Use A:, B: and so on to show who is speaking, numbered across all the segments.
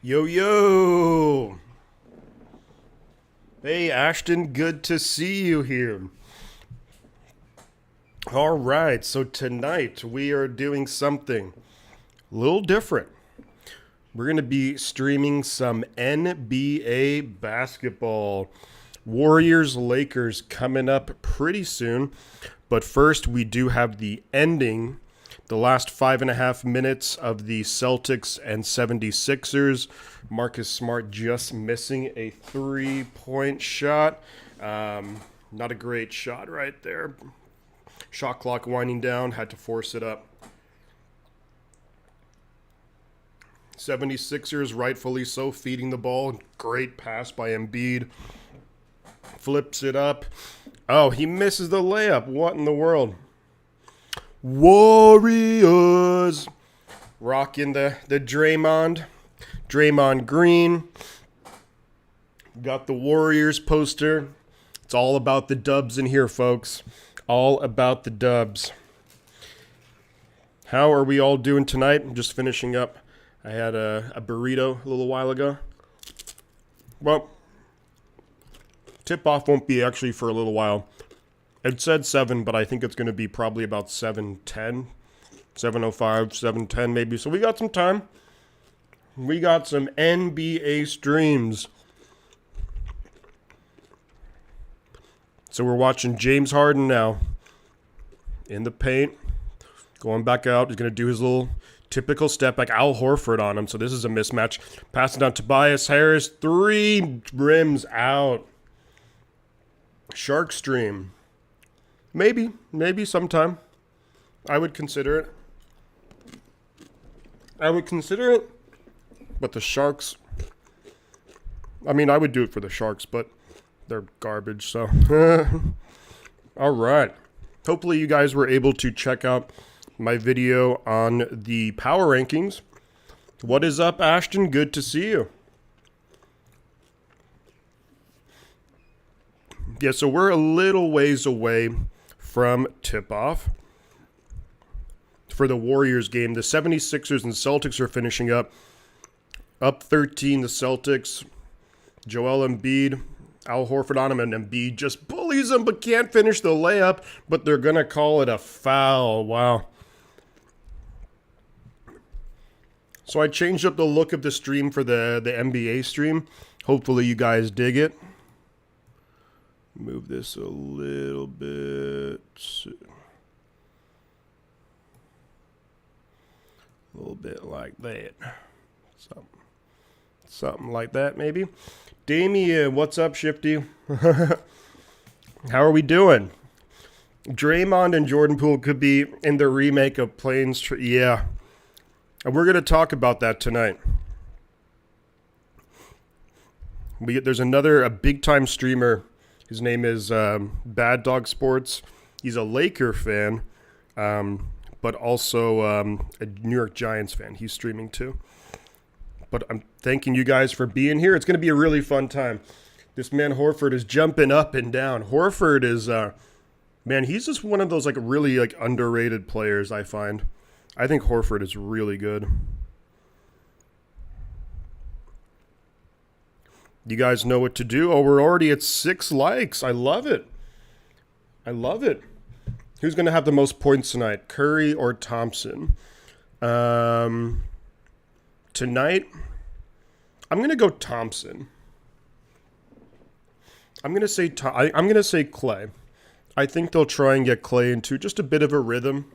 A: Yo, yo! Hey, Ashton, good to see you here. All right, so tonight we are doing something a little different. We're going to be streaming some NBA basketball. Warriors Lakers coming up pretty soon. But first, we do have the ending, the last 5.5 minutes of the Celtics and 76ers. Marcus Smart just missing a 3-point shot. Not a great shot right there. Shot clock winding down, had to force it up. 76ers, rightfully so, feeding the ball. Great pass by Embiid. Flips it up. Oh, he misses the layup. What in the world? Warriors. Rocking the Draymond Green. Got the Warriors poster. It's all about the dubs in here, folks. All about the dubs. How are we all doing tonight? I'm just finishing up. I had a burrito a little while ago. Well, tip-off won't be actually for a little while. It said 7, but I think it's going to be probably about 7:10, 7:05, 7:10 maybe. So we got some time. We got some NBA streams. So we're watching James Harden now in the paint. Going back out. He's going to do his little typical step back. Al Horford on him. So this is a mismatch. Passing down Tobias Harris. 3 rims out. Shark stream. Maybe sometime. I would consider it. But the Sharks, I mean, I would do it for the Sharks, but they're garbage, so. All right. Hopefully you guys were able to check out my video on the power rankings. What is up, Ashton? Good to see you. Yeah, so we're a little ways away from tip-off for the Warriors game. The 76ers and Celtics are finishing up. Up 13, the Celtics. Joel Embiid, Al Horford on him, and Embiid just bullies him but can't finish the layup, but they're going to call it a foul. Wow. So I changed up the look of the stream for the NBA stream. Hopefully you guys dig it. Move this a little bit. A little bit like that. Something like that, maybe. Damien, what's up, Shifty? How are we doing? Draymond and Jordan Poole could be in the remake of Planes. Yeah. And we're going to talk about that tonight. There's a big-time streamer. His name is Bad Dog Sports. He's a Laker fan, but also a New York Giants fan. He's streaming too. But I'm thanking you guys for being here. It's going to be a really fun time. This man Horford is jumping up and down. Horford is, man, he's just one of those really underrated players, I find. I think Horford is really good. You guys know what to do. Oh, we're already at 6 likes. I love it. Who's going to have the most points tonight? Curry or Thompson? Tonight, I'm going to go Thompson. I'm going to say Clay. I think they'll try and get Clay into just a bit of a rhythm,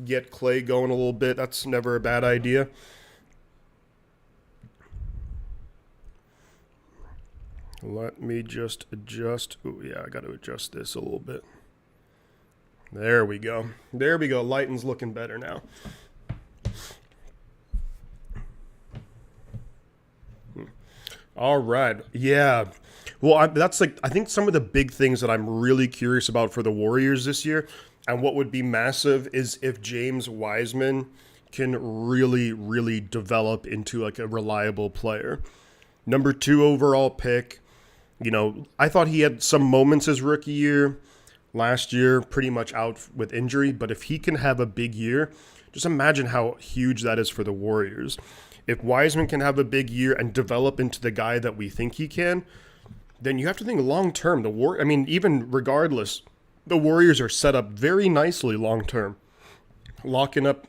A: get Clay going a little bit. That's never a bad idea. Let me just adjust. Oh, yeah, I got to adjust this a little bit. There we go. Lighting's looking better now. All right. Yeah. Well, I think some of the big things that I'm really curious about for the Warriors this year, and what would be massive, is if James Wiseman can really, really develop into a reliable player. Number 2 overall pick. I thought he had some moments his rookie year. Last year, pretty much out with injury. But if he can have a big year, Just imagine how huge that is for the Warriors. If Wiseman can have a big year and develop into the guy that we think he can, then you have to think long term. Even regardless, the Warriors are set up very nicely long term. Locking up,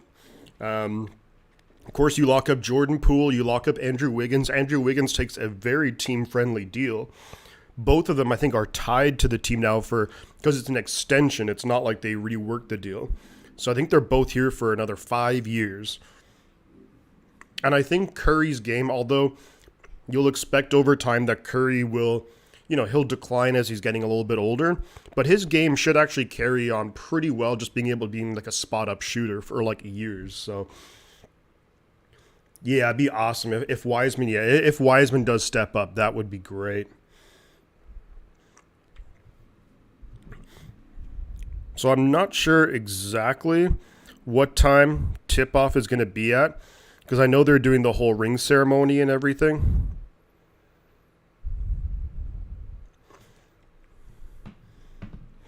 A: of course, you lock up Jordan Poole, you lock up Andrew Wiggins. Andrew Wiggins takes a very team friendly deal. Both of them, I think, are tied to the team now because it's an extension. It's not like they reworked the deal. So I think they're both here for another 5 years. And I think Curry's game, although you'll expect over time that Curry will, he'll decline as he's getting a little bit older, but his game should actually carry on pretty well, just being able to be like a spot-up shooter for like years. So, yeah, it'd be awesome if Wiseman does step up. That would be great. So I'm not sure exactly what time tip-off is going to be at, because I know they're doing the whole ring ceremony and everything.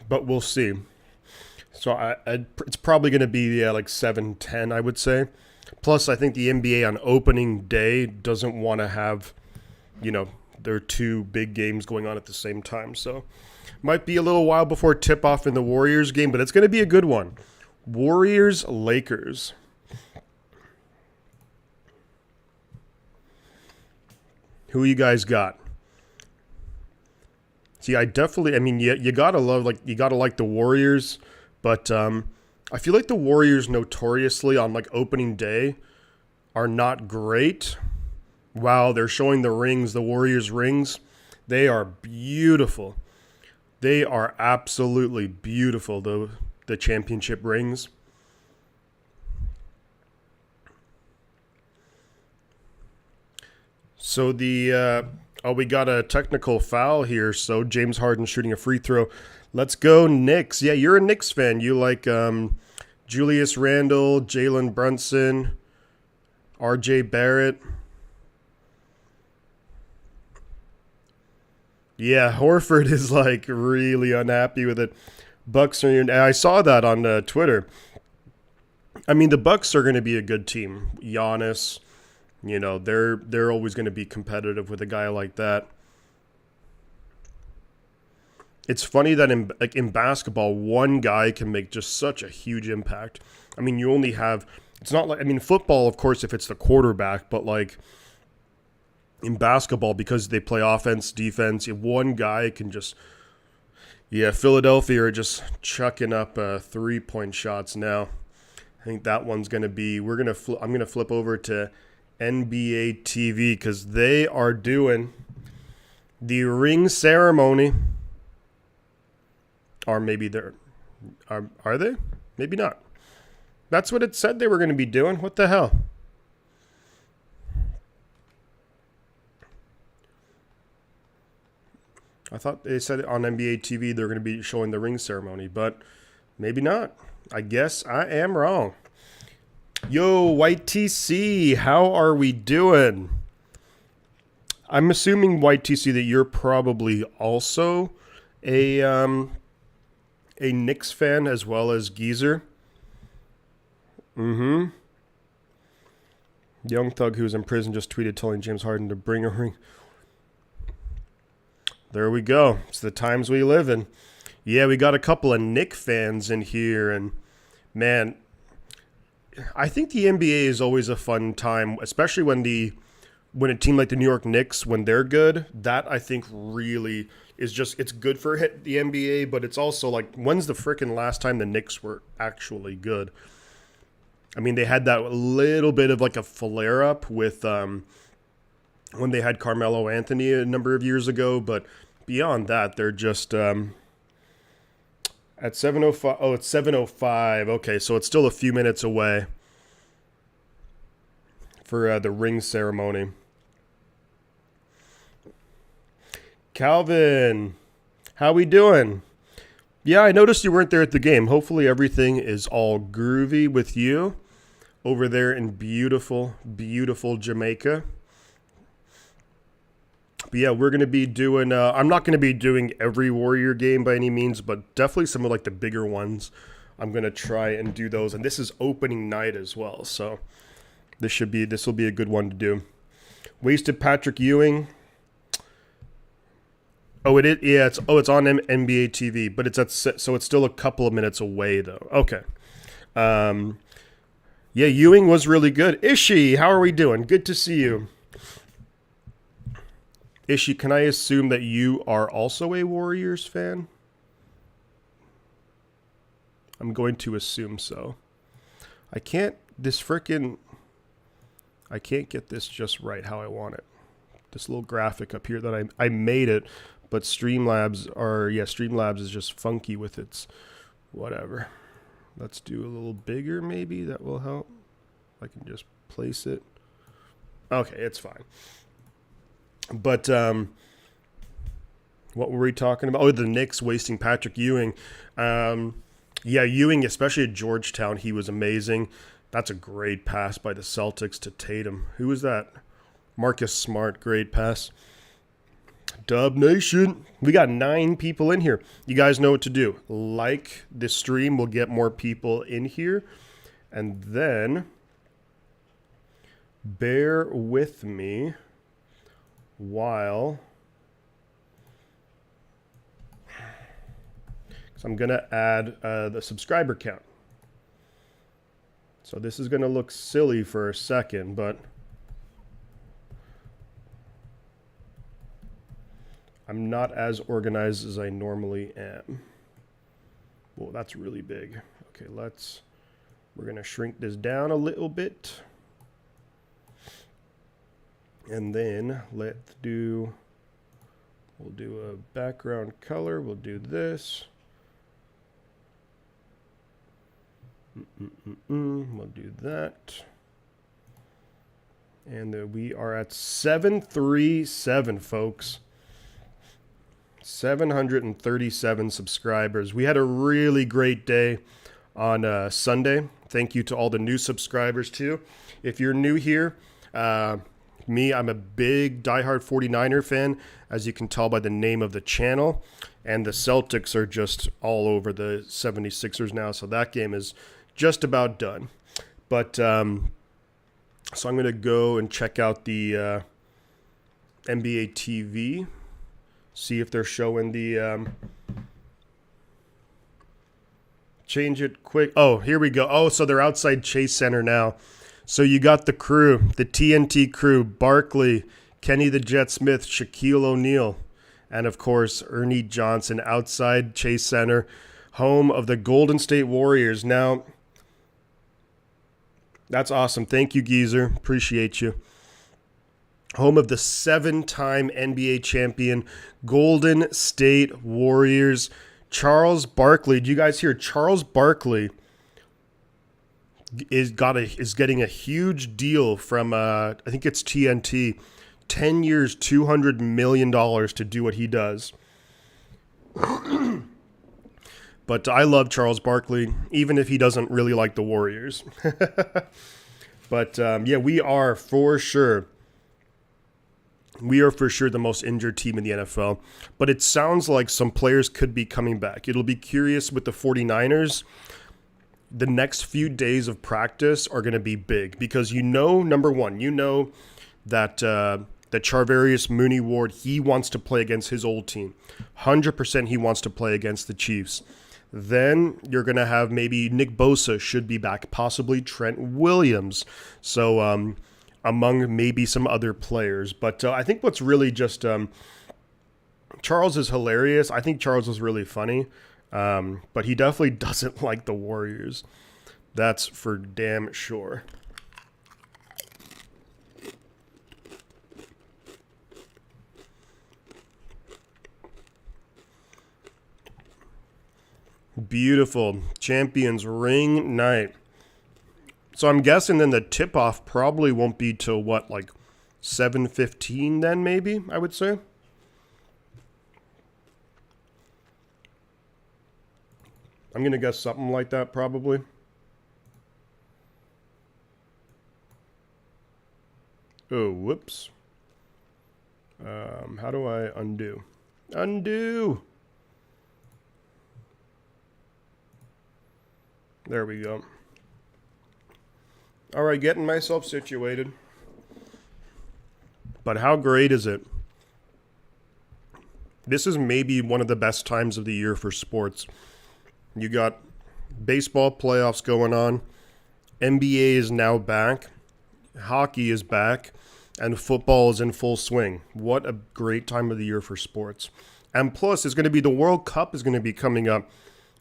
A: But we'll see. So it's probably going to be like 7:10, I would say. Plus, I think the NBA on opening day doesn't want to have, their two big games going on at the same time. So might be a little while before tip-off in the Warriors game, but it's going to be a good one. Warriors-Lakers. Who you guys got? See, you gotta like the Warriors, but I feel like the Warriors notoriously on like opening day are not great. Wow, they're showing the rings, the Warriors rings. They are beautiful. They are absolutely beautiful, the championship rings. So we got a technical foul here. So James Harden shooting a free throw. Let's go Knicks. Yeah, you're a Knicks fan. You like Julius Randle, Jalen Brunson, R.J. Barrett. Yeah, Horford is like really unhappy with it. Bucks are. I saw that on Twitter. I mean, the Bucks are going to be a good team. Giannis. They're always going to be competitive with a guy like that. It's funny that in basketball, one guy can make just such a huge impact. I mean, you only have. It's not like football, of course, if it's the quarterback, but like in basketball, because they play offense, defense, if one guy can just. Yeah, Philadelphia are just chucking up 3-point shots now. I think that one's going to be. I'm going to flip over to NBA TV because they are doing the ring ceremony. Or maybe are they? Maybe not. That's what it said they were going to be doing. What the hell? I thought they said on NBA TV they're going to be showing the ring ceremony, but maybe not. I guess I am wrong. Yo, White TC, how are we doing? I'm assuming, White TC, that you're probably also a Knicks fan as well as Geezer. Young Thug, who was in prison, just tweeted telling James Harden to bring a ring. There we go. It's the times we live in. Yeah, we got a couple of Knick fans in here, and man, I think the NBA is always a fun time, especially when a team like the New York Knicks, when they're good. That I think really is just, it's good for the NBA, but it's also like, when's the freaking last time the Knicks were actually good? I mean, they had that little bit of like a flare up with when they had Carmelo Anthony a number of years ago, but beyond that, they're just at 7:05. Oh, it's 7:05. Okay, so it's still a few minutes away for the ring ceremony. Calvin, how we doing? Yeah, I noticed you weren't there at the game. Hopefully everything is all groovy with you over there in beautiful, beautiful Jamaica. But yeah, we're going to be doing, I'm not going to be doing every Warrior game by any means, but definitely some of like the bigger ones I'm going to try and do those. And this is opening night as well. So this will be a good one to do. Wasted Patrick Ewing. Oh, it is. Yeah, it's on NBA TV, but it's so it's still a couple of minutes away though. Okay. Yeah, Ewing was really good. Ishi, how are we doing? Good to see you. Ishi, can I assume that you are also a Warriors fan? I'm going to assume so. I can't get this just right how I want it. This little graphic up here that I made it, but Streamlabs is just funky with its whatever. Let's do a little bigger maybe, that will help. I can just place it. Okay, it's fine. But what were we talking about? Oh, the Knicks wasting Patrick Ewing. Yeah, Ewing, especially at Georgetown, he was amazing. That's a great pass by the Celtics to Tatum. Who was that? Marcus Smart, great pass. Dub Nation. We got 9 people in here. You guys know what to do. Like this stream, we'll get more people in here. And then bear with me while... So I'm going to add the subscriber count. So this is going to look silly for a second, but I'm not as organized as I normally am. Well, that's really big. Okay, we're going to shrink this down a little bit. And then we'll do a background color. We'll do this. We'll do that. And we are at 737, folks. 737 subscribers. We had a really great day on Sunday. Thank you to all the new subscribers, too. If you're new here, I'm a big diehard 49er fan, as you can tell by the name of the channel. And the Celtics are just all over the 76ers now, so that game is just about done. But so I'm going to go and check out the NBA TV, see if they're showing the change it quick. Oh, here we go. Oh, so they're outside Chase Center now. So you got the crew, the TNT crew, Barkley, Kenny the Jet Smith, Shaquille O'Neal, and of course Ernie Johnson outside Chase Center, home of the Golden State Warriors. Now, that's awesome. Thank you, Geezer. Appreciate you. Home of the 7-time NBA champion Golden State Warriors. Charles Barkley. Do you guys hear? Charles Barkley is getting a huge deal from I think it's TNT. 10 years, $200 million to do what he does. But I love Charles Barkley, even if he doesn't really like the Warriors. But yeah, we are for sure the most injured team in the NFL. But it sounds like some players could be coming back. It'll be curious with the 49ers. The next few days of practice are going to be big because number one, that that Charvarius Mooney-Ward, he wants to play against his old team. 100% he wants to play against the Chiefs. Then you're going to have maybe Nick Bosa should be back, possibly Trent Williams. So among maybe some other players. But I think what's really just Charles is hilarious. I think Charles is really funny. But he definitely doesn't like the Warriors. That's for damn sure. Beautiful. Champions ring night. So I'm guessing then the tip-off probably won't be till what, like 7:15 then maybe, I would say. I'm going to guess something like that probably. Oh, whoops. How do I undo? Undo! There we go. All right, getting myself situated. But how great is it? This is maybe one of the best times of the year for sports. You got baseball playoffs going on. NBA is now back. Hockey is back. And football is in full swing. What a great time of the year for sports. And plus, it's going to be the World Cup is going to be coming up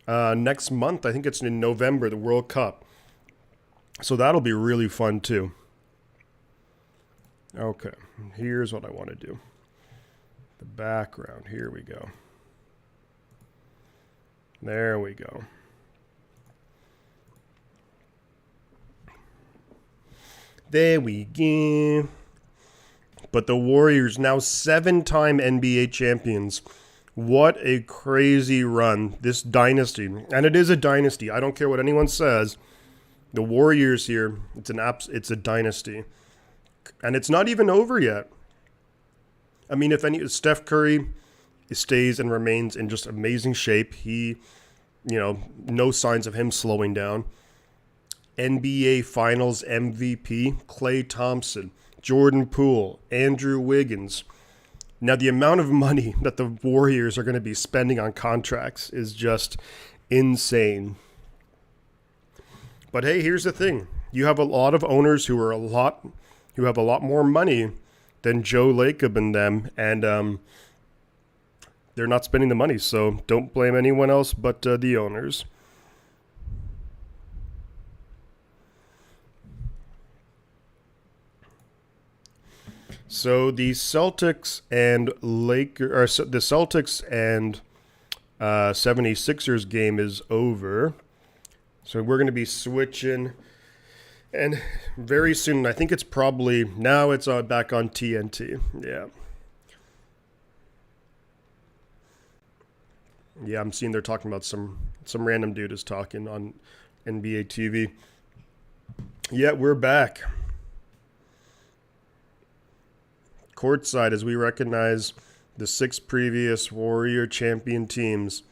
A: next month. I think it's in November, the World Cup. So that'll be really fun too. Okay, here's what I want to do. The background, here we go. There we go. There we go. But the Warriors, now 7-time NBA champions. What a crazy run. This dynasty. And it is a dynasty. I don't care what anyone says. The Warriors here, it's a dynasty. And it's not even over yet. I mean, Steph Curry stays and remains in just amazing shape. He, no signs of him slowing down. NBA Finals MVP, Klay Thompson, Jordan Poole, Andrew Wiggins. Now, the amount of money that the Warriors are going to be spending on contracts is just insane. But hey, here's the thing. You have a lot of owners who have a lot more money than Joe Lacob and them, and they're not spending the money, so don't blame anyone else but the owners. So the Celtics and 76ers game is over. So we're going to be switching, and very soon, I think it's probably, now it's back on TNT. Yeah. Yeah, I'm seeing they're talking about some random dude is talking on NBA TV. Yeah, we're back. Courtside as we recognize the 6 previous Warrior champion teams.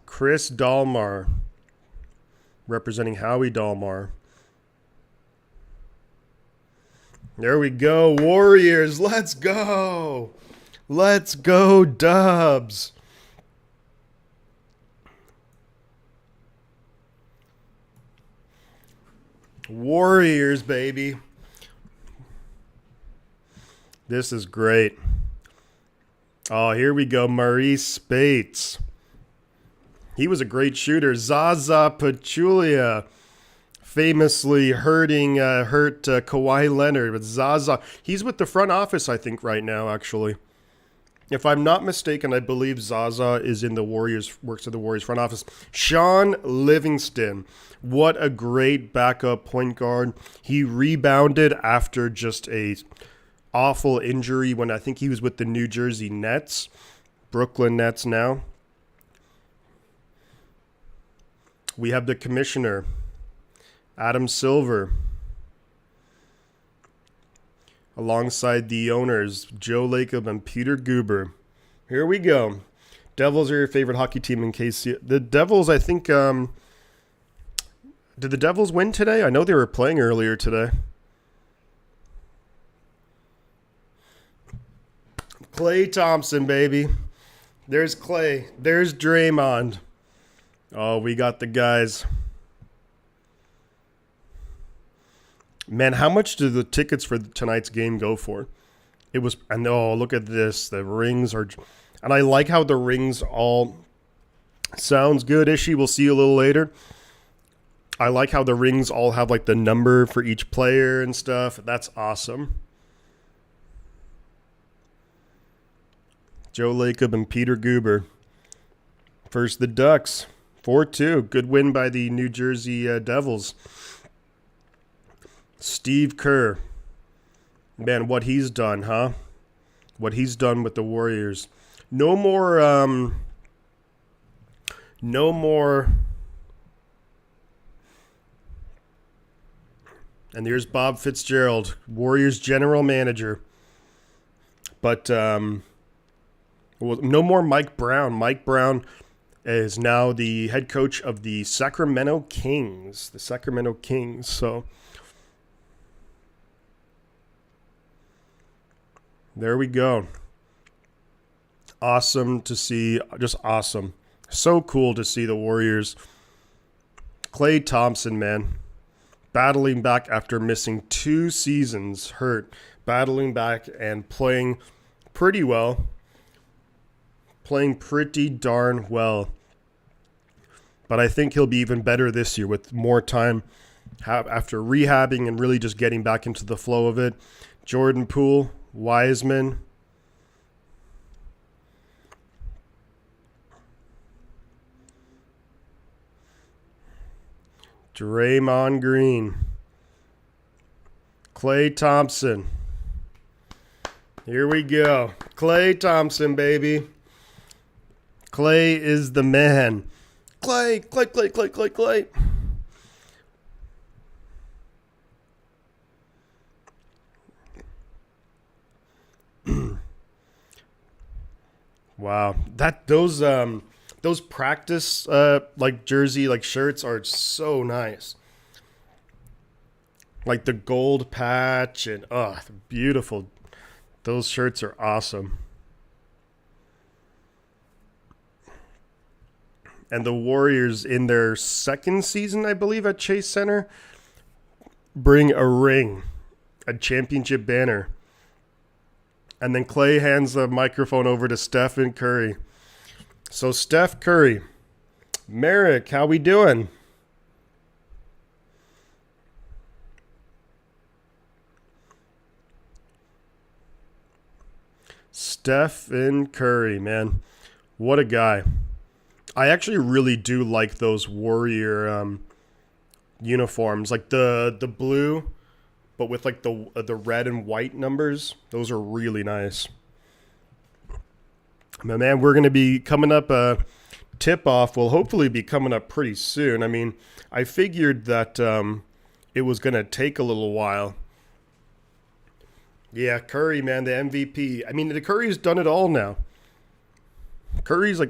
A: Chris Dalmar representing Howie Dalmar. There we go, Warriors. Let's go. Let's go, Dubs. Warriors, baby. This is great. Oh, here we go. Maurice Spates. He was a great shooter. Zaza Pachulia famously hurt Kawhi Leonard with Zaza. He's with the front office, I think, right now, actually. If I'm not mistaken, I believe Zaza is in the Warriors, works at the Warriors front office. Sean Livingston. What a great backup point guard. He rebounded after just a awful injury when I think he was with the New Jersey Nets. Brooklyn Nets now. We have the commissioner, Adam Silver, alongside the owners, Joe Lacob and Peter Guber. Here we go. Devils are your favorite hockey team in case the Devils, I think, did the Devils win today? I know they were playing earlier today. Klay Thompson, baby. There's Klay. There's Draymond. Oh, we got the guys. Man, how much do the tickets for tonight's game go for? It was, and oh, look at this. The rings are, and I like how the rings all sounds good. Ishii, we'll see you a little later. I like how the rings all have like the number for each player and stuff. That's awesome. Joe Lacob and Peter Guber. First, the Ducks. 4-2. Good win by the New Jersey Devils. Steve Kerr. Man, what he's done, huh? What he's done with the Warriors. No more. And there's Bob Fitzgerald, Warriors general manager. But no more Mike Brown. Mike Brown is now the head coach of the Sacramento Kings. The Sacramento Kings. So there we go. Awesome to see. Just awesome. So cool to see the Warriors. Klay Thompson, man. Battling back after missing 2 seasons, hurt. Battling back and playing pretty well. Playing pretty darn well. But I think he'll be even better this year with more time after rehabbing and really just getting back into the flow of it. Jordan Poole, Wiseman. Draymond Green. Klay Thompson. Here we go. Klay Thompson, baby. Klay is the man. Klay. Wow. Those practice jersey shirts are so nice. Like the gold patch and beautiful. Those shirts are awesome. And the Warriors in their 2nd season, I believe, at Chase Center, bring a ring, a championship banner. And then Klay hands the microphone over to Stephen Curry. So Steph Curry, Merrick, how we doing? Stephen Curry, man. What a guy. I actually really do like those Warrior uniforms, like the blue, but with like the red and white numbers. Those are really nice. But man, we're going to be coming up, tip-off will hopefully be coming up pretty soon. I mean, I figured that it was going to take a little while. Yeah, Curry, man, the MVP. I mean, the Curry's done it all now. Curry's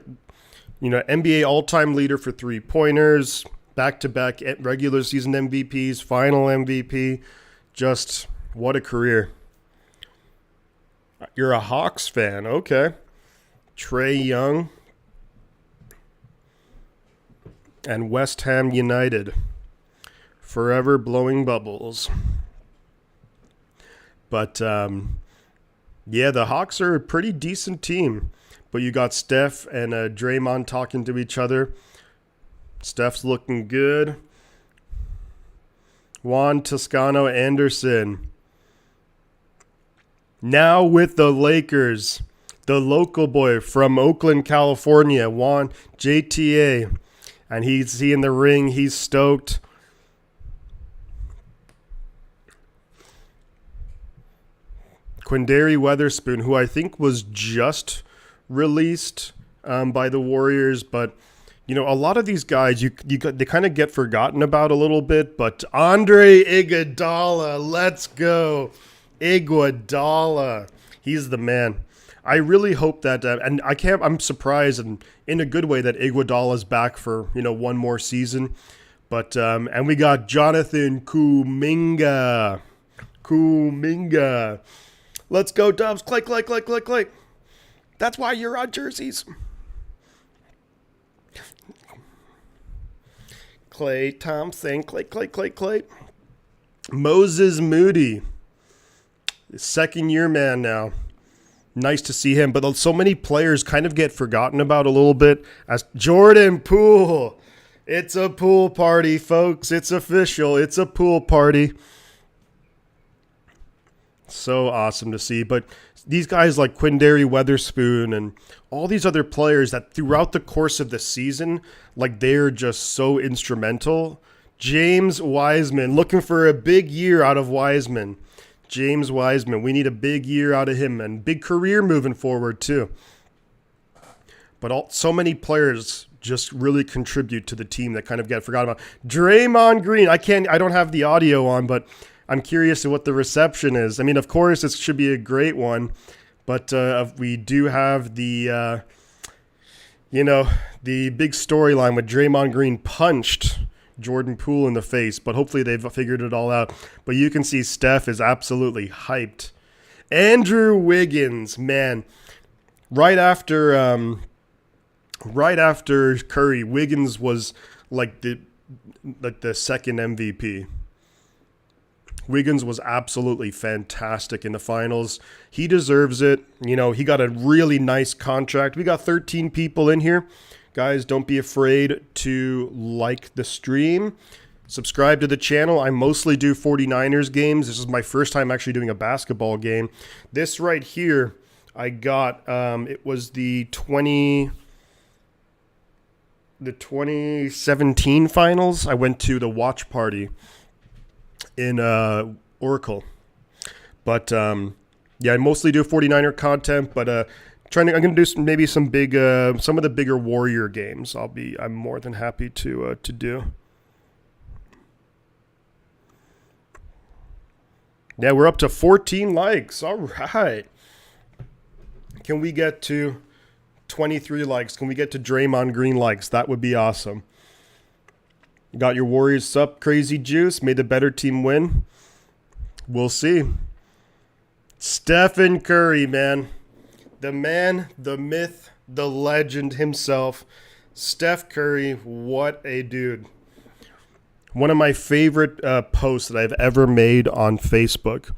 A: NBA all-time leader for 3-pointers, back-to-back regular season MVPs, final MVP. Just what a career. You're a Hawks fan, okay. Trae Young and West Ham United, forever blowing bubbles. But yeah, the Hawks are a pretty decent team. But you got Steph and Draymond talking to each other. Steph's looking good. Juan Toscano Anderson. Now with the Lakers. The local boy from Oakland, California, Juan JTA. And he's in the ring. He's stoked. Quindary Weatherspoon, who I think was just released by the Warriors, but a lot of these guys they kind of get forgotten about a little bit. But Andre Iguodala, let's go, Iguodala, he's the man. I really hope that, and I'm surprised and in a good way that Iguodala's back for one more season. But and we got Jonathan Kuminga. Let's go, Dubs. Clay. That's why you're on jerseys. Klay Thompson. Clay. Moses Moody. 2nd-year man now. Nice to see him. But so many players kind of get forgotten about a little bit. As Jordan Poole. It's a pool party, folks. It's official. It's a pool party. So awesome to see. But these guys like Quindary Weatherspoon and all these other players that throughout the course of the season, they're just so instrumental. James Wiseman, looking for a big year out of Wiseman. James Wiseman, we need a big year out of him and big career moving forward too. But so many players just really contribute to the team that kind of get forgotten about. Draymond Green, I don't have the audio on, but I'm curious to what the reception is. I mean, of course, it should be a great one, but we do have the You know, the big storyline with Draymond Green punched Jordan Poole in the face, but hopefully they've figured it all out. But you can see Steph is absolutely hyped. Andrew Wiggins, man, right after Curry, Wiggins was like the second MVP. Wiggins was absolutely fantastic in the finals. He deserves it. You know, he got a really nice contract. We got 13 people in here. Guys, don't be afraid to like the stream. Subscribe to the channel. I mostly do 49ers games. This is my first time actually doing a basketball game. This right here, I got, it was the 2017 finals. I went to the watch party in Oracle. But yeah, I mostly do 49er content, but I'm going to do maybe some big some of the bigger Warrior games. I'm more than happy to do. Yeah, we're up to 14 likes. All right. Can we get to 23 likes? Can we get to Draymond Green likes? That would be awesome. Got your Warriors up, Crazy Juice. May the better team win. We'll see. Stephen Curry, man. The man, the myth, the legend himself. Steph Curry, what a dude. One of my favorite posts that I've ever made on Facebook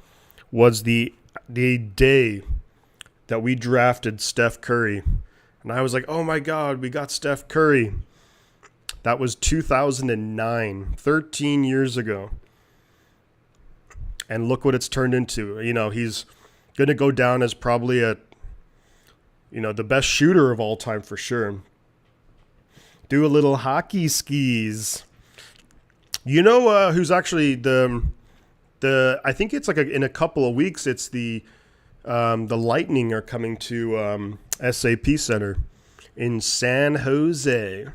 A: was the day that we drafted Steph Curry. And I was like, oh my God, we got Steph Curry. That was 2009, 13 years ago. And look what it's turned into. You know, he's going to go down as probably the best shooter of all time for sure. Do a little hockey skis. You know who's actually I think it's like in a couple of weeks, it's the Lightning are coming to SAP Center in San Jose.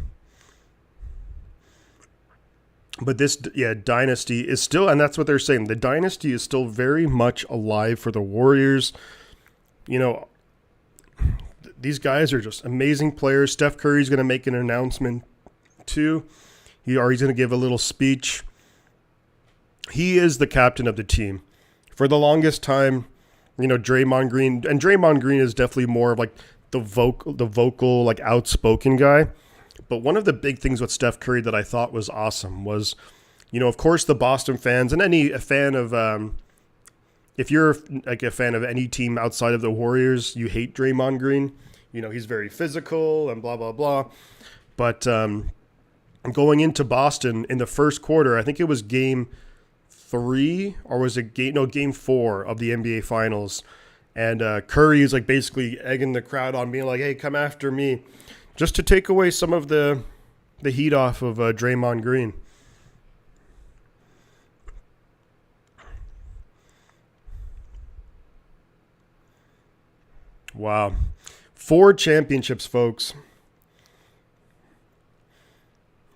A: But this, dynasty is still, and that's what they're saying, the dynasty is still very much alive for the Warriors. You know, these guys are just amazing players. Steph Curry's going to make an announcement too. He's going to give a little speech. He is the captain of the team. For the longest time, you know, Draymond Green is definitely more of like the vocal, like outspoken guy. But one of the big things with Steph Curry that I thought was awesome was, you know, of course, the Boston fans and a fan of, if you're like a fan of any team outside of the Warriors, you hate Draymond Green. You know, he's very physical and blah, blah, blah. But going into Boston in the first quarter, I think it was game 3 or was it game 4 of the NBA Finals. And Curry is like basically egging the crowd on, being like, hey, come after me. Just to take away some of the heat off of Draymond Green. Wow. 4 championships, folks.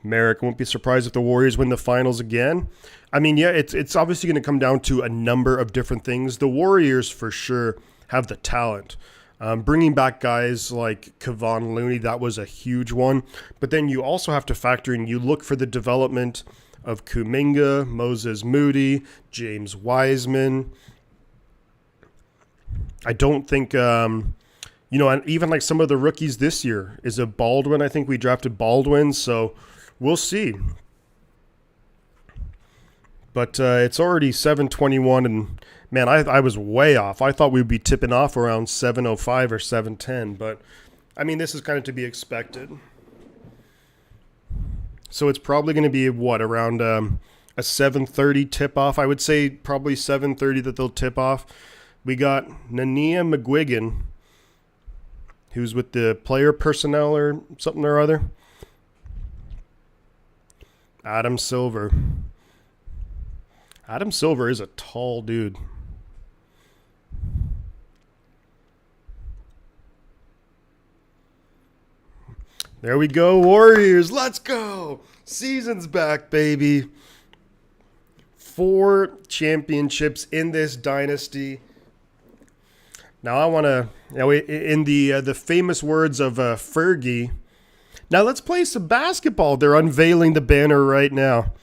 A: Merrick, won't be surprised if the Warriors win the finals again. I mean, yeah, it's obviously going to come down to a number of different things. The Warriors, for sure, have the talent. Bringing back guys like Kevon Looney, that was a huge one. But then you also have to factor in, you look for the development of Kuminga, Moses Moody, James Wiseman. I don't think, and even like some of the rookies this year. Is it Baldwin? I think we drafted Baldwin, so we'll see. But it's already 7:21, and man, I was way off. I thought we'd be tipping off around 7:05 or 7:10, but I mean, this is kind of to be expected. So it's probably going to be around a 7:30 tip off. I would say probably 7:30 that they'll tip off. We got Nania McGuigan, who's with the player personnel or something or other. Adam Silver. Adam Silver is a tall dude. There we go, Warriors. Let's go. Season's back, baby. 4 championships in this dynasty. Now I want to, in the famous words of Fergie, Now let's play some basketball. They're unveiling the banner right now.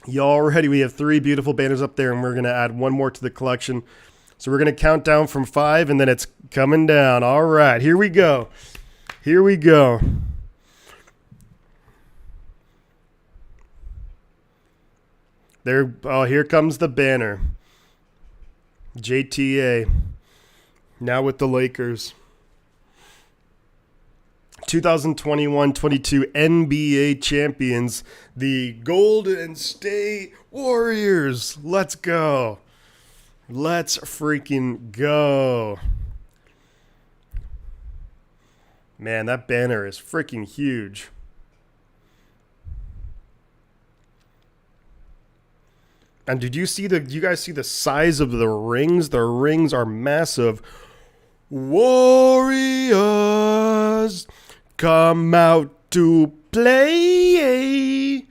A: Y'all ready? We have 3 beautiful banners up there, and we're going to add 1 more to the collection. So we're going to count down from 5, and then it's coming down. All right, here we go. Here we go. There. Oh, here comes the banner. JTA. Now with the Lakers. 2021-22 NBA champions, the Golden State Warriors. Let's go. Let's freaking go. Man, that banner is freaking huge. And did you guys see the size of the rings? The rings are massive. Warriors, come out to play.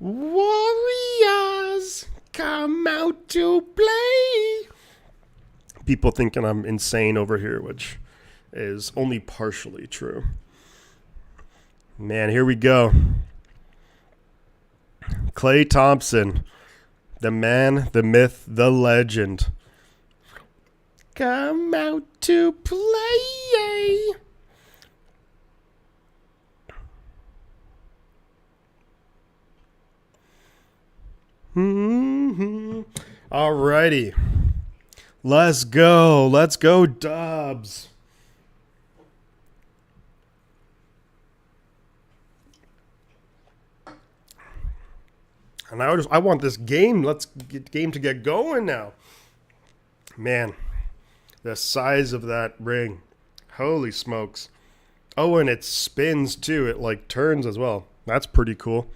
A: Warriors, come out to play. People thinking I'm insane over here, which is only partially true. Man, here we go. Klay Thompson, the man, the myth, the legend. Come out to play. Alrighty. Let's go. Let's go, Dubs. And I want this game. Let's get game to get going now. Man, the size of that ring. Holy smokes. Oh, and it spins too. It like turns as well. That's pretty cool.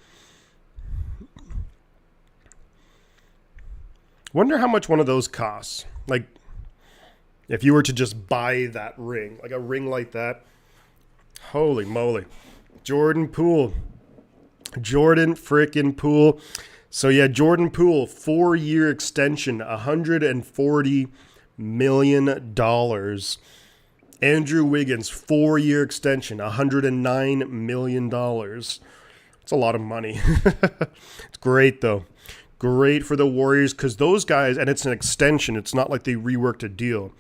A: Wonder how much one of those costs. Like, if you were to just buy that ring, like a ring like that. Holy moly. Jordan Poole. Jordan frickin' Poole. So yeah, Jordan Poole, 4-year extension, $140 million. Andrew Wiggins, 4-year extension, $109 million. It's a lot of money. It's great though. Great for the Warriors because those guys, and it's an extension. It's not like they reworked a deal.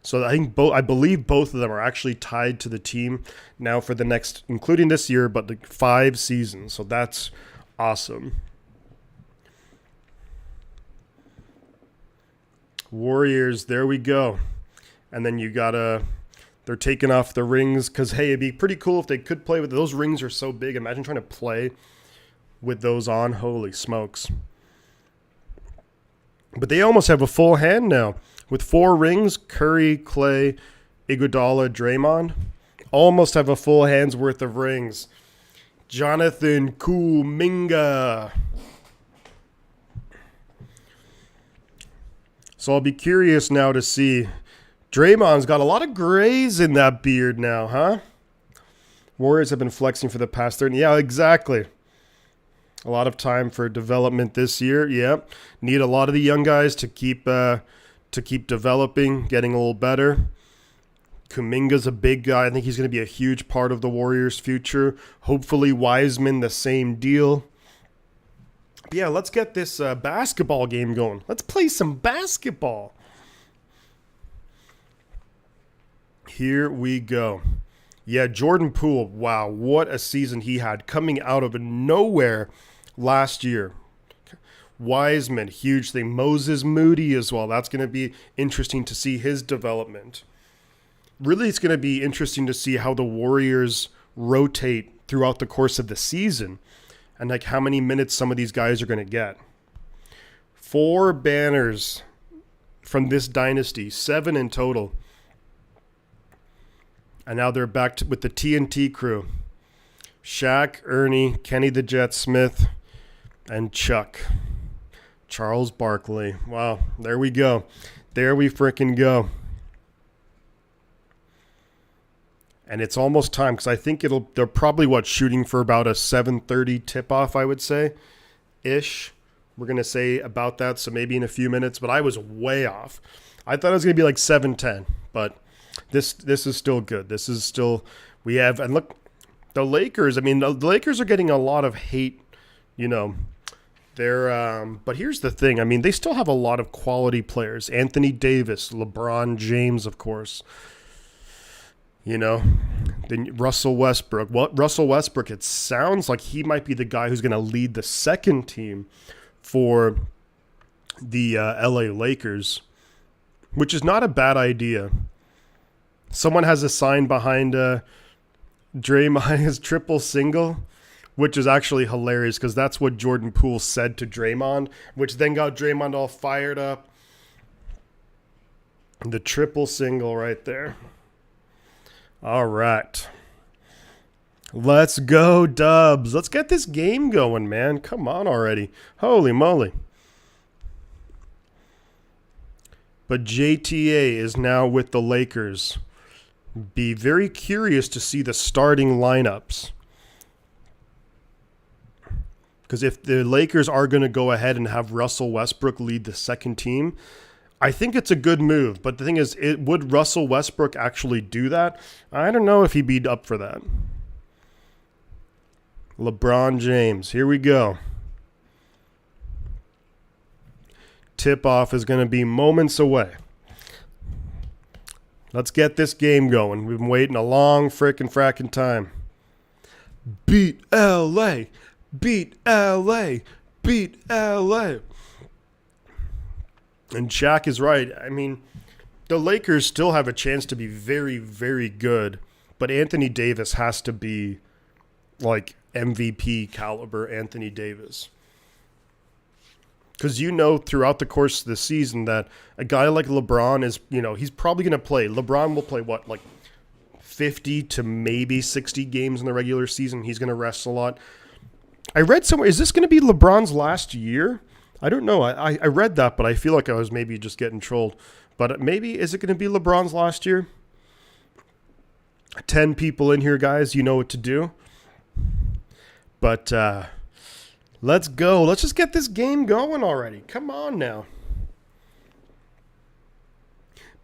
A: So I believe both of them are actually tied to the team now for the next, including this year, but the 5 seasons. So that's awesome. Warriors, there we go. And then they're taking off the rings because, hey, it'd be pretty cool if they could play with those rings are so big. Imagine trying to play with those on. Holy smokes. But they almost have a full hand now. With 4 rings, Curry, Klay, Iguodala, Draymond, almost have a full hand's worth of rings. Jonathan Kuminga. So I'll be curious now to see. Draymond's got a lot of grays in that beard now, huh? Warriors have been flexing for the past 30. Yeah, exactly. A lot of time for development this year. Yep. Need a lot of the young guys to keep developing, getting a little better. Kuminga's a big guy. I think he's going to be a huge part of the Warriors' future. Hopefully Wiseman, the same deal. But yeah, let's get this basketball game going. Let's play some basketball. Here we go. Yeah, Jordan Poole, wow, what a season he had coming out of nowhere last year. Wiseman, huge thing. Moses Moody as well. That's going to be interesting to see his development. Really, it's going to be interesting to see how the Warriors rotate throughout the course of the season and like how many minutes some of these guys are going to get. 4 banners from this dynasty, 7 in total. And now they're back with the TNT crew. Shaq, Ernie, Kenny the Jet Smith, and Chuck. Charles Barkley. Wow, there we go. There we frickin' go. And it's almost time because I think they're probably shooting for about a 7:30 tip-off, I would say, ish. We're going to say about that, so maybe in a few minutes, but I was way off. I thought it was going to be like 7:10, but this is still good. This is still We have, and look, the Lakers. I mean, the Lakers are getting a lot of hate. You know, but here's the thing. I mean, they still have a lot of quality players. Anthony Davis, LeBron James, of course. You know, then Russell Westbrook. Russell Westbrook, it sounds like he might be the guy who's going to lead the second team for the LA Lakers, which is not a bad idea. Someone has a sign behind Draymond, his triple single, which is actually hilarious because that's what Jordan Poole said to Draymond, which then got Draymond all fired up. The triple single right there. All right. Let's go, Dubs. Let's get this game going, man. Come on already. Holy moly. But JTA is now with the Lakers. Be very curious to see the starting lineups. Because if the Lakers are going to go ahead and have Russell Westbrook lead the second team, I think it's a good move. But the thing is, would Russell Westbrook actually do that? I don't know if he'd be up for that. LeBron James, here we go. Tip-off is going to be moments away. Let's get this game going. We've been waiting a long fracking time. Beat LA. Beat LA. Beat LA. And Shaq is right. I mean, the Lakers still have a chance to be very, very good, but Anthony Davis has to be like MVP caliber Anthony Davis. Because you know throughout the course of the season that a guy like LeBron is, you know, he's probably going to play. LeBron will play what, like 50 to maybe 60 games in the regular season. He's going to rest a lot. I read somewhere, is this going to be LeBron's last year? I don't know. I read that, but I feel like I was maybe just getting trolled. But maybe, is it going to be LeBron's last year? 10 people in here, guys. You know what to do. But let's go. Let's just get this game going already. Come on now.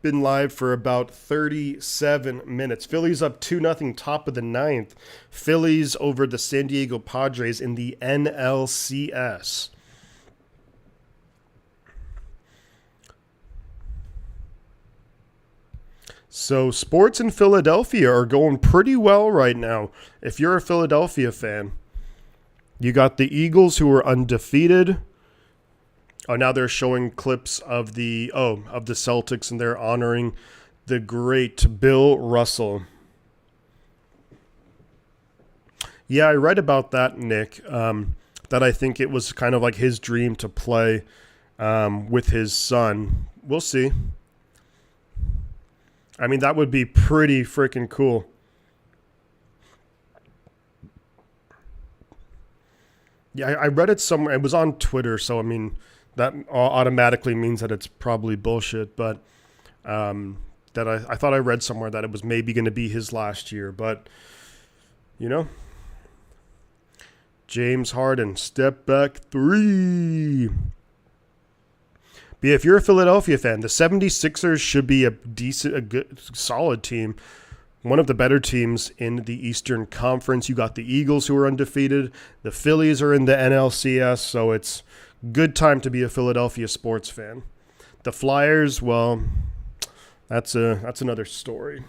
A: Been live for about 37 minutes. Phillies up 2-0, top of the ninth. Phillies over the San Diego Padres in the NLCS. So sports in Philadelphia are going pretty well right now. If you're a Philadelphia fan, you got the Eagles who are undefeated. Oh, now they're showing clips of the Celtics, and they're honoring the great Bill Russell. Yeah, I read about that, Nick. That I think it was kind of like his dream to play with his son. We'll see. I mean, that would be pretty freaking cool. Yeah, I read it somewhere. It was on Twitter, so I mean, that automatically means that it's probably bullshit. But that I thought I read somewhere that it was maybe going to be his last year. But, you know, James Harden, step back three. But if you're a Philadelphia fan, the 76ers should be a good, solid team. One of the better teams in the Eastern Conference. You got the Eagles who are undefeated. The Phillies are in the NLCS, so it's good time to be a Philadelphia sports fan. The Flyers, well, that's another story.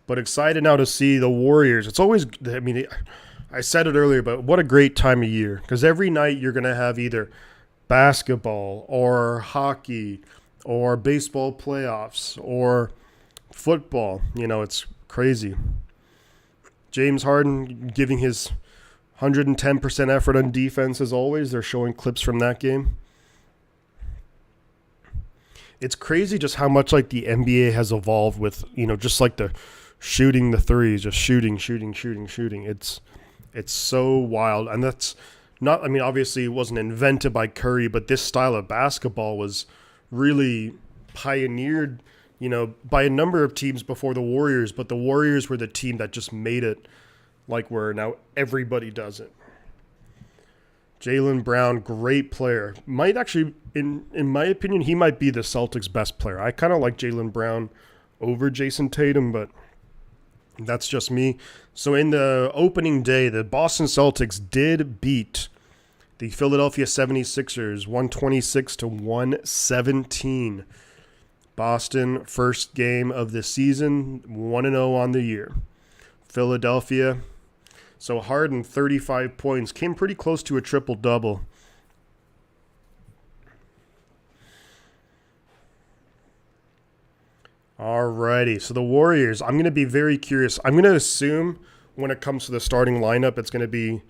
A: But excited now to see the Warriors. It's always, I mean, I said it earlier, but what a great time of year. Because every night you're going to have either basketball or hockey or baseball playoffs or football. You know, it's crazy. James Harden giving his 110% effort on defense as always. They're showing clips from that game. It's crazy just how much like the NBA has evolved with, you know, just like the shooting the threes, just shooting. It's so wild. And that's not, I mean, obviously it wasn't invented by Curry, but this style of basketball was really pioneered, you know, by a number of teams before the Warriors, but the Warriors were the team that just made it like where now everybody does it. Jaylen Brown, great player. Might actually, in my opinion, he might be the Celtics' best player. I kind of like Jaylen Brown over Jason Tatum, but that's just me. So in the opening day, the Boston Celtics did beat the Philadelphia 76ers 126-117. Boston, first game of the season, 1-0 on the year. Philadelphia, so Harden, 35 points, came pretty close to a triple-double. Alrighty, so the Warriors, I'm going to be very curious. I'm going to assume when it comes to the starting lineup, it's going to be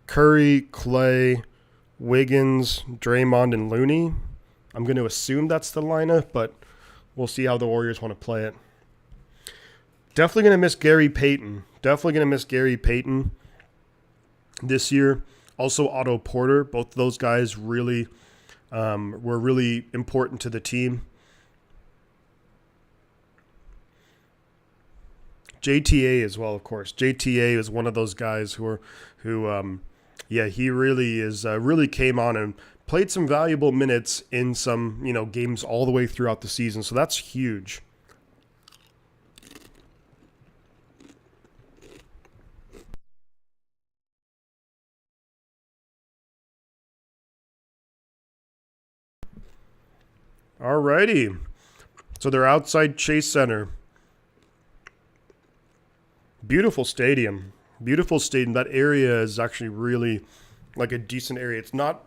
A: Curry, Clay, Wiggins, Draymond, and Looney. I'm going to assume that's the lineup, but we'll see how the Warriors want to play it. Definitely going to miss Gary Payton. This year. Also Otto Porter. Both of those guys really were really important to the team. JTA as well, of course. JTA is one of those guys he really is really came on and played some valuable minutes in some games all the way throughout the season. So that's huge. Alrighty. So they're outside Chase Center. Beautiful stadium. That area is actually really like a decent area. It's not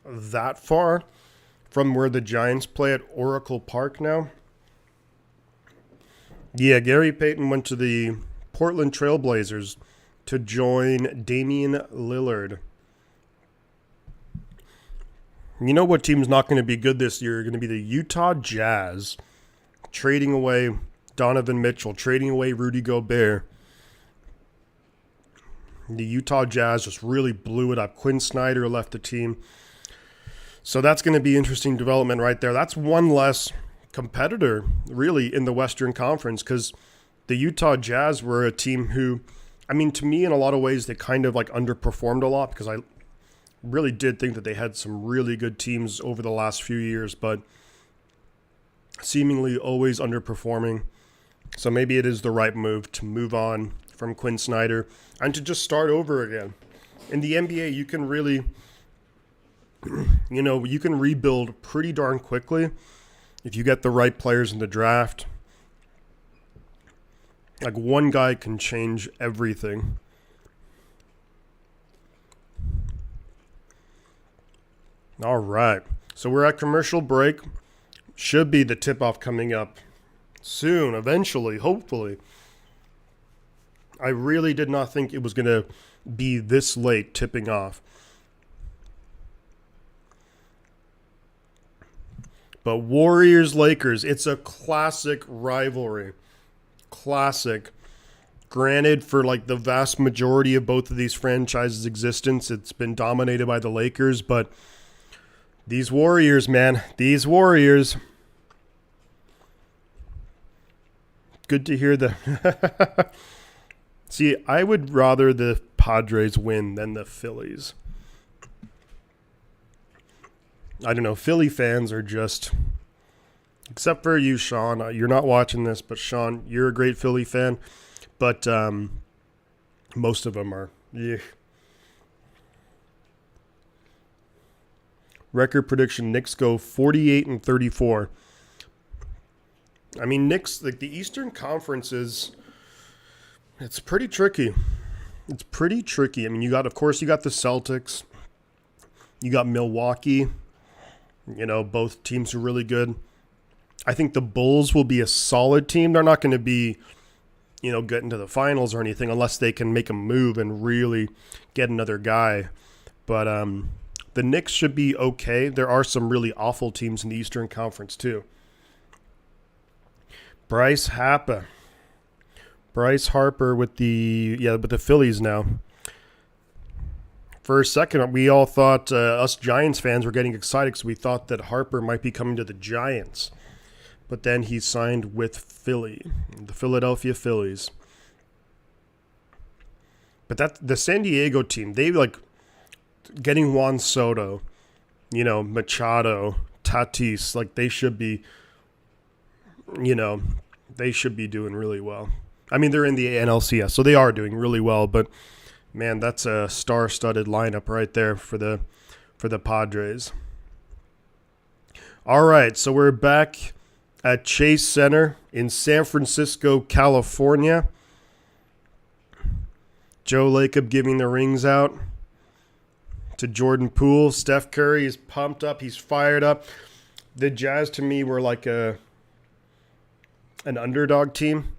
A: that far from where the Giants play at Oracle Park now. Yeah, Gary Payton went to the Portland Trail Blazers to join Damian Lillard. You know what team's not going to be good this year? Going to be the Utah Jazz. Trading away Donovan Mitchell, trading away Rudy Gobert. The Utah Jazz just really blew it up. Quinn Snyder left the team. So that's going to be interesting development right there. That's one less competitor, really, in the Western Conference, because the Utah Jazz were a team who, to me, in a lot of ways, they kind of like underperformed a lot, because I really did think that they had some really good teams over the last few years, but seemingly always underperforming. So maybe it is the right move to move on from Quinn Snyder and to just start over again. In the NBA, you can really, you can rebuild pretty darn quickly if you get the right players in the draft. Like, one guy can change everything. All right. So we're at commercial break. Should be the tip-off coming up soon, eventually, hopefully. I really did not think it was going to be this late tipping off. But Warriors-Lakers, it's a classic rivalry. Classic. Granted, for like the vast majority of both of these franchises' existence, it's been dominated by the Lakers, but these Warriors, man, these Warriors. Good to hear the... See, I would rather the Padres win than the Phillies. I don't know. Philly fans are just... Except for you, Sean. You're not watching this, but Sean, you're a great Philly fan. But most of them are. Yeah. Record prediction, Knicks go 48-34. Knicks, like the Eastern Conference it's pretty tricky. It's pretty tricky. You got the Celtics. You got Milwaukee. Both teams are really good. I think the Bulls will be a solid team. They're not going to be, get into the finals or anything unless they can make a move and really get another guy. But the Knicks should be okay. There are some really awful teams in the Eastern Conference too. Bryce Harper with the Phillies now. For a second, we all thought, us Giants fans were getting excited because we thought that Harper might be coming to the Giants. But then he signed with Philly, the Philadelphia Phillies. But the San Diego team, getting Juan Soto, Machado, Tatis, like they should be doing really well. I mean, they're in the NLCS, so they are doing really well, but man, that's a star-studded lineup right there for the Padres. All right, so we're back at Chase Center in San Francisco, California. Joe Lacob giving the rings out to Jordan Poole. Steph Curry is pumped up. He's fired up. The Jazz, to me, were like an underdog team.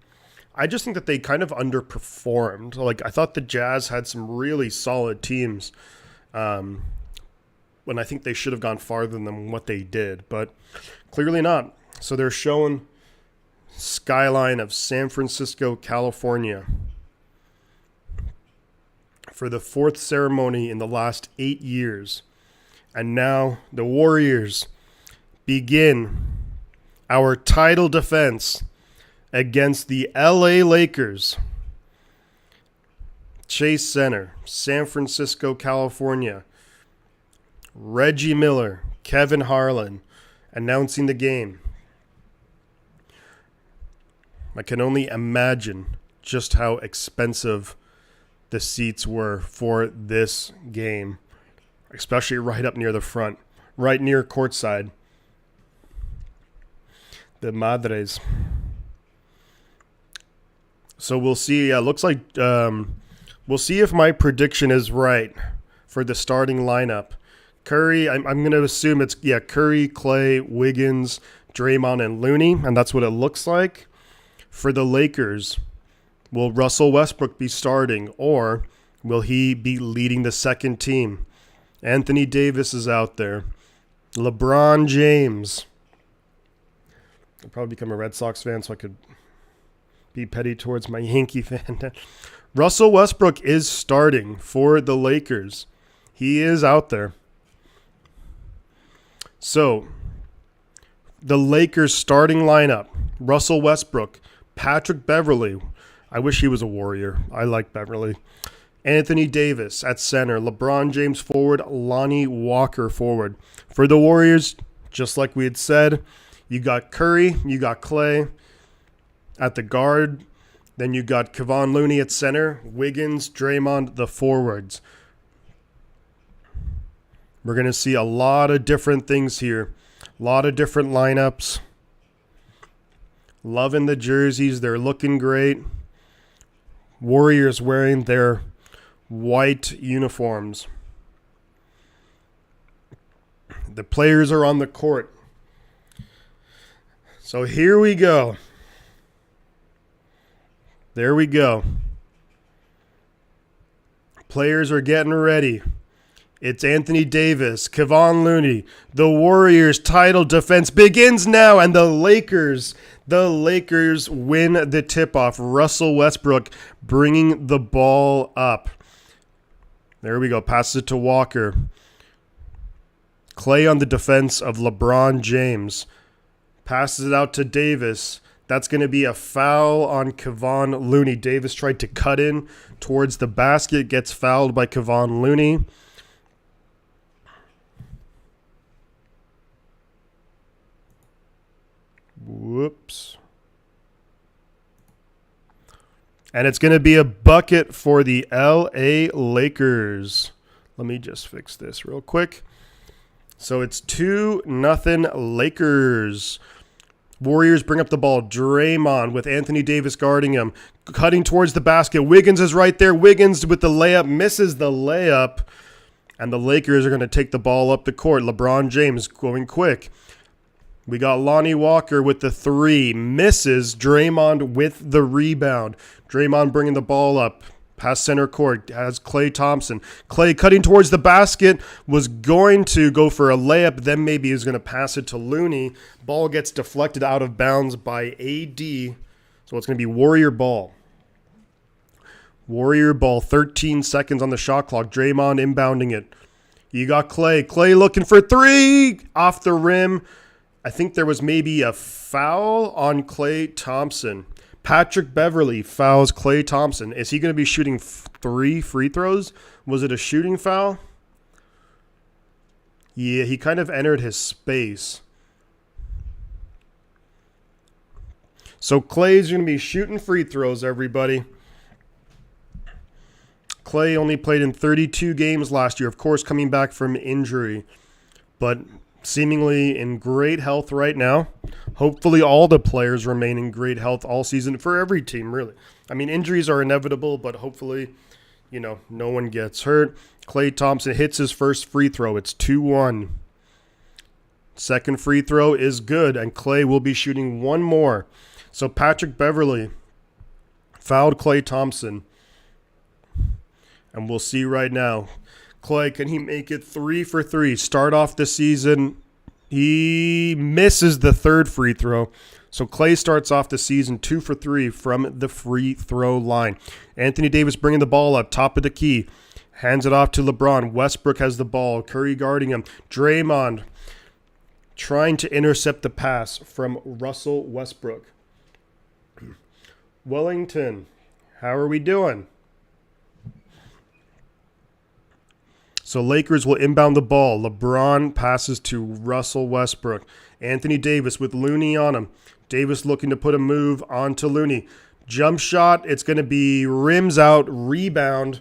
A: I just think that they kind of underperformed. Like, I thought the Jazz had some really solid teams when I think they should have gone farther than what they did, but clearly not. So they're showing skyline of San Francisco, California for the fourth ceremony in the last 8 years. And now the Warriors begin our title defense against the LA Lakers. Chase Center, San Francisco, California. Reggie Miller, Kevin Harlan announcing the game. I can only imagine just how expensive the seats were for this game, especially right up near the front, right near courtside. The Madres. So we'll see. Looks like we'll see if my prediction is right for the starting lineup. Curry, I'm going to assume it's Curry, Clay, Wiggins, Draymond, and Looney, and that's what it looks like. For the Lakers, will Russell Westbrook be starting, or will he be leading the second team? Anthony Davis is out there. LeBron James. I'll probably become a Red Sox fan so I could be petty towards my Yankee fan. Russell Westbrook is starting for the Lakers. He is out there. So, the Lakers starting lineup: Russell Westbrook, Patrick Beverley. I wish he was a Warrior. I like Beverley. Anthony Davis at center. LeBron James forward. Lonnie Walker forward. For the Warriors, just like we had said, you got Curry, you got Clay at the guard. Then you got Kevon Looney at center. Wiggins, Draymond, the forwards. We're going to see a lot of different things here. A lot of different lineups. Loving the jerseys. They're looking great. Warriors wearing their white uniforms. The players are on the court. So here we go. There we go. Players are getting ready. It's Anthony Davis, Kevon Looney. The Warriors' title defense begins now, and the Lakers win the tip-off. Russell Westbrook bringing the ball up. There we go. Passes it to Walker. Clay on the defense of LeBron James. Passes it out to Davis. That's going to be a foul on Kevon Looney. Davis tried to cut in towards the basket. Gets fouled by Kevon Looney. Whoops. And it's going to be a bucket for the LA Lakers. Let me just fix this real quick. So it's 2-0 Lakers. Warriors bring up the ball. Draymond with Anthony Davis guarding him. Cutting towards the basket. Wiggins is right there. Wiggins with the layup. Misses the layup. And the Lakers are going to take the ball up the court. LeBron James going quick. We got Lonnie Walker with the three. Misses. Draymond with the rebound. Draymond bringing the ball up. Past center court has Klay Thompson. Klay cutting towards the basket. Was going to go for a layup. Then maybe he was going to pass it to Looney. Ball gets deflected out of bounds by AD. So it's going to be Warrior ball. Warrior ball. 13 seconds on the shot clock. Draymond inbounding it. You got Klay. Klay looking for three. Off the rim. I think there was maybe a foul on Klay Thompson. Patrick Beverley fouls Klay Thompson. Is he going to be shooting 3 free throws? Was it a shooting foul? Yeah, he kind of entered his space. So Clay's going to be shooting free throws, everybody. Clay only played in 32 games last year, of course, coming back from injury, but seemingly in great health right now. Hopefully all the players remain in great health all season for every team, really. I mean, injuries are inevitable, but hopefully, no one gets hurt. Klay Thompson hits his first free throw. It's 2-1. Second free throw is good, and Klay will be shooting one more. So Patrick Beverley fouled Klay Thompson. And we'll see right now. Klay, can he make it 3 for 3? Start off the season. He misses the third free throw. So Klay starts off the season 2 for 3 from the free throw line. Anthony Davis bringing the ball up, top of the key. Hands it off to LeBron. Westbrook has the ball. Curry guarding him. Draymond trying to intercept the pass from Russell Westbrook. Wellington, how are we doing? So Lakers will inbound the ball. LeBron passes to Russell Westbrook. Anthony Davis with Looney on him. Davis looking to put a move onto Looney. Jump shot. It's going to be rims out. Rebound.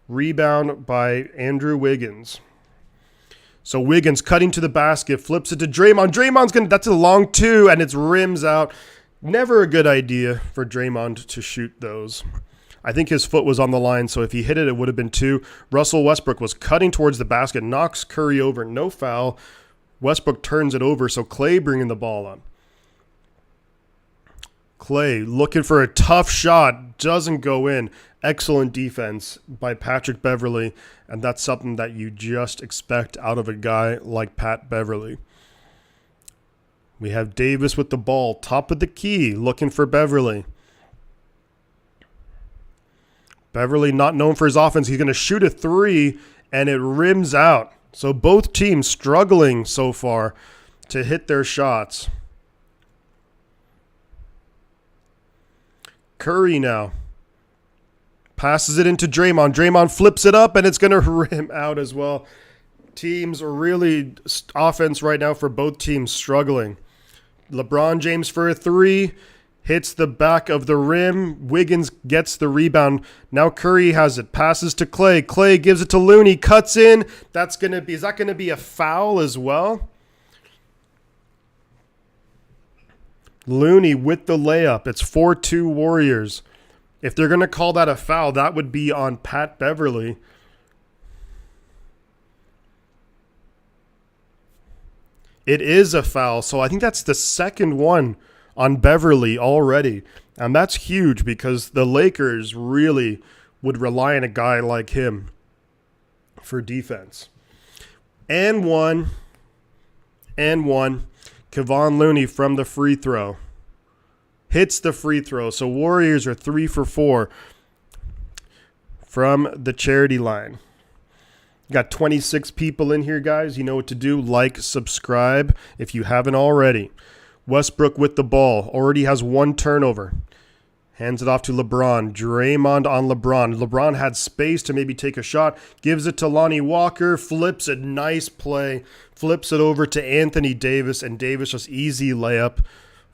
A: Rebound by Andrew Wiggins. So Wiggins cutting to the basket. Flips it to Draymond. That's a long two, and it's rims out. Never a good idea for Draymond to shoot those. I think his foot was on the line, so if he hit it, it would have been 2. Russell Westbrook was cutting towards the basket, knocks Curry over, no foul. Westbrook turns it over, so Klay bringing the ball up. Klay looking for a tough shot, doesn't go in. Excellent defense by Patrick Beverley, and that's something that you just expect out of a guy like Pat Beverley. We have Davis with the ball, top of the key, looking for Beverley. Beverley not known for his offense. He's going to shoot a 3, and it rims out. So both teams struggling so far to hit their shots. Curry now passes it into Draymond. Draymond flips it up, and it's going to rim out as well. Teams are really offense right now for both teams struggling. LeBron James for a 3. Hits the back of the rim. Wiggins gets the rebound. Now Curry has it. Passes to Klay. Klay gives it to Looney. Cuts in. Is that going to be a foul as well? Looney with the layup. It's 4-2 Warriors. If they're going to call that a foul, that would be on Pat Beverley. It is a foul, so I think that's the second one on Beverley already. And that's huge because the Lakers really would rely on a guy like him for defense. And one. Kevon Looney from the free throw. Hits the free throw. So Warriors are 3 for 4 from the charity line. Got 26 people in here, guys. You know what to do. Like, subscribe if you haven't already. Westbrook with the ball. Already has 1 turnover. Hands it off to LeBron. Draymond on LeBron. LeBron had space to maybe take a shot. Gives it to Lonnie Walker. Flips it. Nice play. Flips it over to Anthony Davis. And Davis just easy layup.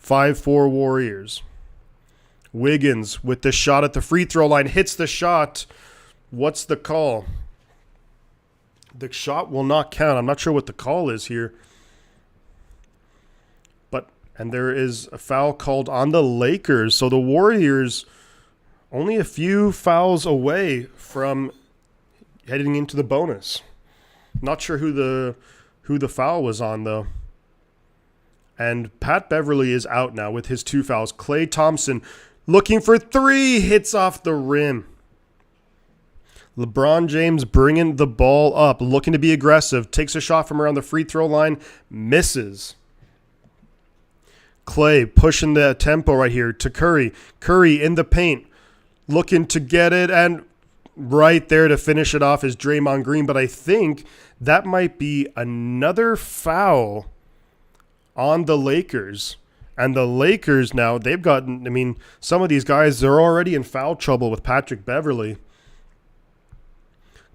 A: 5-4 Warriors. Wiggins with the shot at the free throw line. Hits the shot. What's the call? The shot will not count. I'm not sure what the call is here. And there is a foul called on the Lakers. So the Warriors only a few fouls away from heading into the bonus. Not sure who the foul was on, though. And Pat Beverley is out now with his 2 fouls. Klay Thompson looking for 3. Hits off the rim. LeBron James bringing the ball up. Looking to be aggressive. Takes a shot from around the free throw line. Misses. Klay pushing the tempo right here to Curry. Curry in the paint. Looking to get it. And right there to finish it off is Draymond Green. But I think that might be another foul on the Lakers. And the Lakers now, they've gotten, some of these guys, they're already in foul trouble with Patrick Beverley.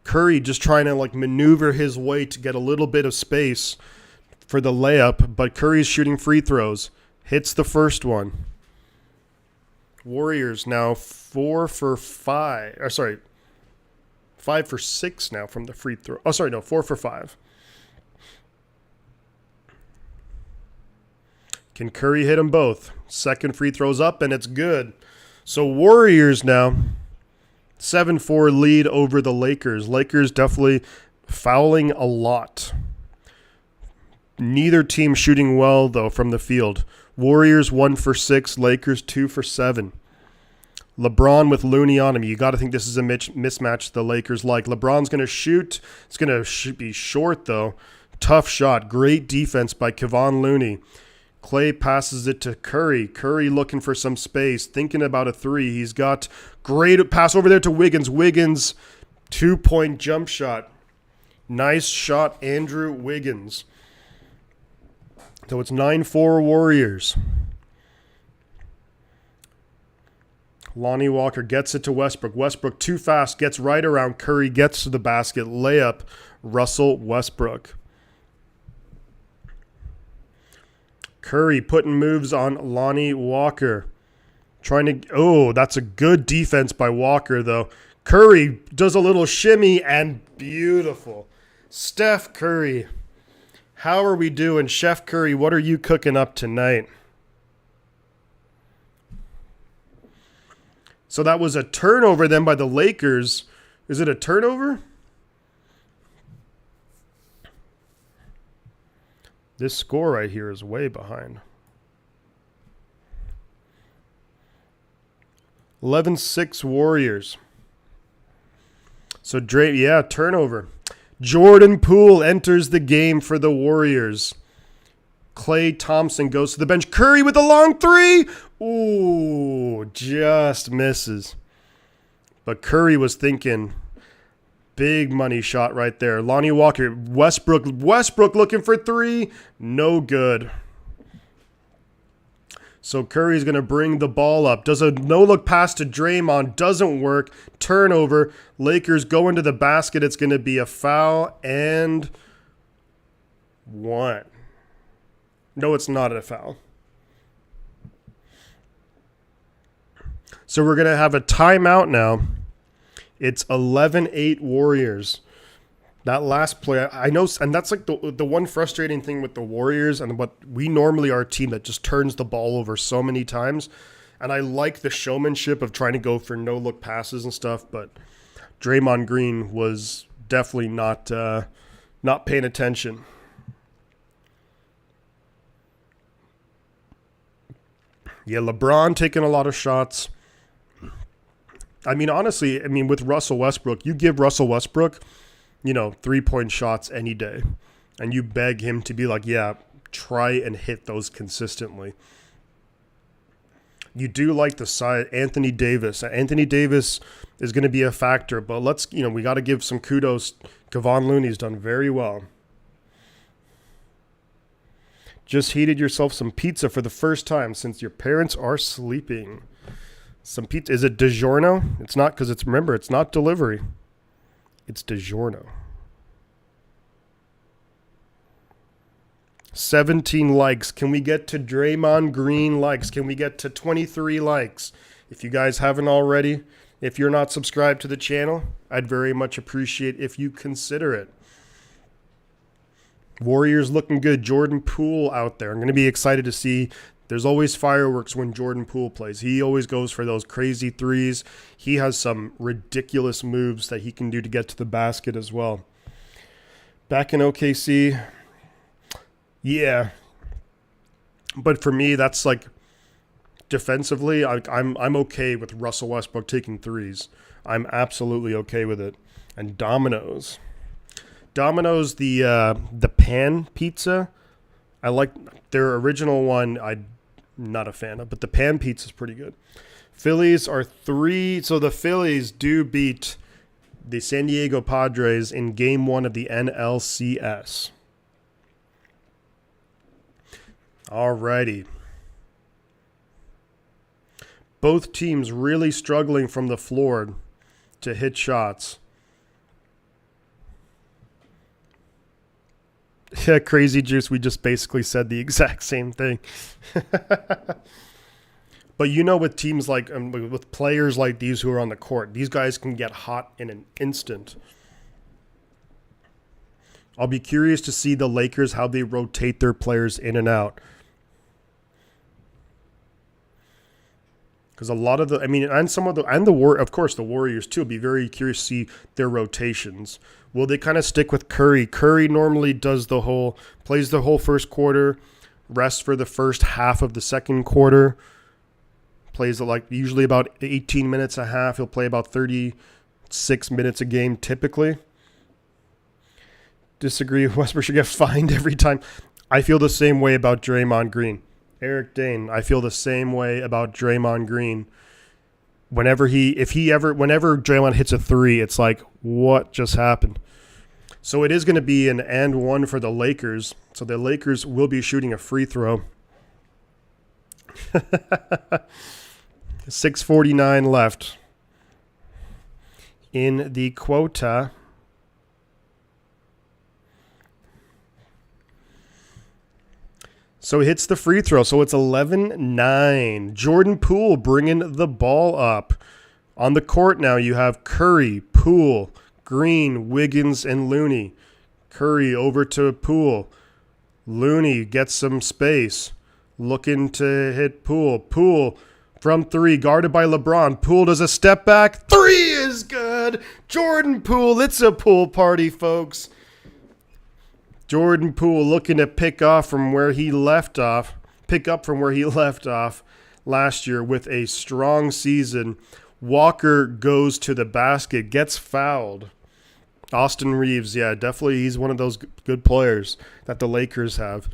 A: Curry just trying to like maneuver his way to get a little bit of space for the layup, but Curry's shooting free throws. Hits the first one. Warriors now 4 for 5. 5 for 6 now from the free throw. 4 for 5. Can Curry hit them both? Second free throw's up, and it's good. So Warriors now 7-4 lead over the Lakers. Lakers definitely fouling a lot. Neither team shooting well, though, from the field. Warriors 1 for 6, Lakers 2 for 7. LeBron with Looney on him. You got to think this is a mismatch the Lakers like. LeBron's going to shoot. It's going to be short, though. Tough shot. Great defense by Kevon Looney. Clay passes it to Curry. Curry looking for some space, thinking about a three. He's got great pass over there to Wiggins. Wiggins, 2-point jump shot. Nice shot, Andrew Wiggins. So it's 9-4 Warriors. Lonnie Walker gets it to Westbrook. Westbrook too fast, gets right around. Curry gets to the basket. Layup, Russell Westbrook. Curry putting moves on Lonnie Walker. That's a good defense by Walker, though. Curry does a little shimmy and beautiful. Steph Curry. How are we doing? Chef Curry, what are you cooking up tonight? So that was a turnover then by the Lakers. Is it a turnover? This score right here is way behind. 11-6 Warriors. So turnover. Jordan Poole enters the game for the Warriors. Klay Thompson goes to the bench. Curry with a long three. Ooh, just misses. But Curry was thinking big money shot right there. Lonnie Walker, Westbrook looking for three. No good. So Curry's going to bring the ball up. Does a no-look pass to Draymond. Doesn't work. Turnover. Lakers go into the basket. It's going to be a foul and 1. No, it's not a foul. So we're going to have a timeout now. It's 11-8 Warriors. That last play, I know, and that's like the one frustrating thing with the Warriors and what we normally are a team that just turns the ball over so many times. And I like the showmanship of trying to go for no-look passes and stuff, but Draymond Green was definitely not paying attention. Yeah, LeBron taking a lot of shots. I mean, honestly, with Russell Westbrook, you give Russell Westbrook, 3-point shots any day. And you beg him to be like, yeah, try and hit those consistently. You do like the side, Anthony Davis. Anthony Davis is going to be a factor, but we got to give some kudos. Kevon Looney's done very well. Just heated yourself some pizza for the first time since your parents are sleeping. Some pizza. Is it DiGiorno? It's not, because remember, it's not delivery. It's DiGiorno. 17 likes. Can we get to Draymond Green likes? Can we get to 23 likes? If you guys haven't already, if you're not subscribed to the channel, I'd very much appreciate if you consider it. Warriors looking good. Jordan Poole out there. I'm going to be excited to see. There's always fireworks when Jordan Poole plays. He always goes for those crazy threes. He has some ridiculous moves that he can do to get to the basket as well. Back in OKC, yeah. But for me, that's like defensively, I'm okay with Russell Westbrook taking threes. I'm absolutely okay with it. And Domino's, the pan pizza, I like their original one. I'm not a fan of, but the pan pizza is pretty good. Phillies are 3, so the Phillies do beat the San Diego Padres in Game 1 of the NLCS. Alrighty. Both teams really struggling from the floor to hit shots. Yeah, Crazy Juice, we just basically said the exact same thing. But with teams like, with players like these who are on the court, these guys can get hot in an instant. I'll be curious to see the Lakers, how they rotate their players in and out. Because a lot of of course, the Warriors too, will be very curious to see their rotations. Will they kind of stick with Curry? Curry normally plays the whole first quarter, rests for the first half of the second quarter, plays usually about 18 minutes a half. He'll play about 36 minutes a game typically. Disagree. Westbrook should get fined every time. I feel the same way about Draymond Green. Eric Dane, I feel the same way about Draymond Green. Whenever Draymond hits a three, it's like, what just happened? So it is going to be an and one for the Lakers. So the Lakers will be shooting a free throw. 6:49 left in the quota. So he hits the free throw. So it's 11-9. Jordan Poole bringing the ball up. On the court now, you have Curry, Poole, Green, Wiggins, and Looney. Curry over to Poole. Looney gets some space. Looking to hit Poole. Poole from three, guarded by LeBron. Poole does a step back. Three is good. Jordan Poole. It's a pool party, folks. Jordan Poole looking to pick up from where he left off last year with a strong season. Walker goes to the basket, gets fouled. Austin Reeves, yeah, definitely he's one of those good players that the Lakers have.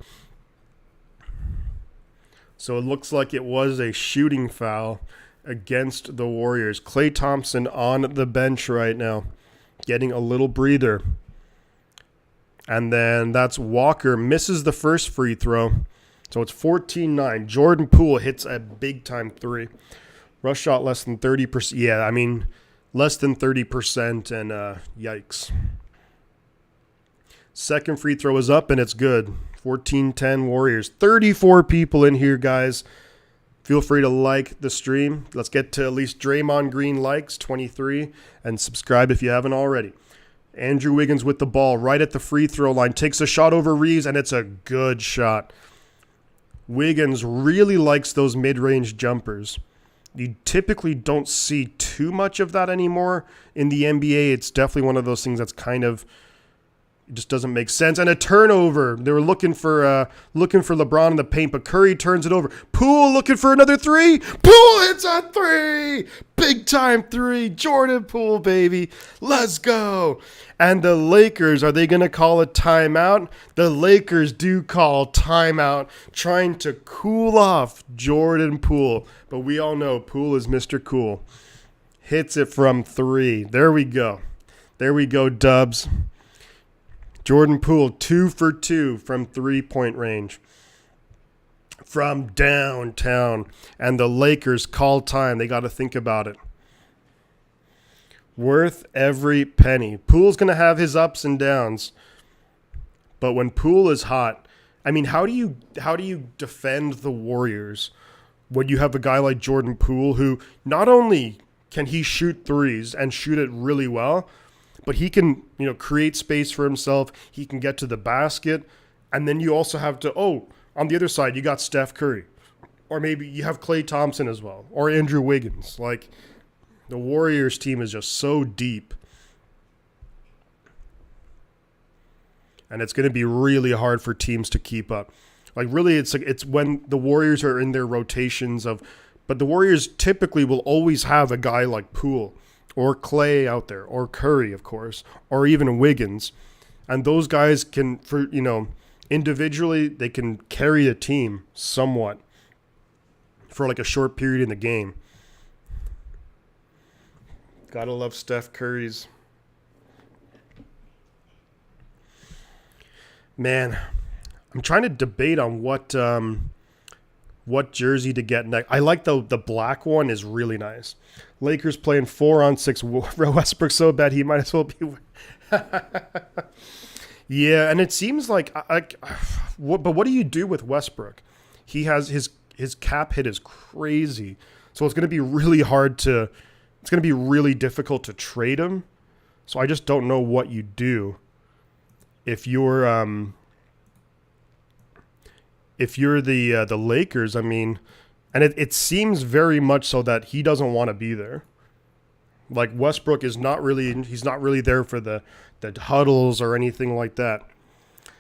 A: So it looks like it was a shooting foul against the Warriors. Klay Thompson on the bench right now, getting a little breather. And then that's Walker misses the first free throw. So it's 14-9. Jordan Poole hits a big-time three. Rush shot less than 30%. Yeah, less than 30%, and yikes. Second free throw is up, and it's good. 14-10 Warriors. 34 people in here, guys. Feel free to like the stream. Let's get to at least Draymond Green likes, 23, and subscribe if you haven't already. Andrew Wiggins with the ball right at the free throw line. Takes a shot over Reeves, and it's a good shot. Wiggins really likes those mid-range jumpers. You typically don't see too much of that anymore in the NBA. It's definitely one of those things that's kind of it just doesn't make sense. And a turnover. They were looking for LeBron in the paint, but Curry turns it over. Poole looking for another three. Poole hits a three. Big time three. Jordan Poole, baby. Let's go. And the Lakers, are they going to call a timeout? The Lakers do call timeout, trying to cool off Jordan Poole. But we all know Poole is Mr. Cool. Hits it from three. There we go. There we go, Dubs. Jordan Poole, 2 for 2 from three-point range. From downtown. And the Lakers call time. They got to think about it. Worth every penny. Poole's going to have his ups and downs. But when Poole is hot, how do you defend the Warriors when you have a guy like Jordan Poole who not only can he shoot threes and shoot it really well, but he can, create space for himself. He can get to the basket. And then you also have to, on the other side, you got Steph Curry. Or maybe you have Klay Thompson as well. Or Andrew Wiggins. The Warriors team is just so deep. And it's going to be really hard for teams to keep up. It's when the Warriors are in their rotations but the Warriors typically will always have a guy like Poole or Klay out there, or Curry, of course, or even Wiggins. And those guys can, individually, they can carry a team somewhat for a short period in the game. Gotta love Steph Curry's. Man, I'm trying to debate on what jersey to get next. I like the black one is really nice. Lakers playing 4-on-6. Westbrook so bad he might as well be. Yeah, and it seems like what do you do with Westbrook? He has his cap hit is crazy. So it's going to be really hard to it's going to be really difficult to trade him. So I just don't know what you do if you're the Lakers. I mean, and it seems very much so that he doesn't want to be there. Like Westbrook is not really he's not really there for the huddles or anything like that.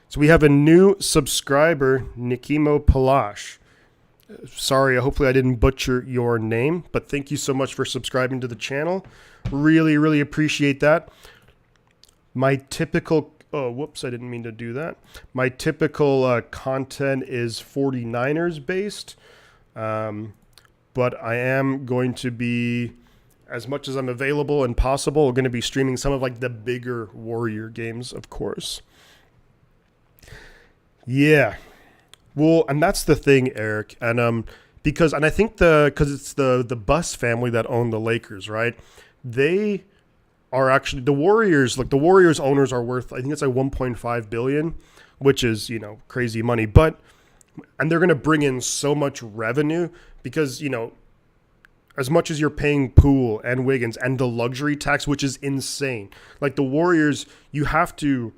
A: So we have a new subscriber, Nikimo Palash. Sorry, hopefully I didn't butcher your name, but thank you so much for subscribing to the channel. Really, really appreciate that. My typical I didn't mean to do that. My typical content is 49ers based, but I am going to be, as much as I'm available and possible, going to be streaming some of like the bigger Warrior games, of course. Yeah. Well, and that's the thing, Eric. And I think because it's the Buss family that own the Lakers, right? They are actually the Warriors. Like the Warriors owners are worth, I think it's like 1.5 billion, which is, crazy money. And they're going to bring in so much revenue because, as much as you're paying Poole and Wiggins and the luxury tax, which is insane. Like the Warriors, you have to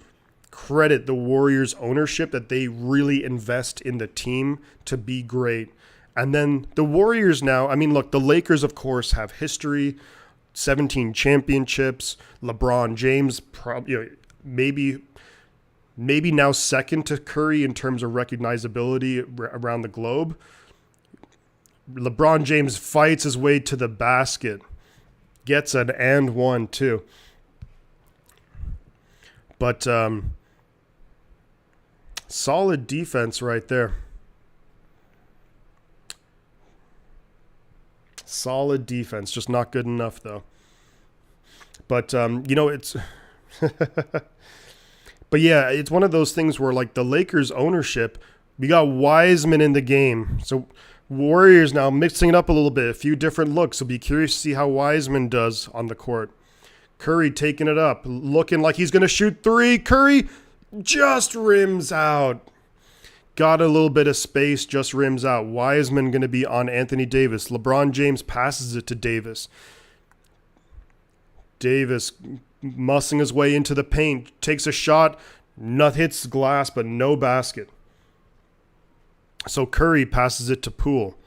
A: credit the Warriors ownership that they really invest in the team to be great. And then the Warriors now, I mean, look, the Lakers, of course, have history, 17 championships. LeBron James, maybe now second to Curry in terms of recognizability around the globe. LeBron James fights his way to the basket, gets an and one too. But solid defense right there. Solid defense, just not good enough though. But it's but yeah, it's one of those things where like the Lakers ownership, we got Wiseman in the game. So Warriors now mixing it up a little bit, a few different looks. So be curious to see how Wiseman does on the court. Curry taking it up, looking like he's going to shoot three. Curry just rims out. Got a little bit of space, just rims out. Wiseman going to be on Anthony Davis. LeBron James passes it to Davis. Davis muscling his way into the paint, takes a shot, hits glass, but no basket. So Curry passes it to Poole.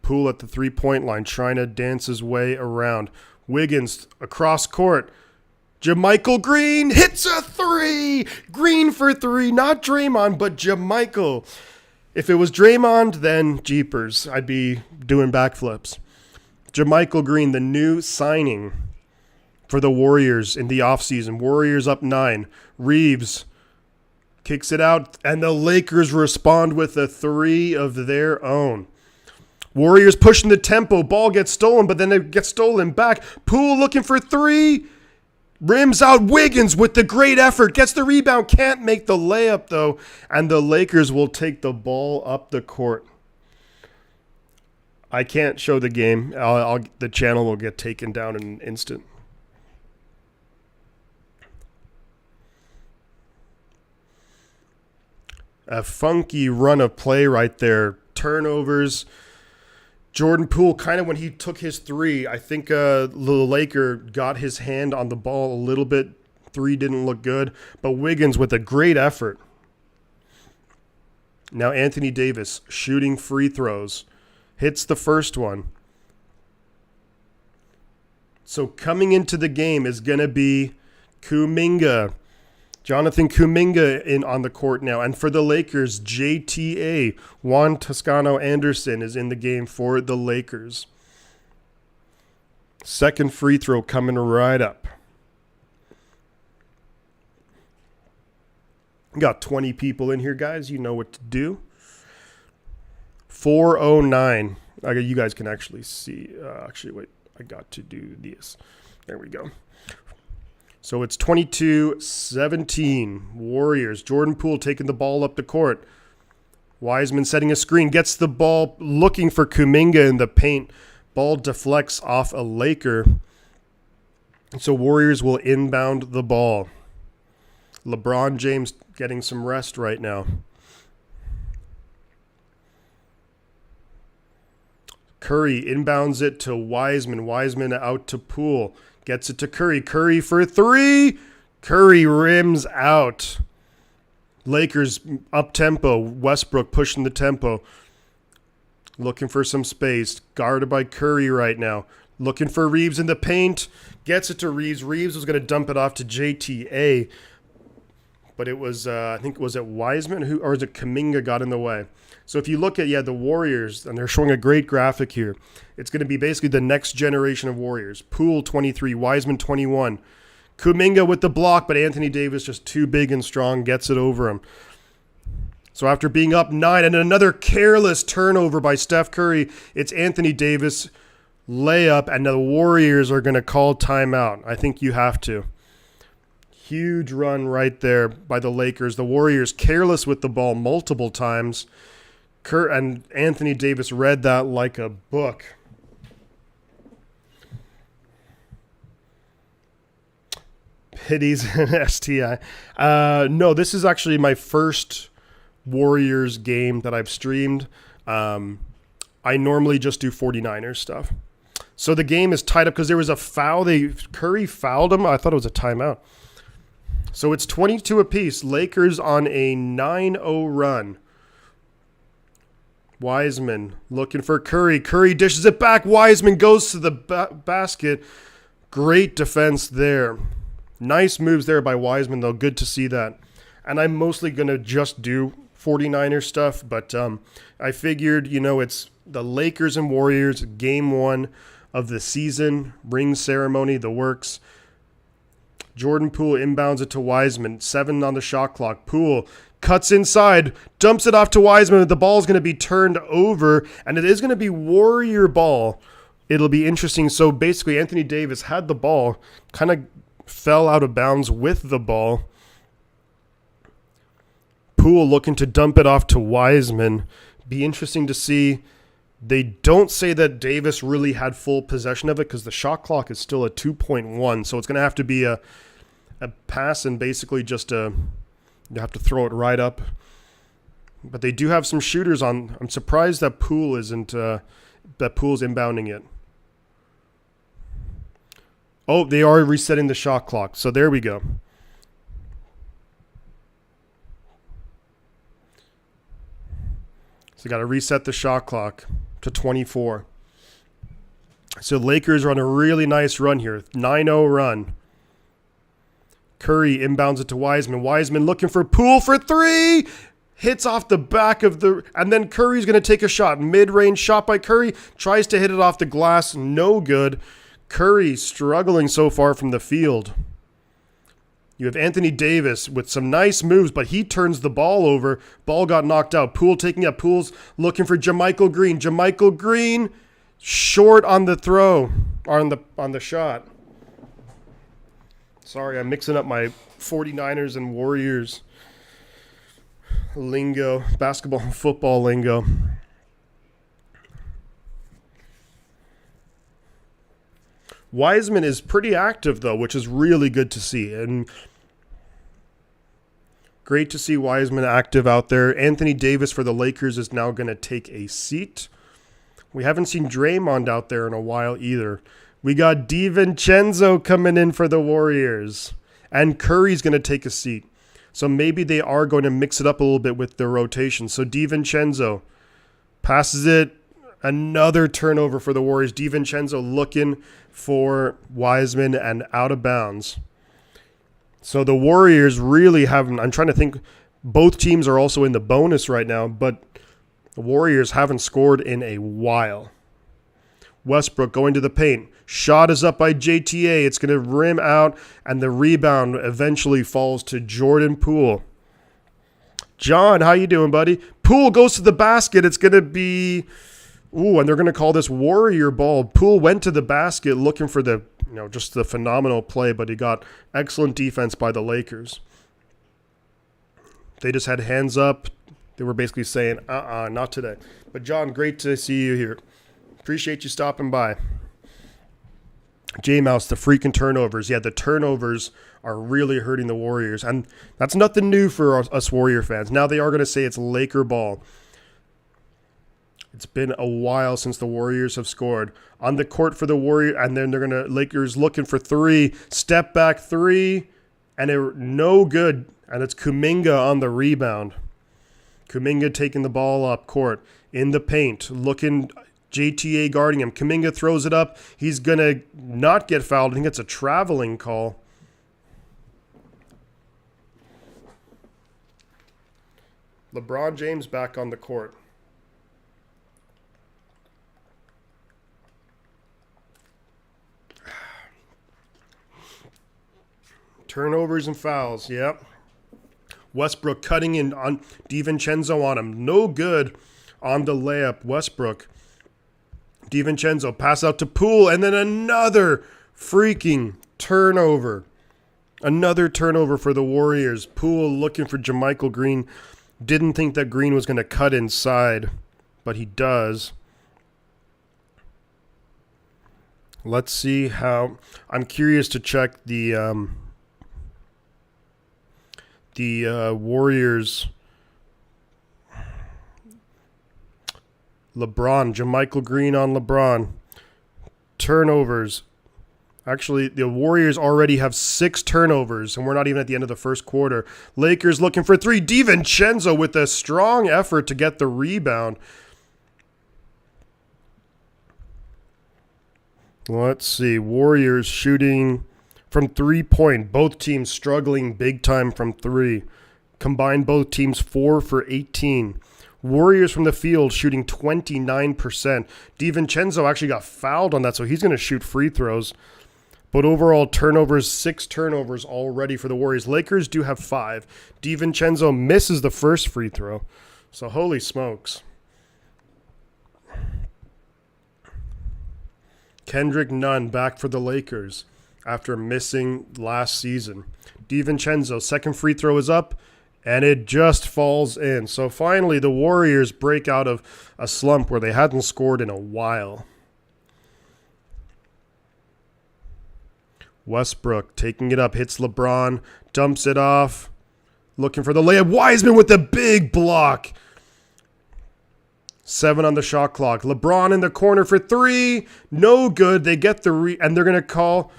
A: Poole at the three-point line, trying to dance his way around. Wiggins across court. JaMychal Green hits a three. Green for three. Not Draymond, but JaMychal. If it was Draymond, then jeepers, I'd be doing backflips. JaMychal Green, the new signing for the Warriors in the offseason. Warriors up 9. Reeves kicks it out, and the Lakers respond with a three of their own. Warriors pushing the tempo. Ball gets stolen, but then it gets stolen back. Poole looking for three. Rims out. Wiggins with the great effort. Gets the rebound. Can't make the layup, though. And the Lakers will take the ball up the court. I can't show the game. The channel will get taken down in an instant. A funky run of play right there. Turnovers. Jordan Poole, kind of when he took his three, I think the Laker got his hand on the ball a little bit. Three didn't look good. But Wiggins with a great effort. Now Anthony Davis shooting free throws. Hits the first one. So coming into the game is going to be Kuminga. Jonathan Kuminga on the court now. And for the Lakers, JTA, Juan Toscano Anderson, is in the game for the Lakers. Second free throw coming right up. Got 20 people in here, guys. You know what to do. 4:09. You guys can actually see. Wait. I got to do this. There we go. So it's 22-17. Warriors. Jordan Poole taking the ball up the court. Wiseman setting a screen. Gets the ball looking for Kuminga in the paint. Ball deflects off a Laker. So Warriors will inbound the ball. LeBron James getting some rest right now. Curry inbounds it to Wiseman. Wiseman out to Poole. Gets it to Curry. Curry for three. Curry rims out. Lakers up tempo. Westbrook pushing the tempo. Looking for some space. Guarded by Curry right now. Looking for Reeves in the paint. Gets it to Reeves. Reeves was going to dump it off to JTA. But it was, I think, was it Wiseman or was it Kuminga got in the way? So if you look at, the Warriors, and they're showing a great graphic here, it's going to be basically the next generation of Warriors. Poole, 23, Wiseman, 21. Kuminga with the block, but Anthony Davis just too big and strong, gets it over him. So after being up 9 and another careless turnover by Steph Curry, it's Anthony Davis layup, and the Warriors are going to call timeout. I think you have to. Huge run right there by the Lakers. The Warriors careless with the ball multiple times. And Anthony Davis read that like a book. Pities and STI. No, this is actually my first Warriors game that I've streamed. I normally just do 49ers stuff. So the game is tied up because there was a foul. Curry fouled him. I thought it was a timeout. So it's 22 apiece. Lakers on a 9-0 run. Wiseman looking for Curry. Curry dishes it back. Wiseman goes to the basket. Great defense there. Nice moves there by Wiseman, though. Good to see that. And I'm mostly going to just do 49er stuff, but I figured, it's the Lakers and Warriors, game 1 of the season, ring ceremony, the works. Jordan Poole inbounds it to Wiseman. 7 on the shot clock. Poole cuts inside, dumps it off to Wiseman. The ball is going to be turned over, and it is going to be Warrior ball. It'll be interesting. So basically, Anthony Davis had the ball, kind of fell out of bounds with the ball. Poole looking to dump it off to Wiseman. Be interesting to see. They don't say that Davis really had full possession of it because the shot clock is still at 2.1. So it's going to have to be a pass and basically just you have to throw it right up. But they do have some shooters on. I'm surprised that Poole isn't that Poole's inbounding it. Oh, they are resetting the shot clock. So there we go. So got to reset the shot clock to 24. So Lakers are on a really nice run here. 9-0 run. Curry inbounds it to Wiseman. Wiseman looking for Poole for 3. Hits off the back of the... And then Curry's going to take a shot. Mid-range shot by Curry. Tries to hit it off the glass. No good. Curry struggling so far from the field. You have Anthony Davis with some nice moves, but he turns the ball over. Ball got knocked out. Poole taking up. Poole's looking for JaMychal Green. JaMychal Green short on the throw, or on the shot. Sorry, I'm mixing up my 49ers and Warriors lingo, basketball and football lingo. Wiseman is pretty active, though, which is really good to see. And great to see Wiseman active out there. Anthony Davis for the Lakers is now going to take a seat. We haven't seen Draymond out there in a while either. We got DiVincenzo coming in for the Warriors. And Curry's going to take a seat. So maybe they are going to mix it up a little bit with their rotation. So DiVincenzo passes it. Another turnover for the Warriors. DiVincenzo looking for Wiseman and out of bounds. So the Warriors really haven't... I'm trying to think. Both teams are also in the bonus right now, but the Warriors haven't scored in a while. Westbrook going to the paint. Shot is up by JTA. It's going to rim out, and the rebound eventually falls to Jordan Poole. John, how you doing, buddy? Poole goes to the basket. It's going to be... Ooh, and they're going to call this Warrior ball. Poole went to the basket looking for the, just the phenomenal play, but he got excellent defense by the Lakers. They just had hands up. They were basically saying, not today. But John, great to see you here. Appreciate you stopping by. J-Mouse, the freaking turnovers. Yeah, the turnovers are really hurting the Warriors. And that's nothing new for us Warrior fans. Now they are going to say it's Laker ball. It's been a while since the Warriors have scored. On the court for the Warriors, and then they're going to, Lakers looking for three. Step back three, and no good. And it's Kuminga on the rebound. Kuminga taking the ball up court in the paint, looking, JTA guarding him. Kuminga throws it up. He's going to not get fouled. I think it's a traveling call. LeBron James back on the court. Turnovers and fouls, yep. Westbrook cutting in on DiVincenzo on him. No good on the layup. Westbrook. DiVincenzo pass out to Poole, and then another freaking turnover. Another turnover for the Warriors. Poole looking for JaMychal Green. Didn't think that Green was going to cut inside, but he does. Let's see how... I'm curious to check the Warriors... LeBron, JaMychal Green on LeBron. Turnovers. Actually, the Warriors already have 6 turnovers, and we're not even at the end of the first quarter. Lakers looking for 3. DiVincenzo with a strong effort to get the rebound. Let's see. Warriors shooting from 3-point. Both teams struggling big time from 3. Combined both teams 4 for 18. Warriors from the field shooting 29%. DiVincenzo actually got fouled on that, so he's going to shoot free throws. But overall turnovers, 6 turnovers already for the Warriors. Lakers do have 5. DiVincenzo misses the first free throw. So holy smokes. Kendrick Nunn back for the Lakers after missing last season. DiVincenzo, second free throw is up. And it just falls in. So finally, the Warriors break out of a slump where they hadn't scored in a while. Westbrook taking it up, hits LeBron, dumps it off, looking for the layup. Wiseman with the big block. 7 on the shot clock. LeBron in the corner for 3. No good. They get the and they're going to call.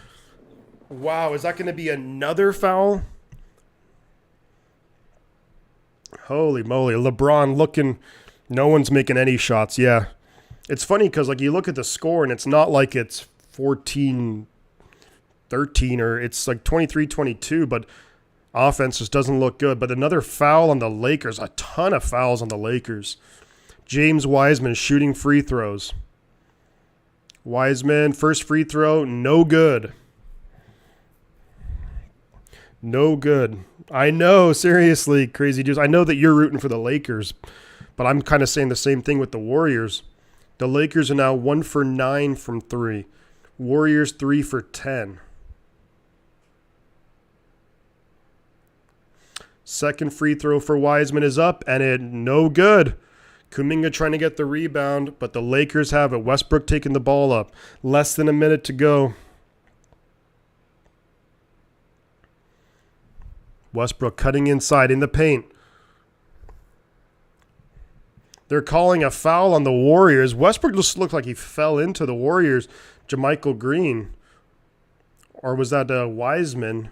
A: Wow, is that going to be another foul? Holy moly, LeBron looking, no one's making any shots, yeah. It's funny because like you look at the score and it's not like it's 14-13 or it's like 23-22, but offense just doesn't look good. But another foul on the Lakers, a ton of fouls on the Lakers. James Wiseman shooting free throws. Wiseman, first free throw, no good. No good. I know, seriously, Crazy Juice. I know that you're rooting for the Lakers, but I'm kind of saying the same thing with the Warriors. The Lakers are now 1 for 9 from 3. Warriors 3 for 10. Second free throw for Wiseman is up, and it no good. Kuminga trying to get the rebound, but the Lakers have it. Westbrook taking the ball up. Less than a minute to go. Westbrook cutting inside in the paint. They're calling a foul on the Warriors. Westbrook just looked like he fell into the Warriors. JaMychal Green. Or was that Wiseman?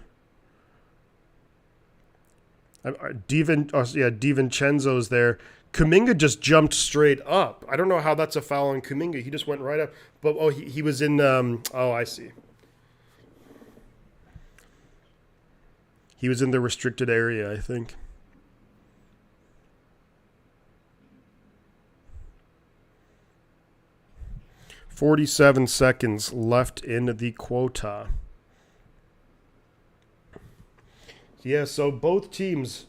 A: DiVincenzo's there. Kuminga just jumped straight up. I don't know how that's a foul on Kuminga. He just went right up. But he was in. I see. He was in the restricted area, I think. "47 seconds left in the quota." Yeah, so both teams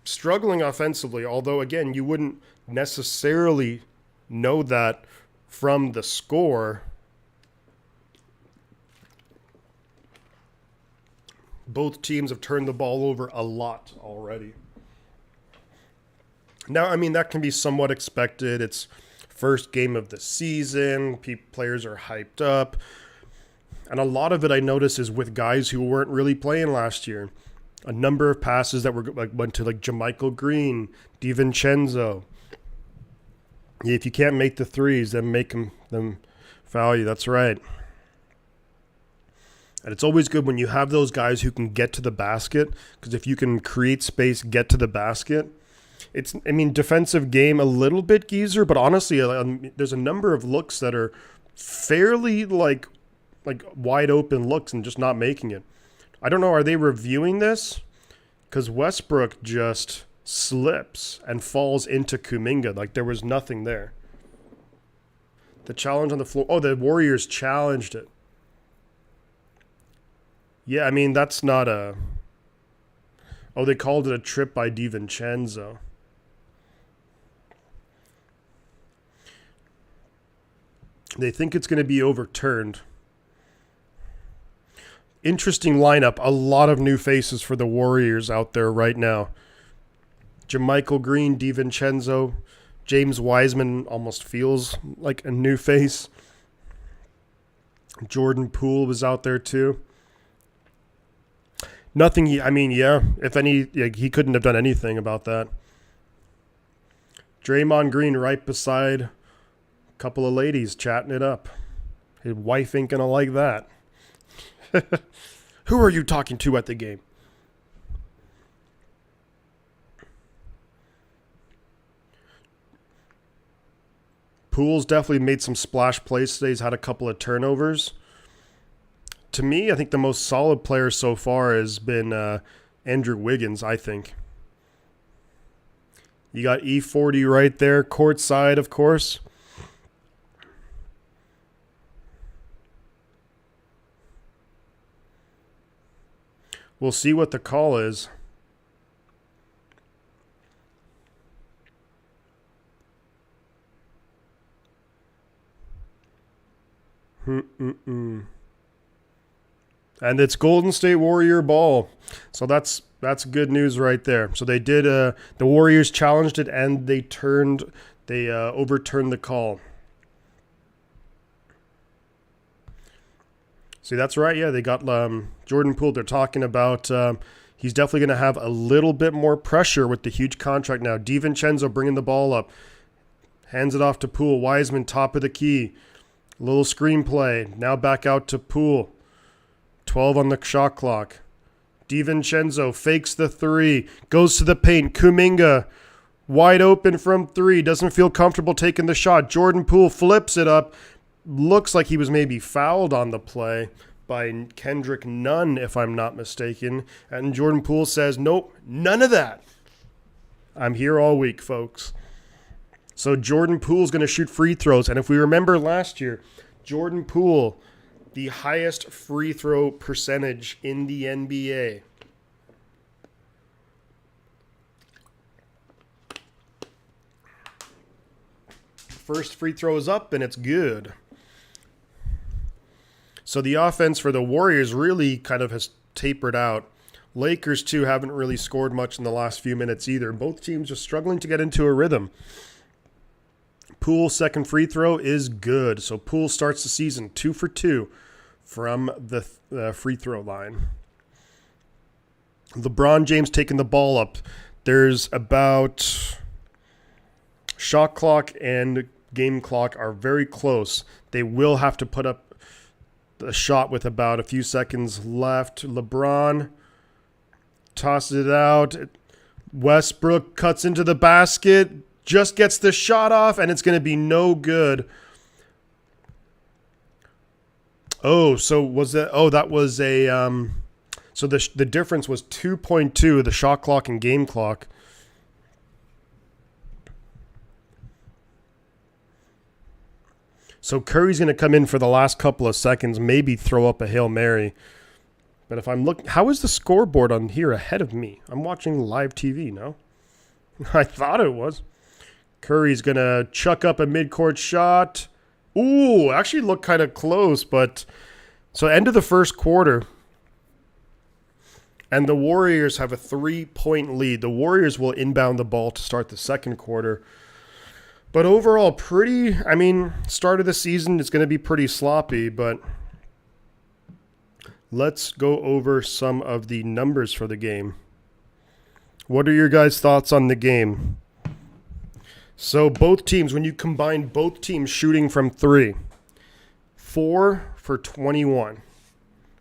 A: struggling offensively, although, again, you wouldn't necessarily know that from the score. Both teams have turned the ball over a lot already. Now, I mean, that can be somewhat expected. It's first game of the season. Players are hyped up. And a lot of it I notice is with guys who weren't really playing last year. A number of passes that went to like Jermichael Green, DiVincenzo. Yeah, if you can't make the threes, then make them foul you. That's right. And it's always good when you have those guys who can get to the basket, because if you can create space, get to the basket, defensive game a little bit geezer, but honestly, there's a number of looks that are fairly like wide open looks and just not making it. I don't know, are they reviewing this? Because Westbrook just slips and falls into Kuminga like there was nothing there. The challenge on the floor. Oh, the Warriors challenged it. Yeah, I mean, that's not a... Oh, they called it a trip by DiVincenzo. They think it's going to be overturned. Interesting lineup. A lot of new faces for the Warriors out there right now. Jermichael Green, DiVincenzo, James Wiseman almost feels like a new face. Jordan Poole was out there too. Nothing, I mean, yeah, if any, he couldn't have done anything about that. Draymond Green right beside a couple of ladies chatting it up. His wife ain't gonna like that. Who are you talking to at the game? Poole's definitely made some splash plays today. He's had a couple of turnovers. To me, I think the most solid player so far has been Andrew Wiggins, I think. You got E40 right there, courtside, of course. We'll see what the call is. And it's Golden State Warrior ball. So that's good news right there. So they did the Warriors challenged it and they overturned the call. See, that's right. Yeah, they got Jordan Poole. They're talking about he's definitely going to have a little bit more pressure with the huge contract now. DiVincenzo bringing the ball up. Hands it off to Poole. Wiseman, top of the key. Little screenplay. Now back out to Poole. 12 on the shot clock. DiVincenzo fakes the three. Goes to the paint. Kuminga wide open from three. Doesn't feel comfortable taking the shot. Jordan Poole flips it up. Looks like he was maybe fouled on the play by Kendrick Nunn, if I'm not mistaken. And Jordan Poole says, nope, none of that. I'm here all week, folks. So Jordan Poole's going to shoot free throws. And if we remember last year, Jordan Poole, the highest free throw percentage in the NBA. First free throw is up, and it's good. So the offense for the Warriors really kind of has tapered out. Lakers, too, haven't really scored much in the last few minutes either. Both teams are struggling to get into a rhythm. Poole's second free throw is good. So Poole starts the season 2 for 2 from the free throw line. LeBron James taking the ball up. There's about shot clock and game clock are very close. They will have to put up a shot with about a few seconds left. LeBron tosses it out. Westbrook cuts into the basket, just gets the shot off, and it's going to be no good. Oh, so was that? Oh, that was a. So the difference was 2.2, the shot clock and game clock. So Curry's going to come in for the last couple of seconds, maybe throw up a Hail Mary. But if I'm looking, how is the scoreboard on here ahead of me? I'm watching live TV, no? I thought it was. Curry's going to chuck up a midcourt shot. Ooh, actually looked kind of close, but so end of the first quarter. And the Warriors have a 3-point lead. The Warriors will inbound the ball to start the second quarter. But overall, start of the season is going to be pretty sloppy, but let's go over some of the numbers for the game. What are your guys' thoughts on the game? So both teams, when you combine both teams shooting from 3, 4 for 21.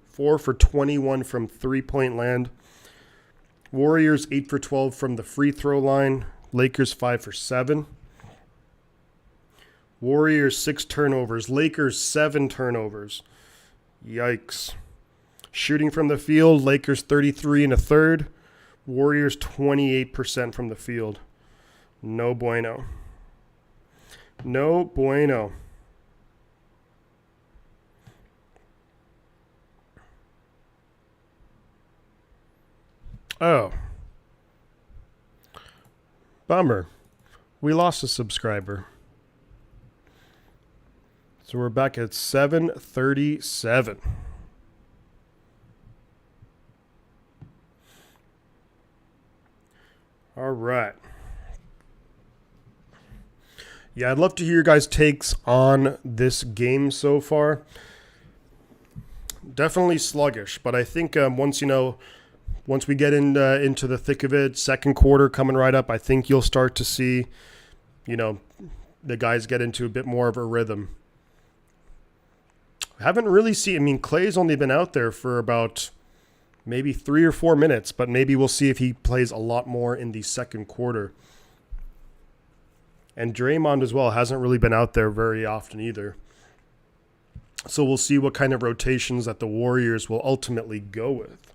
A: 4 for 21 from three-point land. Warriors 8 for 12 from the free throw line. Lakers 5 for 7. Warriors 6 turnovers. Lakers 7 turnovers. Yikes. Shooting from the field, Lakers 33 and a third. Warriors 28% from the field. No bueno. No bueno. Oh. Bummer. We lost a subscriber. So we're back at 737. All right. Yeah, I'd love to hear your guys' takes on this game so far. Definitely sluggish, but I think once we get into the thick of it, second quarter coming right up, I think you'll start to see, the guys get into a bit more of a rhythm. I haven't really seen, Clay's only been out there for about maybe 3 or 4 minutes, but maybe we'll see if he plays a lot more in the second quarter. And Draymond as well hasn't really been out there very often either. So we'll see what kind of rotations that the Warriors will ultimately go with.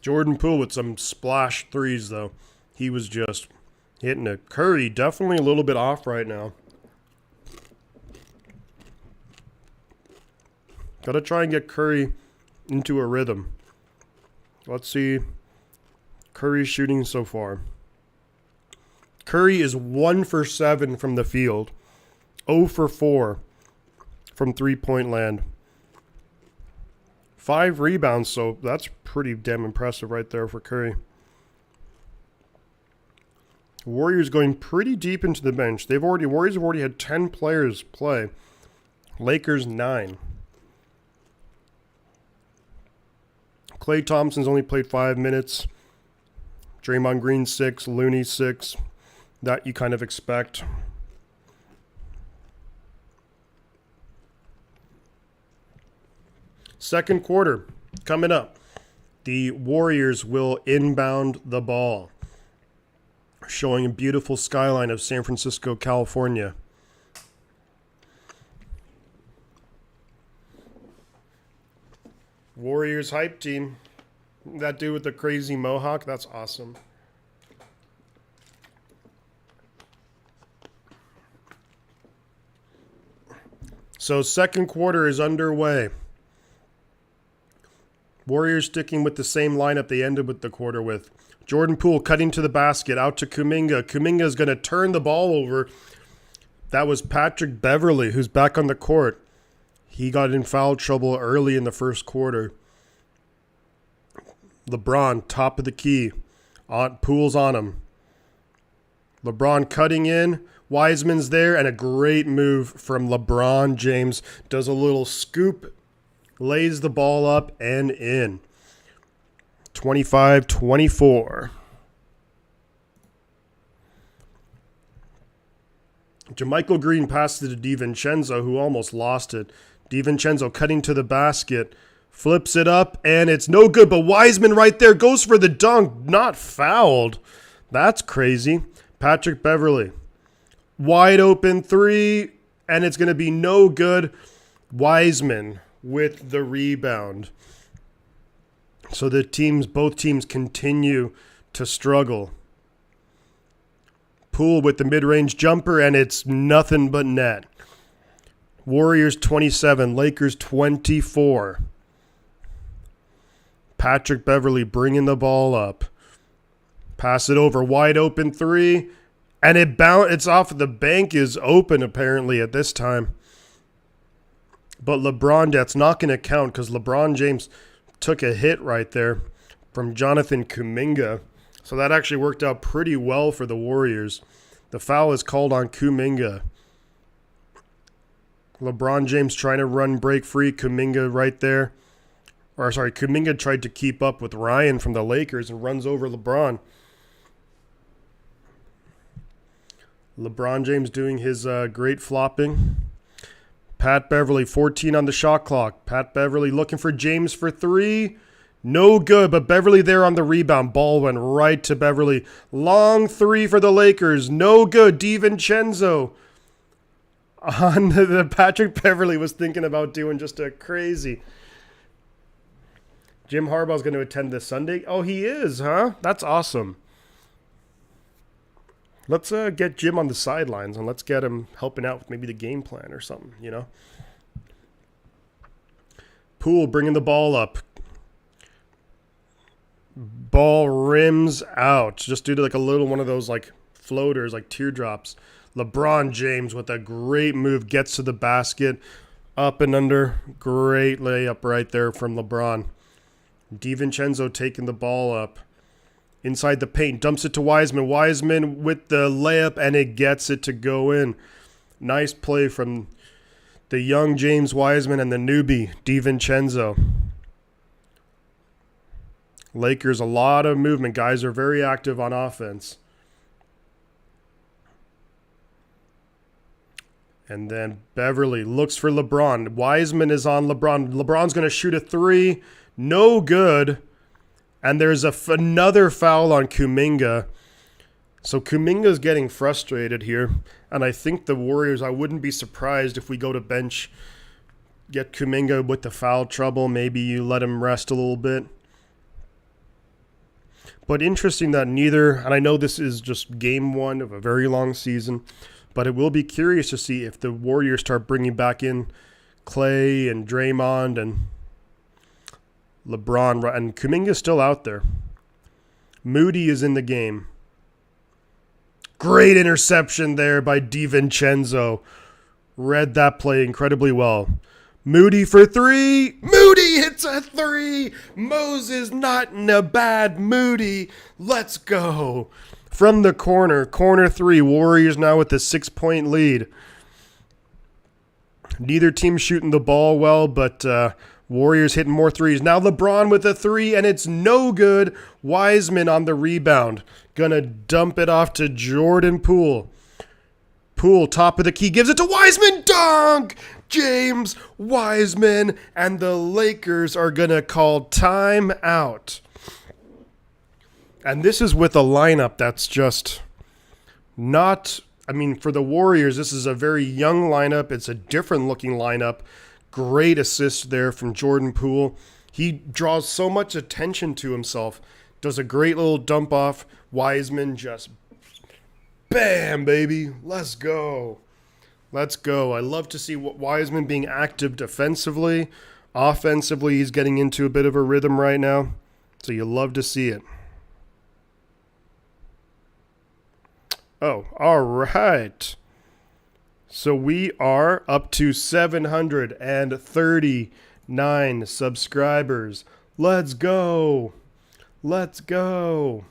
A: Jordan Poole with some splash threes, though. He was just hitting it. Curry definitely a little bit off right now. Got to try and get Curry into a rhythm. Let's see Curry's shooting so far. Curry is 1 for 7 from the field. 0 for 4 from three-point land. 5 rebounds, so that's pretty damn impressive right there for Curry. Warriors going pretty deep into the bench. Warriors have already had 10 players play. Lakers 9. Klay Thompson's only played 5 minutes. Draymond Green 6, Looney 6. That you kind of expect. Second quarter coming up. The Warriors will inbound the ball, showing a beautiful skyline of San Francisco, California. Warriors hype team. That dude with the crazy mohawk, that's awesome. So second quarter is underway. Warriors sticking with the same lineup they ended with the quarter with. Jordan Poole cutting to the basket, out to Kuminga. Kuminga is going to turn the ball over. That was Patrick Beverley, who's back on the court. He got in foul trouble early in the first quarter. LeBron, top of the key. Poole's on him. LeBron cutting in. Wiseman's there, and a great move from LeBron James. Does a little scoop, lays the ball up and in. 25-24. JaMychal Green passed it to DiVincenzo, who almost lost it. DiVincenzo cutting to the basket, flips it up, and it's no good. But Wiseman right there goes for the dunk, not fouled. That's crazy. Patrick Beverley, wide open three, and it's going to be no good. Wiseman with the rebound. So both teams continue to struggle. Poole with the mid-range jumper, and it's nothing but net. Warriors 27, Lakers 24. Patrick Beverley bringing the ball up. Pass it over, wide open three, and it's off. The bank is open apparently at this time. But LeBron, that's not going to count because LeBron James took a hit right there from Jonathan Kuminga. So that actually worked out pretty well for the Warriors. The foul is called on Kuminga. LeBron James trying to run break free. Kuminga right there. Kuminga tried to keep up with Ryan from the Lakers and runs over LeBron. LeBron James doing his great flopping. Pat Beverly, 14 on the shot clock. Pat Beverly looking for James for three. No good, but Beverly there on the rebound. Ball went right to Beverly. Long three for the Lakers. No good. DiVincenzo. On the Patrick Beverly was thinking about doing just a crazy. Jim Harbaugh's going to attend this Sunday. Oh, he is, huh? That's awesome. Let's get Jim on the sidelines and let's get him helping out with maybe the game plan or something, you know. Poole bringing the ball up. Ball rims out. Just due to like a little one of those like floaters, like teardrops. LeBron James with a great move gets to the basket. Up and under. Great layup right there from LeBron. DiVincenzo taking the ball up. Inside the paint. Dumps it to Wiseman. Wiseman with the layup and it gets it to go in. Nice play from the young James Wiseman and the newbie DiVincenzo. Lakers, a lot of movement. Guys are very active on offense. And then Beverly looks for LeBron. Wiseman is on LeBron. LeBron's going to shoot a three. No good. And there's another foul on Kuminga. So Kuminga's getting frustrated here. And I think the Warriors, I wouldn't be surprised if we go to bench, get Kuminga with the foul trouble. Maybe you let him rest a little bit. But interesting that neither, and I know this is just game one of a very long season, but it will be curious to see if the Warriors start bringing back in Clay and Draymond and LeBron, and Kuminga's still out there. Moody is in the game. Great interception there by DiVincenzo. Read that play incredibly well. Moody for three. Moody hits a three. Moses not in a bad Moody. Let's go. From the corner. Corner three. Warriors now with a 6-point lead. Neither team shooting the ball well, but Warriors hitting more threes. Now LeBron with a three, and it's no good. Wiseman on the rebound. Gonna dump it off to Jordan Poole. Poole, top of the key, gives it to Wiseman. Dunk! James Wiseman, and the Lakers are gonna call timeout. And this is with a lineup that's just not, I mean, for the Warriors, this is a very young lineup. It's a different looking lineup. Great assist there from Jordan Poole. He draws so much attention to himself. Does a great little dump off. Wiseman just bam, baby. Let's go. Let's go. I love to see Wiseman being active defensively. Offensively, he's getting into a bit of a rhythm right now. So you love to see it. Oh, all right. So we are up to 739 subscribers. Let's go. Let's go.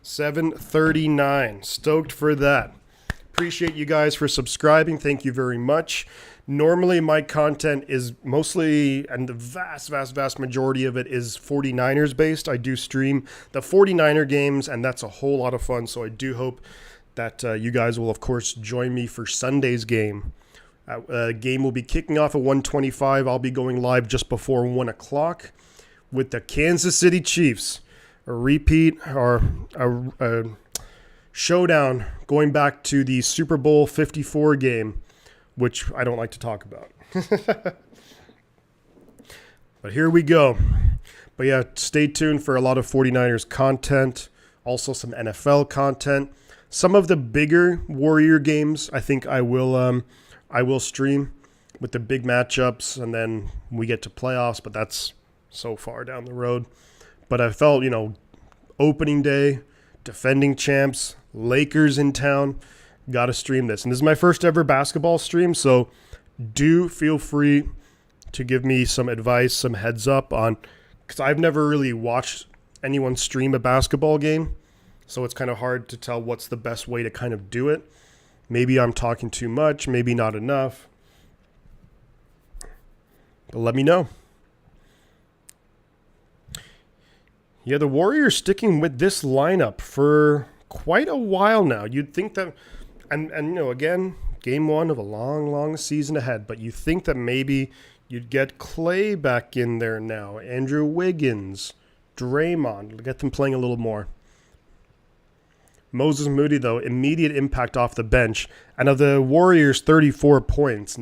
A: 739. Stoked for that. Appreciate you guys for subscribing. Thank you very much. Normally my content is mostly, and the vast majority of it is 49ers based. I do stream the 49er games, and that's a whole lot of fun. So I do hope that you guys will, of course, join me for Sunday's game. Game will be kicking off at 1:25. I'll be going live just before 1 o'clock with the Kansas City Chiefs. A repeat or a showdown going back to the Super Bowl 54 game, which I don't like to talk about. But here we go. But yeah, stay tuned for a lot of 49ers content, also some NFL content. Some of the bigger Warrior games, I think I will stream with the big matchups, and then we get to playoffs, but that's so far down the road. But I felt, opening day, defending champs, Lakers in town. Got to stream this. And this is my first ever basketball stream, so do feel free to give me some advice, some heads up on, because I've never really watched anyone stream a basketball game, so it's kind of hard to tell what's the best way to kind of do it. Maybe I'm talking too much, maybe not enough. But let me know. Yeah, the Warriors sticking with this lineup for quite a while now. You'd think that, and you know, again, game one of a long, long season ahead, but you think that maybe you'd get Clay back in there now, Andrew Wiggins, Draymond, get them playing a little more. Moses Moody, though, immediate impact off the bench. And of the Warriors' 34 points,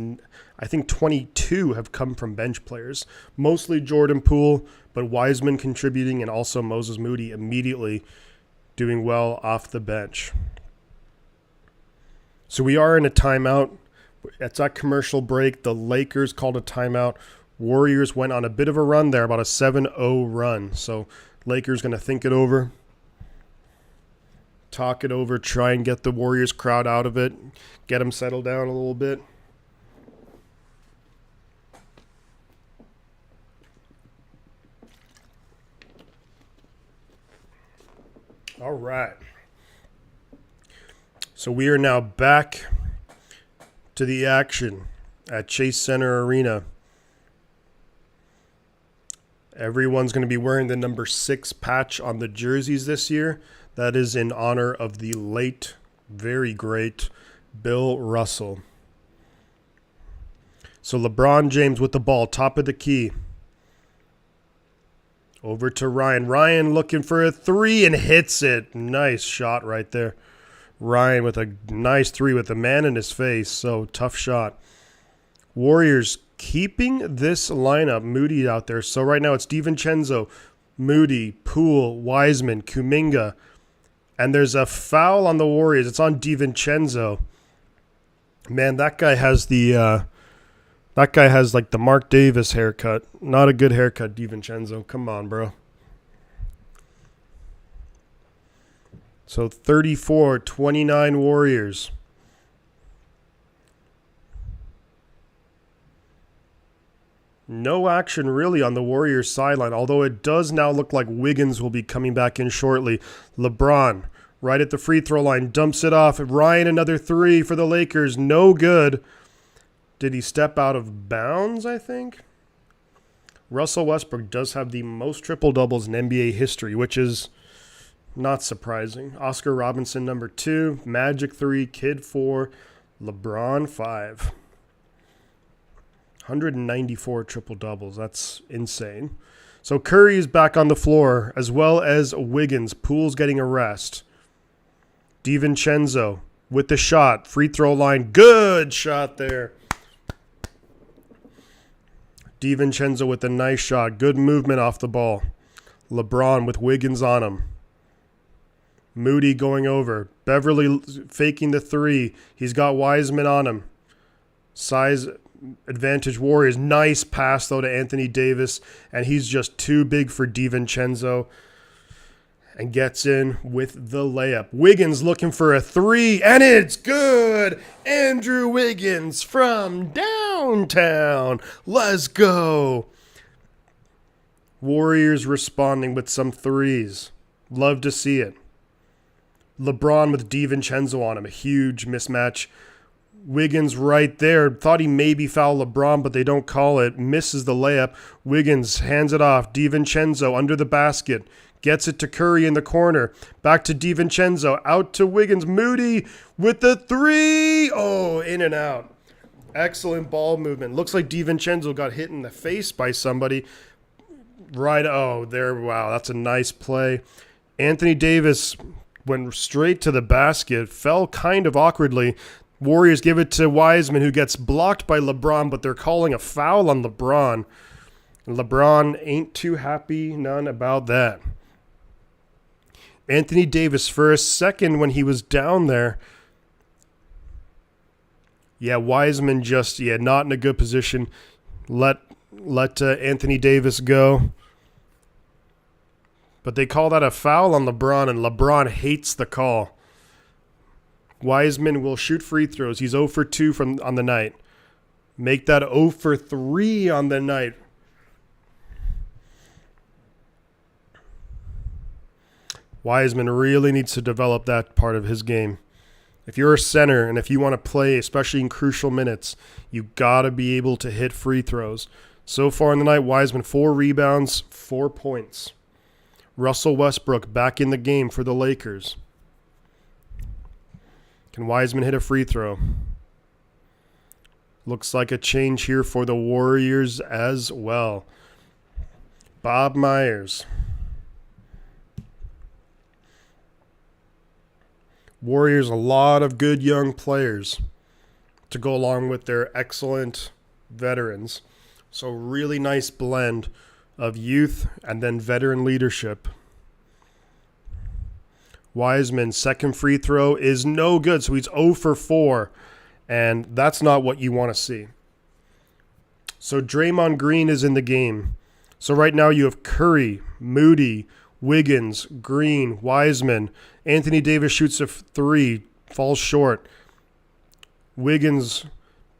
A: I think 22 have come from bench players. Mostly Jordan Poole, but Wiseman contributing, and also Moses Moody immediately doing well off the bench. So we are in a timeout. It's that commercial break. The Lakers called a timeout. Warriors went on a bit of a run there, about a 7-0 run. So Lakers going to think it over, talk it over, try and get the Warriors crowd out of it, get them settled down a little bit. All right. So we are now back to the action at Chase Center Arena. Everyone's going to be wearing the number 6 patch on the jerseys this year. That is in honor of the late, very great Bill Russell. So LeBron James with the ball, top of the key. Over to Ryan. Ryan looking for a 3 and hits it. Nice shot right there. Ryan with a nice 3 with the man in his face. So tough shot. Warriors keeping this lineup. Moody out there. So right now it's DiVincenzo, Moody, Poole, Wiseman, Kuminga. And there's a foul on the Warriors. It's on DiVincenzo. Man, that guy has like the Mark Davis haircut. Not a good haircut, DiVincenzo. Come on, bro. So 34-29 Warriors. No action really on the Warriors sideline, although it does now look like Wiggins will be coming back in shortly. LeBron, right at the free throw line, dumps it off. Ryan, another 3 for the Lakers. No good. Did he step out of bounds, I think? Russell Westbrook does have the most triple-doubles in NBA history, which is not surprising. Oscar Robinson, number 2. Magic 3. Kidd 4. LeBron 5. 194 triple-doubles. That's insane. So Curry is back on the floor, as well as Wiggins. Poole's getting a rest. DiVincenzo with the shot. Free throw line. Good shot there. DiVincenzo with a nice shot. Good movement off the ball. LeBron with Wiggins on him. Moody going over. Beverly faking the 3. He's got Wiseman on him. Size advantage Warriors. Nice pass, though, to Anthony Davis. And he's just too big for DiVincenzo. And gets in with the layup. Wiggins looking for a 3. And it's good. Andrew Wiggins from downtown. Let's go. Warriors responding with some 3s. Love to see it. LeBron with DiVincenzo on him. A huge mismatch. Wiggins right there. Thought he maybe fouled LeBron, but they don't call it. Misses the layup. Wiggins hands it off. DiVincenzo under the basket. Gets it to Curry in the corner. Back to DiVincenzo. Out to Wiggins. Moody with the 3. Oh, in and out. Excellent ball movement. Looks like DiVincenzo got hit in the face by somebody. Right. Oh, there. Wow. That's a nice play. Anthony Davis went straight to the basket. Fell kind of awkwardly. Warriors give it to Wiseman, who gets blocked by LeBron, but they're calling a foul on LeBron. LeBron ain't too happy, none about that. Anthony Davis, for a second when he was down there, Wiseman just, not in a good position. Let Anthony Davis go. But they call that a foul on LeBron, and LeBron hates the call. Wiseman will shoot free throws. He's 0 for 2 on the night. Make that 0 for 3 on the night. Wiseman really needs to develop that part of his game. If you're a center and if you want to play, especially in crucial minutes, you got to be able to hit free throws. So far in the night, Wiseman 4 rebounds, 4 points. Russell Westbrook back in the game for the Lakers. Can Wiseman hit a free throw? Looks like a change here for the Warriors as well. Bob Myers. Warriors, a lot of good young players to go along with their excellent veterans. So really nice blend of youth and then veteran leadership. Wiseman's second free throw is no good, so he's 0 for 4, and that's not what you want to see. So Draymond Green is in the game. So right now you have Curry, Moody, Wiggins, Green, Wiseman. Anthony Davis shoots a 3, falls short. Wiggins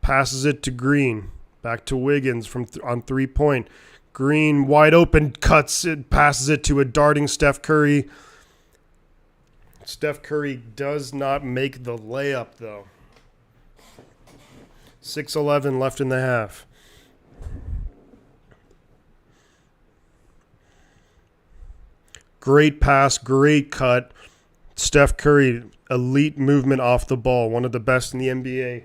A: passes it to Green. Back to Wiggins on 3-point. Green wide open, cuts it, passes it to a darting Steph Curry. Steph Curry does not make the layup, though. 6:11 left in the half. Great pass, great cut. Steph Curry, elite movement off the ball. One of the best in the NBA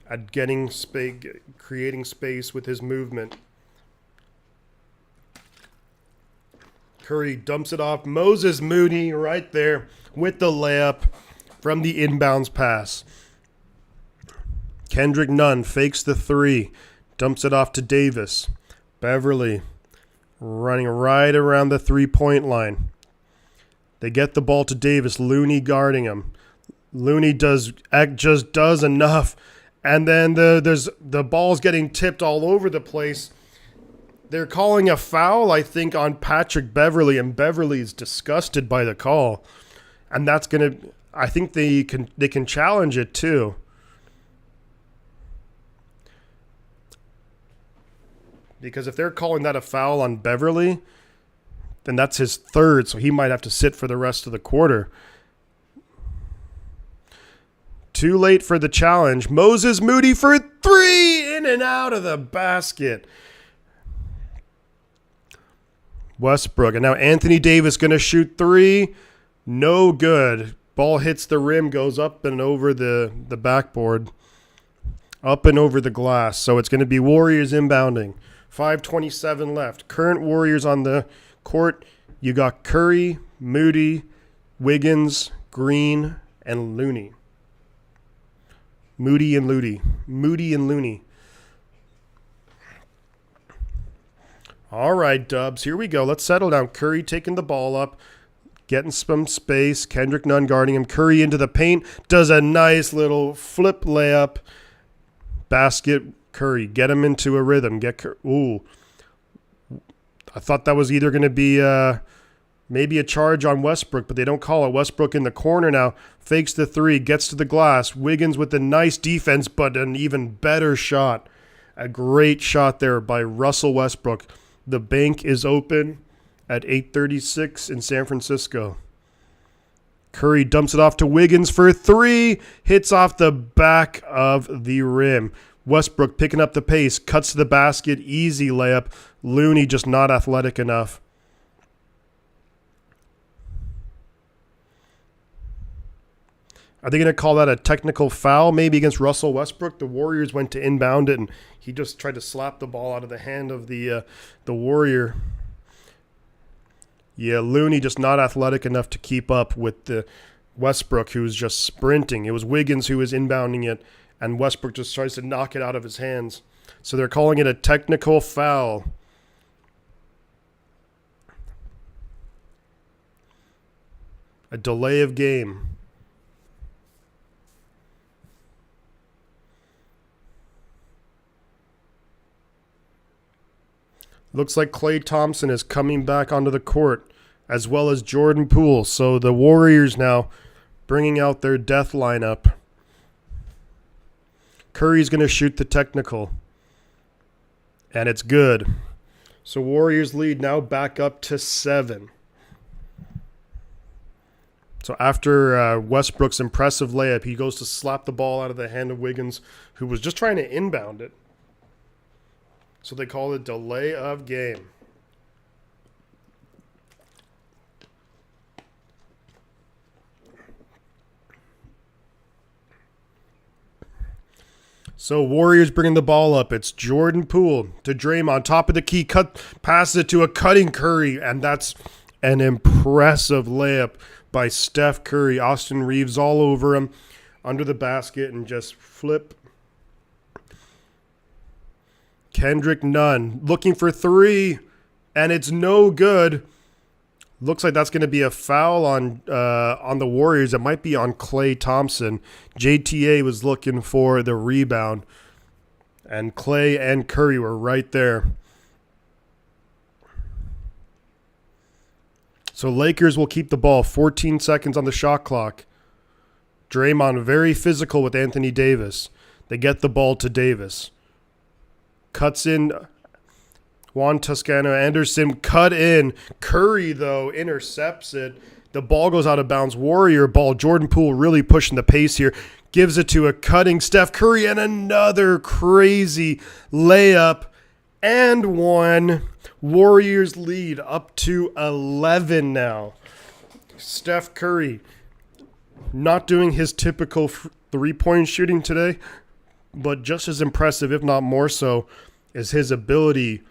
A: at getting space, creating space with his movement. Curry dumps it off. Moses Moody right there with the layup from the inbounds pass. Kendrick Nunn fakes the 3. Dumps it off to Davis. Beverly running right around the 3-point line. They get the ball to Davis. Looney guarding him. Looney just does enough. And then the ball's getting tipped all over the place. They're calling a foul, I think, on Patrick Beverly, and Beverly's disgusted by the call. And that's going to, I think they can challenge it too. Because if they're calling that a foul on Beverly, then that's his 3rd, so he might have to sit for the rest of the quarter. Too late for the challenge. Moses Moody for 3, in and out of the basket. Westbrook, and now Anthony Davis going to shoot 3. No good. Ball hits the rim, goes up and over the backboard. Up and over the glass. So it's going to be Warriors inbounding. 5:27 left. Current Warriors on the court. You got Curry, Moody, Wiggins, Green, and Looney. Moody and Looney. All right, Dubs, here we go. Let's settle down. Curry taking the ball up, getting some space. Kendrick Nunn guarding him. Curry into the paint, does a nice little flip layup. Basket, Curry. Get him into a rhythm. Ooh. I thought that was either going to be maybe a charge on Westbrook, but they don't call it. Westbrook in the corner now. Fakes the 3, gets to the glass. Wiggins with a nice defense, but an even better shot. A great shot there by Russell Westbrook. The bank is open at 8:36 in San Francisco. Curry dumps it off to Wiggins for 3. Hits off the back of the rim. Westbrook picking up the pace. Cuts to the basket. Easy layup. Looney just not athletic enough. Are they going to call that a technical foul maybe against Russell Westbrook? The Warriors went to inbound it, and he just tried to slap the ball out of the hand of the Warrior. Yeah, Looney just not athletic enough to keep up with the Westbrook, who was just sprinting. It was Wiggins who was inbounding it, and Westbrook just tries to knock it out of his hands. So they're calling it a technical foul. A delay of game. Looks like Klay Thompson is coming back onto the court, as well as Jordan Poole. So the Warriors now bringing out their death lineup. Curry's going to shoot the technical. And it's good. So Warriors lead now back up to 7. So after Westbrook's impressive layup, he goes to slap the ball out of the hand of Wiggins, who was just trying to inbound it. So they call it delay of game. So Warriors bringing the ball up. It's Jordan Poole to Draymond, top of the key, passes it to a cutting Curry, and that's an impressive layup by Steph Curry. Austin Reeves all over him, under the basket, and just flip. Kendrick Nunn looking for 3, and it's no good. Looks like that's going to be a foul on the Warriors. It might be on Klay Thompson. JTA was looking for the rebound, and Klay and Curry were right there. So Lakers will keep the ball. 14 seconds on the shot clock. Draymond very physical with Anthony Davis. They get the ball to Davis. Cuts in. Juan Toscano Anderson cut in. Curry, though, intercepts it. The ball goes out of bounds. Warrior ball. Jordan Poole really pushing the pace here. Gives it to a cutting Steph Curry, and another crazy layup. And one. Warriors lead up to 11 now. Steph Curry not doing his typical three-point shooting today, but just as impressive, if not more so, is his ability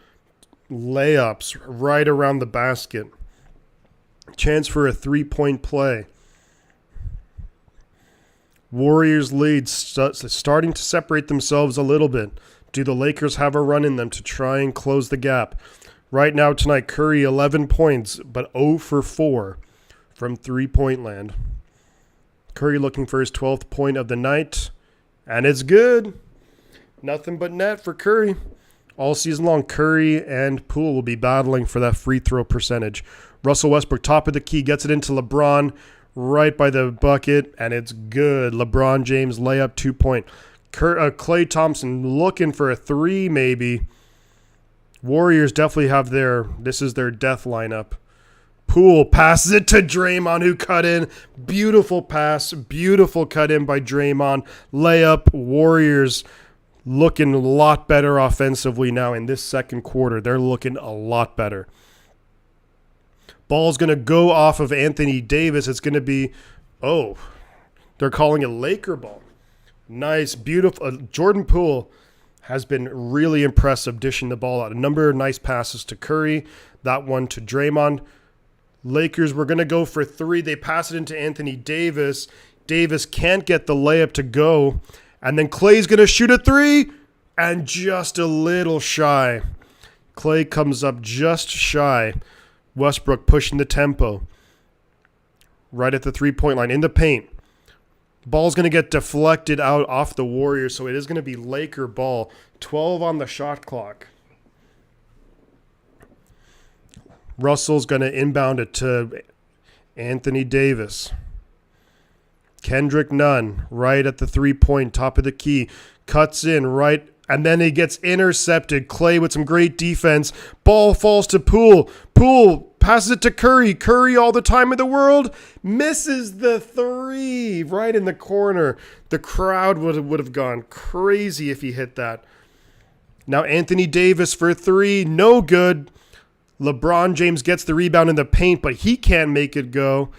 A: layups right around the basket. Chance for a three-point play. Warriors lead, starting to separate themselves a little bit. Do the Lakers have a run in them to try and close the gap? Right now tonight, Curry 11 points, but 0 for 4 from three-point land. Curry looking for his 12th point of the night, and it's good. Nothing but net for Curry. All season long, Curry and Poole will be battling for that free throw percentage. Russell Westbrook, top of the key, gets it into LeBron right by the bucket, and it's good. LeBron James layup 2-point. Klay Thompson looking for a 3 maybe. Warriors definitely have this is their death lineup. Poole passes it to Draymond, who cut in. Beautiful pass, beautiful cut in by Draymond. Layup. Warriors looking a lot better offensively now in this second quarter. They're looking a lot better. Ball's going to go off of Anthony Davis. It's going to be, they're calling it Laker ball. Nice, beautiful. Jordan Poole has been really impressive dishing the ball out. A number of nice passes to Curry. That one to Draymond. Lakers were going to go for 3. They pass it into Anthony Davis. Davis can't get the layup to go. And then Klay's going to shoot a 3. And just a little shy. Klay comes up just shy. Westbrook pushing the tempo. Right at the three-point line in the paint. Ball's going to get deflected out off the Warriors, so it is going to be Laker ball. 12 on the shot clock. Russell's going to inbound it to Anthony Davis. Kendrick Nunn right at the three-point, top of the key. Cuts in right, and then he gets intercepted. Klay with some great defense. Ball falls to Poole. Poole passes it to Curry. Curry all the time in the world. Misses the 3 right in the corner. The crowd would have gone crazy if he hit that. Now Anthony Davis for 3. No good. LeBron James gets the rebound in the paint, but he can't make it go.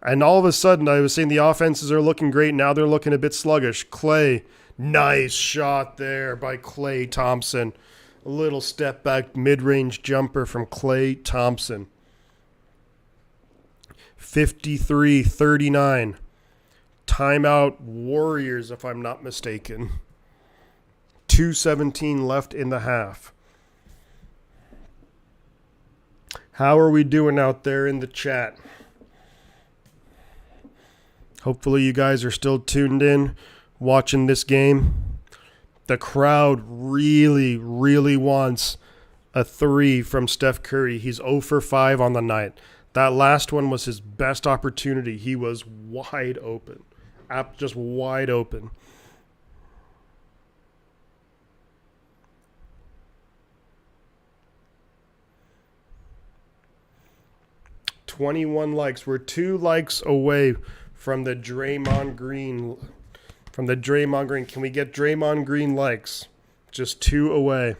A: And all of a sudden, I was saying the offenses are looking great. Now they're looking a bit sluggish. Klay, nice shot there by Klay Thompson. A little step back mid-range jumper from Klay Thompson. 53-39. Timeout Warriors, if I'm not mistaken. 2:17 left in the half. How are we doing out there in the chat? Hopefully you guys are still tuned in, watching this game. The crowd really, really wants a 3 from Steph Curry. He's 0 for 5 on the night. That last one was his best opportunity. He was wide open. Just wide open. $21 likes. We're 2 likes away from the Draymond Green. Can we get Draymond Green likes? Just 2 away.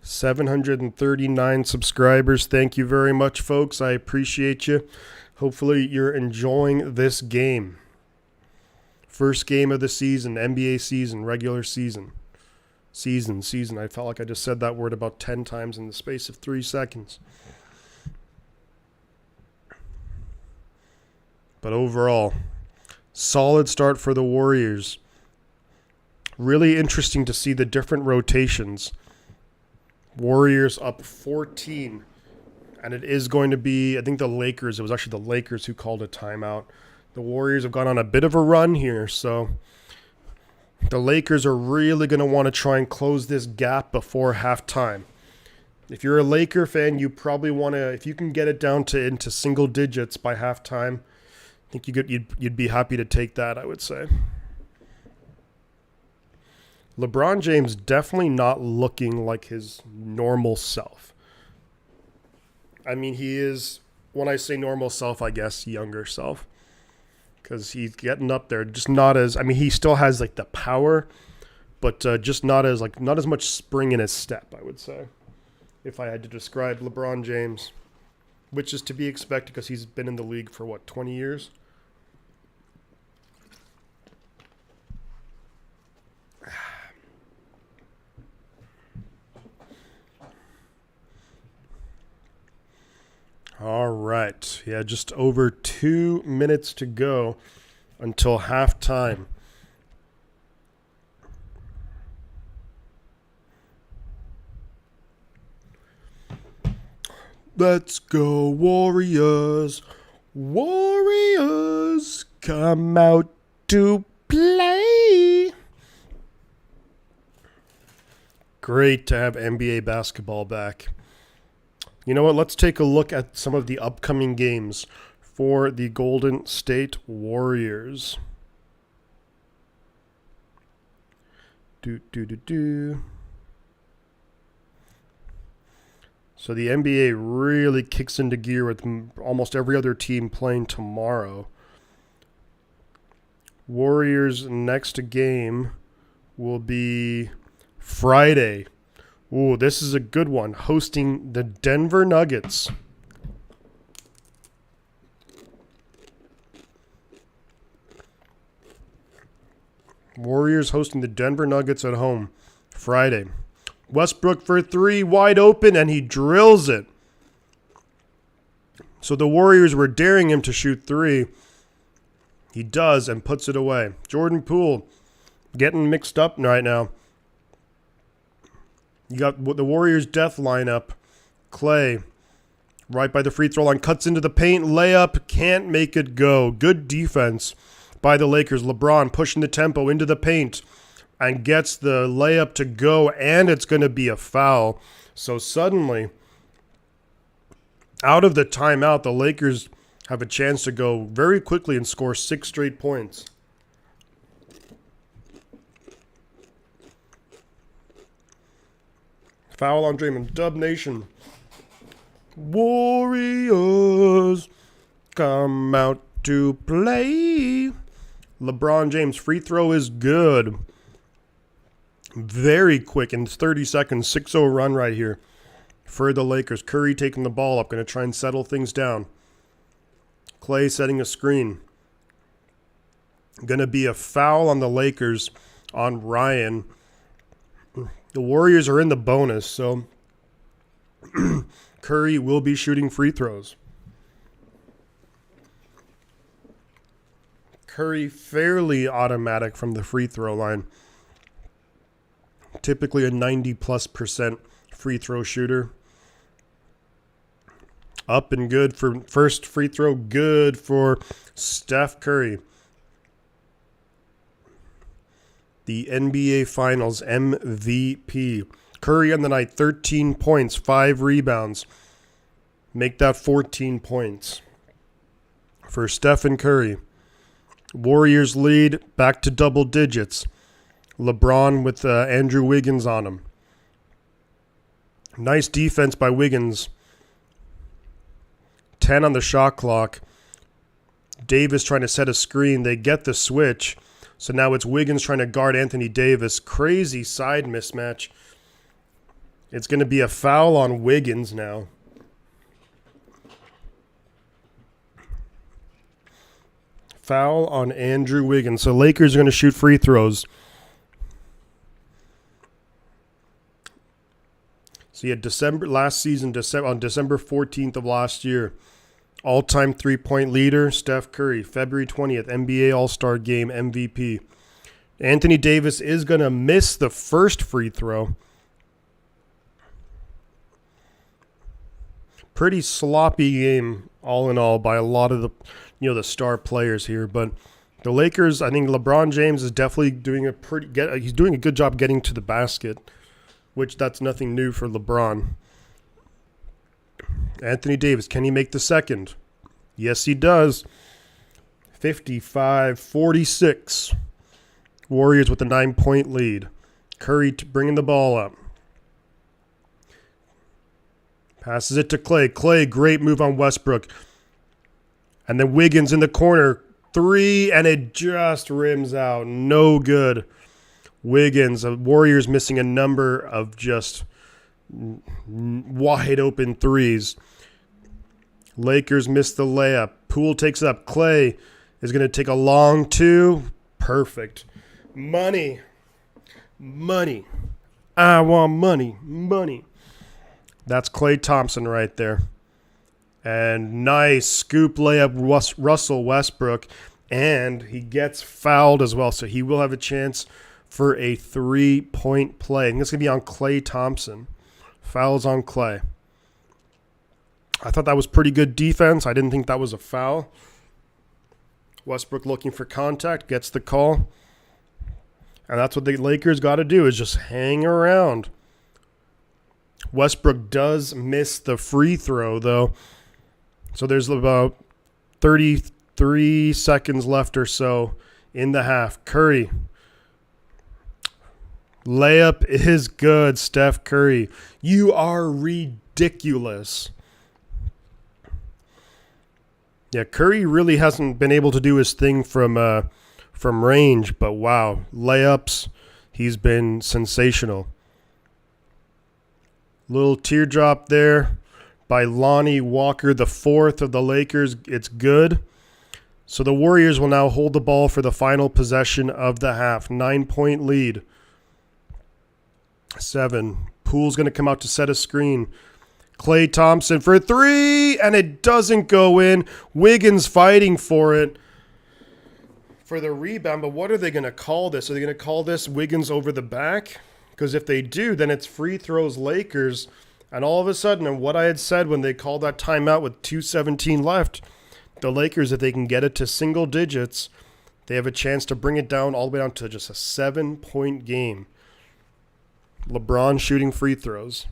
A: 739 subscribers. Thank you very much, folks. I appreciate you. Hopefully you're enjoying this game. First game of the season, NBA season, regular season. Season. I felt like I just said that word about 10 times in the space of 3 seconds. But overall, solid start for the Warriors. Really interesting to see the different rotations. Warriors up 14. And it is going to be, I think it was actually the Lakers who called a timeout. The Warriors have gone on a bit of a run here, so the Lakers are really going to want to try and close this gap before halftime. If you're a Laker fan, you probably want to, if you can get it down to into single digits by halftime, I think you'd be happy to take that, I would say. LeBron James definitely not looking like his normal self. I mean, he is, when I say normal self, I guess younger self. Because he's getting up there, just not as, I mean, he still has like the power, but just not as much spring in his step, I would say, if I had to describe LeBron James, which is to be expected because he's been in the league for 20 years? All right. Yeah, just over 2 minutes to go until halftime. Let's go, Warriors. Warriors, come out to play. Great to have NBA basketball back. You know what? Let's take a look at some of the upcoming games for the Golden State Warriors. So the NBA really kicks into gear with almost every other team playing tomorrow. Warriors' next game will be Friday. Ooh, this is a good one. Hosting the Denver Nuggets. Warriors hosting the Denver Nuggets at home Friday. Westbrook for 3, wide open, and he drills it. So the Warriors were daring him to shoot 3. He does and puts it away. Jordan Poole getting mixed up right now. You got the Warriors' death lineup. Clay, right by the free throw line, cuts into the paint, layup, can't make it go. Good defense by the Lakers. LeBron pushing the tempo into the paint and gets the layup to go, and it's going to be a foul. So suddenly, out of the timeout, the Lakers have a chance to go very quickly and score 6 straight points. Foul on Draymond. Dub Nation. Warriors, come out to play. LeBron James, free throw is good. Very quick in 30 seconds. 6-0 run right here for the Lakers. Curry taking the ball up. Going to try and settle things down. Clay setting a screen. Going to be a foul on the Lakers on Ryan. The Warriors are in the bonus, so Curry will be shooting free throws. Curry fairly automatic from the free throw line. Typically a 90+% free throw shooter. Up and good for first free throw. Good for Steph Curry. The NBA Finals MVP. Curry on the night, 13 points, 5 rebounds. Make that 14 points for Stephen Curry. Warriors lead back to double digits. LeBron with Andrew Wiggins on him. Nice defense by Wiggins. 10 on the shot clock. Davis trying to set a screen. They get the switch. So now it's Wiggins trying to guard Anthony Davis. Crazy side mismatch. It's going to be a foul on Wiggins now. Foul on Andrew Wiggins. So Lakers are going to shoot free throws. So you had last season, on December 14th of last year, all-time three-point leader, Steph Curry. February 20th, NBA All-Star Game MVP. Anthony Davis is going to miss the first free throw. Pretty sloppy game, all in all, by a lot of the star players here. But the Lakers, I think LeBron James is definitely doing he's doing a good job getting to the basket, which that's nothing new for LeBron. Anthony Davis, can he make the second? Yes, he does. 55-46. Warriors with a 9-point lead. Curry bringing the ball up. Passes it to Clay. Clay, great move on Westbrook. And then Wiggins in the corner. 3, and it just rims out. No good. Wiggins, Warriors missing a number of just wide open threes. Lakers miss the layup. Poole takes up. Clay is going to take a long 2. Perfect. Money. Money. I want money. Money. That's Klay Thompson right there. And nice scoop layup, Russell Westbrook. And he gets fouled as well, so he will have a chance for a 3-point play. And this is going to be on Klay Thompson. Fouls on Klay. I thought that was pretty good defense. I didn't think that was a foul. Westbrook looking for contact, gets the call. And that's what the Lakers got to do, is just hang around. Westbrook does miss the free throw, though. So there's about 33 seconds left or so in the half. Curry. Layup is good, Steph Curry. You are ridiculous. Yeah, Curry really hasn't been able to do his thing from range, but wow, layups, he's been sensational. Little teardrop there by Lonnie Walker, the fourth of the Lakers. It's good. So the Warriors will now hold the ball for the final possession of the half. 9-point lead. 7. Poole's going to come out to set a screen. Klay Thompson for 3, and it doesn't go in. Wiggins fighting for it for the rebound, but what are they going to call this? Are they going to call this Wiggins over the back? Because if they do, then it's free throws Lakers, and all of a sudden, and what I had said when they called that timeout with 2:17 left, the Lakers, if they can get it to single digits, they have a chance to bring it down all the way down to just a 7-point game. LeBron shooting free throws.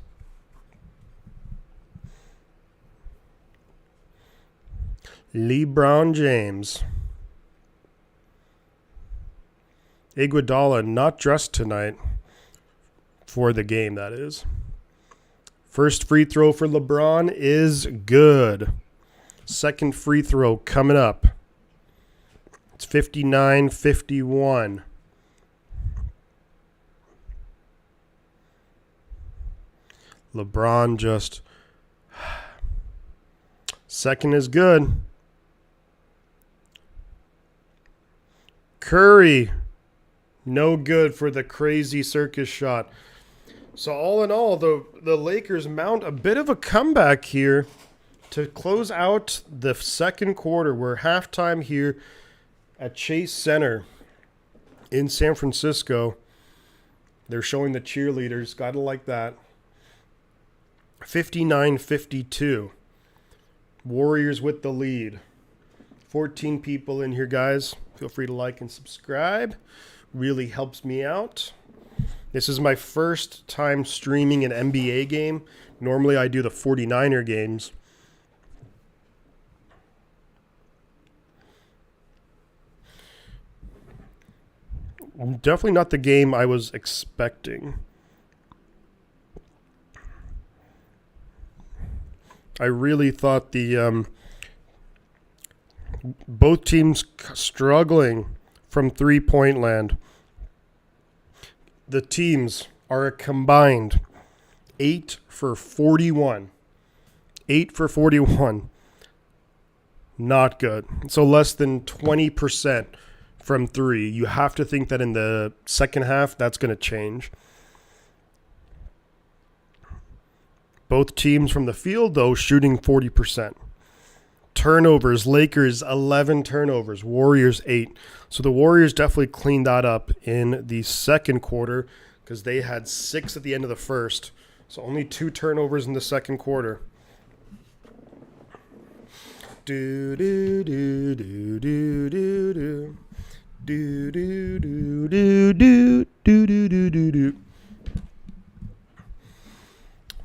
A: LeBron James. Iguodala not dressed tonight for the game, that is. First free throw for LeBron is good. Second free throw coming up. It's 59-51. LeBron just... Second is good. Curry, no good for the crazy circus shot. So all in all, the Lakers mount a bit of a comeback here to close out the second quarter. We're halftime here at Chase Center in San Francisco. They're showing the cheerleaders. Gotta like that. 59-52. Warriors with the lead. 14 people in here, guys. Feel free to like and subscribe. Really helps me out. This is my first time streaming an NBA game. Normally I do the 49er games. Definitely not the game I was expecting. I really thought both teams struggling from three-point land. The teams are a combined 8 for 41. 8 for 41. Not good. So less than 20% from three. You have to think that in the second half, that's going to change. Both teams from the field, though, shooting 40%. Turnovers, Lakers 11 turnovers, Warriors 8. So the Warriors definitely cleaned that up in the second quarter because they had 6 at the end of the first. So only 2 turnovers in the second quarter. Do do do do do do do. Do do do do do do do do do do.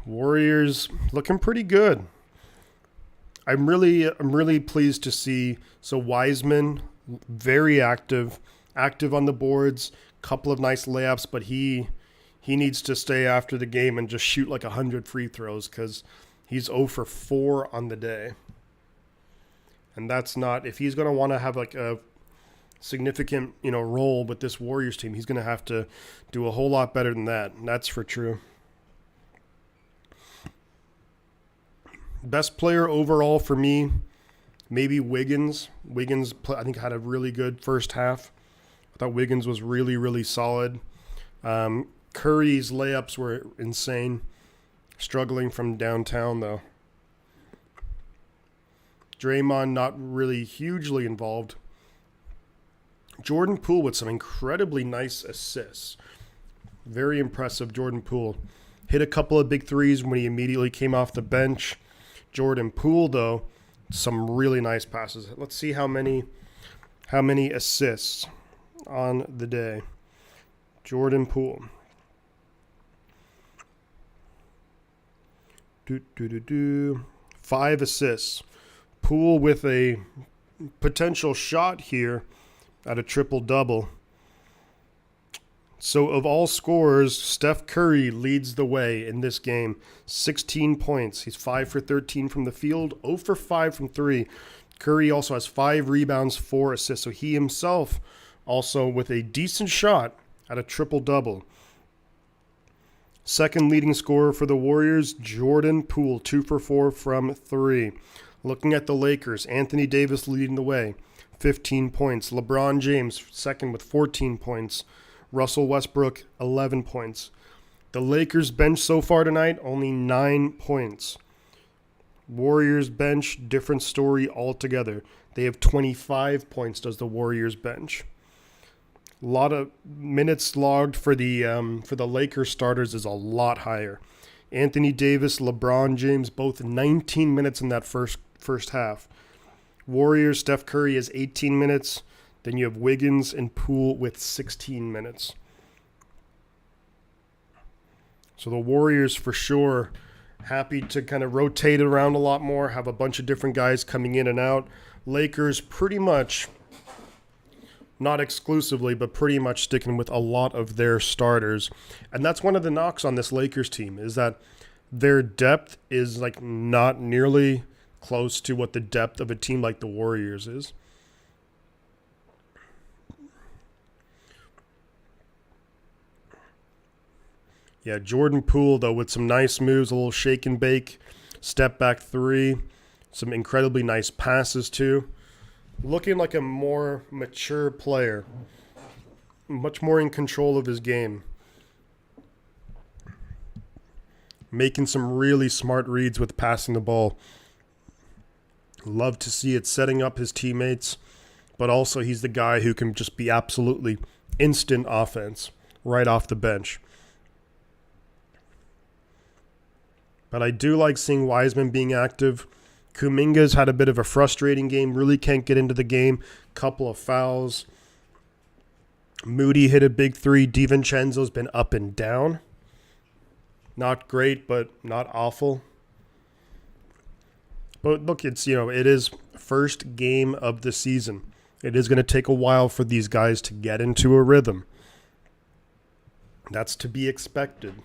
A: Warriors looking pretty good. I'm really pleased to see. So Wiseman, very active on the boards. Couple of nice layups, but he needs to stay after the game and just shoot like 100 free throws because he's 0 for 4 on the day. And that's not, if he's going to want to have like a significant, role with this Warriors team, he's going to have to do a whole lot better than that. That's for true. Best player overall for me, maybe Wiggins. Wiggins, I think, had a really good first half. I thought Wiggins was really, really solid. Curry's layups were insane. Struggling from downtown, though. Draymond not really hugely involved. Jordan Poole with some incredibly nice assists. Very impressive, Jordan Poole. Hit a couple of big threes when he immediately came off the bench. Jordan Poole, though, some really nice passes. Let's see how many assists on the day. Jordan Poole. 5 assists. Poole with a potential shot here at a triple-double. So of all scorers, Steph Curry leads the way in this game. 16 points. He's 5 for 13 from the field, 0 for 5 from 3. Curry also has 5 rebounds, 4 assists. So he himself also with a decent shot at a triple-double. Second leading scorer for the Warriors, Jordan Poole, 2 for 4 from 3. Looking at the Lakers, Anthony Davis leading the way, 15 points. LeBron James second with 14 points. Russell Westbrook, 11 points. The Lakers bench so far tonight, only 9 points. Warriors bench, different story altogether. They have 25 points, does the Warriors bench. A lot of minutes logged for the Lakers starters is a lot higher. Anthony Davis, LeBron James, both 19 minutes in that first half. Warriors, Steph Curry has 18 minutes. Then you have Wiggins and Poole with 16 minutes. So the Warriors for sure happy to kind of rotate it around a lot more, have a bunch of different guys coming in and out. Lakers pretty much, not exclusively, but pretty much sticking with a lot of their starters. And that's one of the knocks on this Lakers team is that their depth is like not nearly close to what the depth of a team like the Warriors is. Yeah, Jordan Poole, though, with some nice moves, a little shake and bake, step back 3, some incredibly nice passes, too. Looking like a more mature player, much more in control of his game. Making some really smart reads with passing the ball. Love to see it, setting up his teammates, but also he's the guy who can just be absolutely instant offense right off the bench. But I do like seeing Wiseman being active. Kuminga's had a bit of a frustrating game, really can't get into the game. Couple of fouls. Moody hit a big three. DiVincenzo's been up and down. Not great, but not awful. But look, it is first game of the season. It is going to take a while for these guys to get into a rhythm. That's to be expected.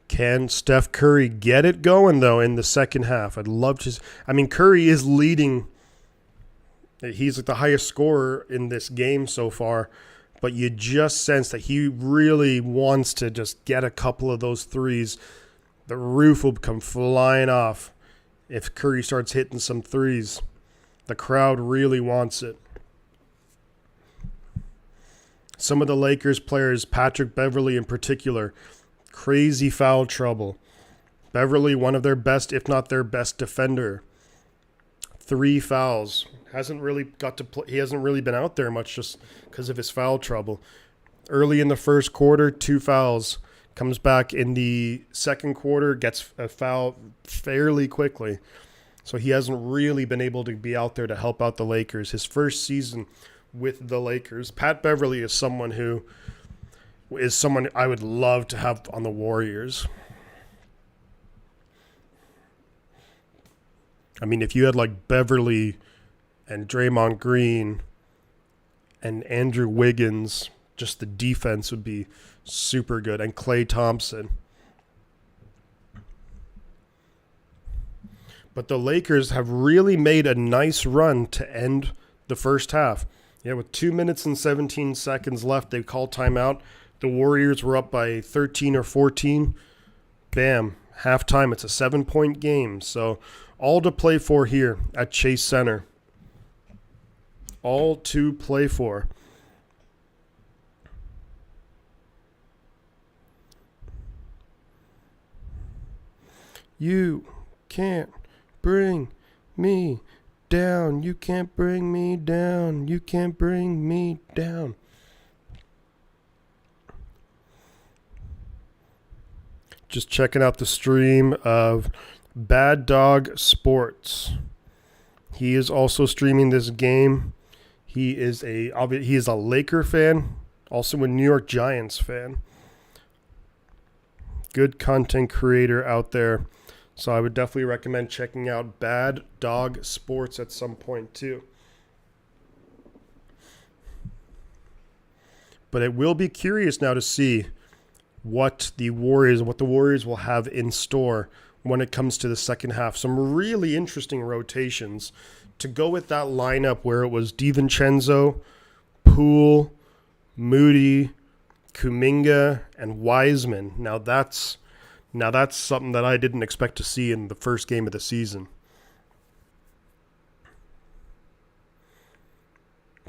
A: Can Steph Curry get it going, though, in the second half? I'd love to. Curry is leading. He's like the highest scorer in this game so far, but you just sense that he really wants to just get a couple of those threes. The roof will come flying off if Curry starts hitting some threes. The crowd really wants it. Some of the Lakers players, Patrick Beverley in particular, crazy foul trouble. Beverley, one of their best, if not their best defender. 3 fouls. Hasn't really got to play. He hasn't really been out there much just because of his foul trouble. Early in the first quarter, 2 fouls. Comes back in the second quarter, gets a foul fairly quickly. So he hasn't really been able to be out there to help out the Lakers. His first season with the Lakers. Pat Beverley is someone I would love to have on the Warriors. If you had like Beverley and Draymond Green and Andrew Wiggins, just the defense would be super good. And Klay Thompson. But the Lakers have really made a nice run to end the first half. Yeah, with 2 minutes and 17 seconds left, they called timeout. The Warriors were up by 13 or 14. Bam, halftime. It's a 7-point game. So all to play for here at Chase Center. All to play for. You can't bring me down. You can't bring me down. You can't bring me down. Just checking out the stream of Bad Dog Sports. He is also streaming this game. He is a Laker fan, also a New York Giants fan. Good content creator out there. So I would definitely recommend checking out Bad Dog Sports at some point too. But it will be curious now to see what the Warriors will have in store when it comes to the second half. Some really interesting rotations to go with that lineup where it was DiVincenzo, Poole, Moody, Kuminga, and Wiseman. Now that's something that I didn't expect to see in the first game of the season.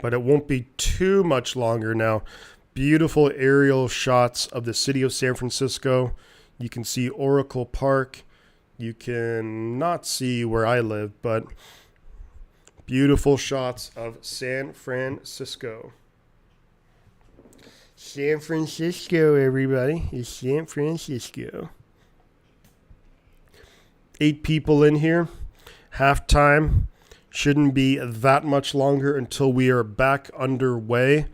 A: But it won't be too much longer now. Beautiful aerial shots of the city of San Francisco. You can see Oracle Park. You can not see where I live, but beautiful shots of San Francisco. San Francisco, everybody. It's San Francisco. 8 people in here. Halftime. Shouldn't be that much longer until we are back underway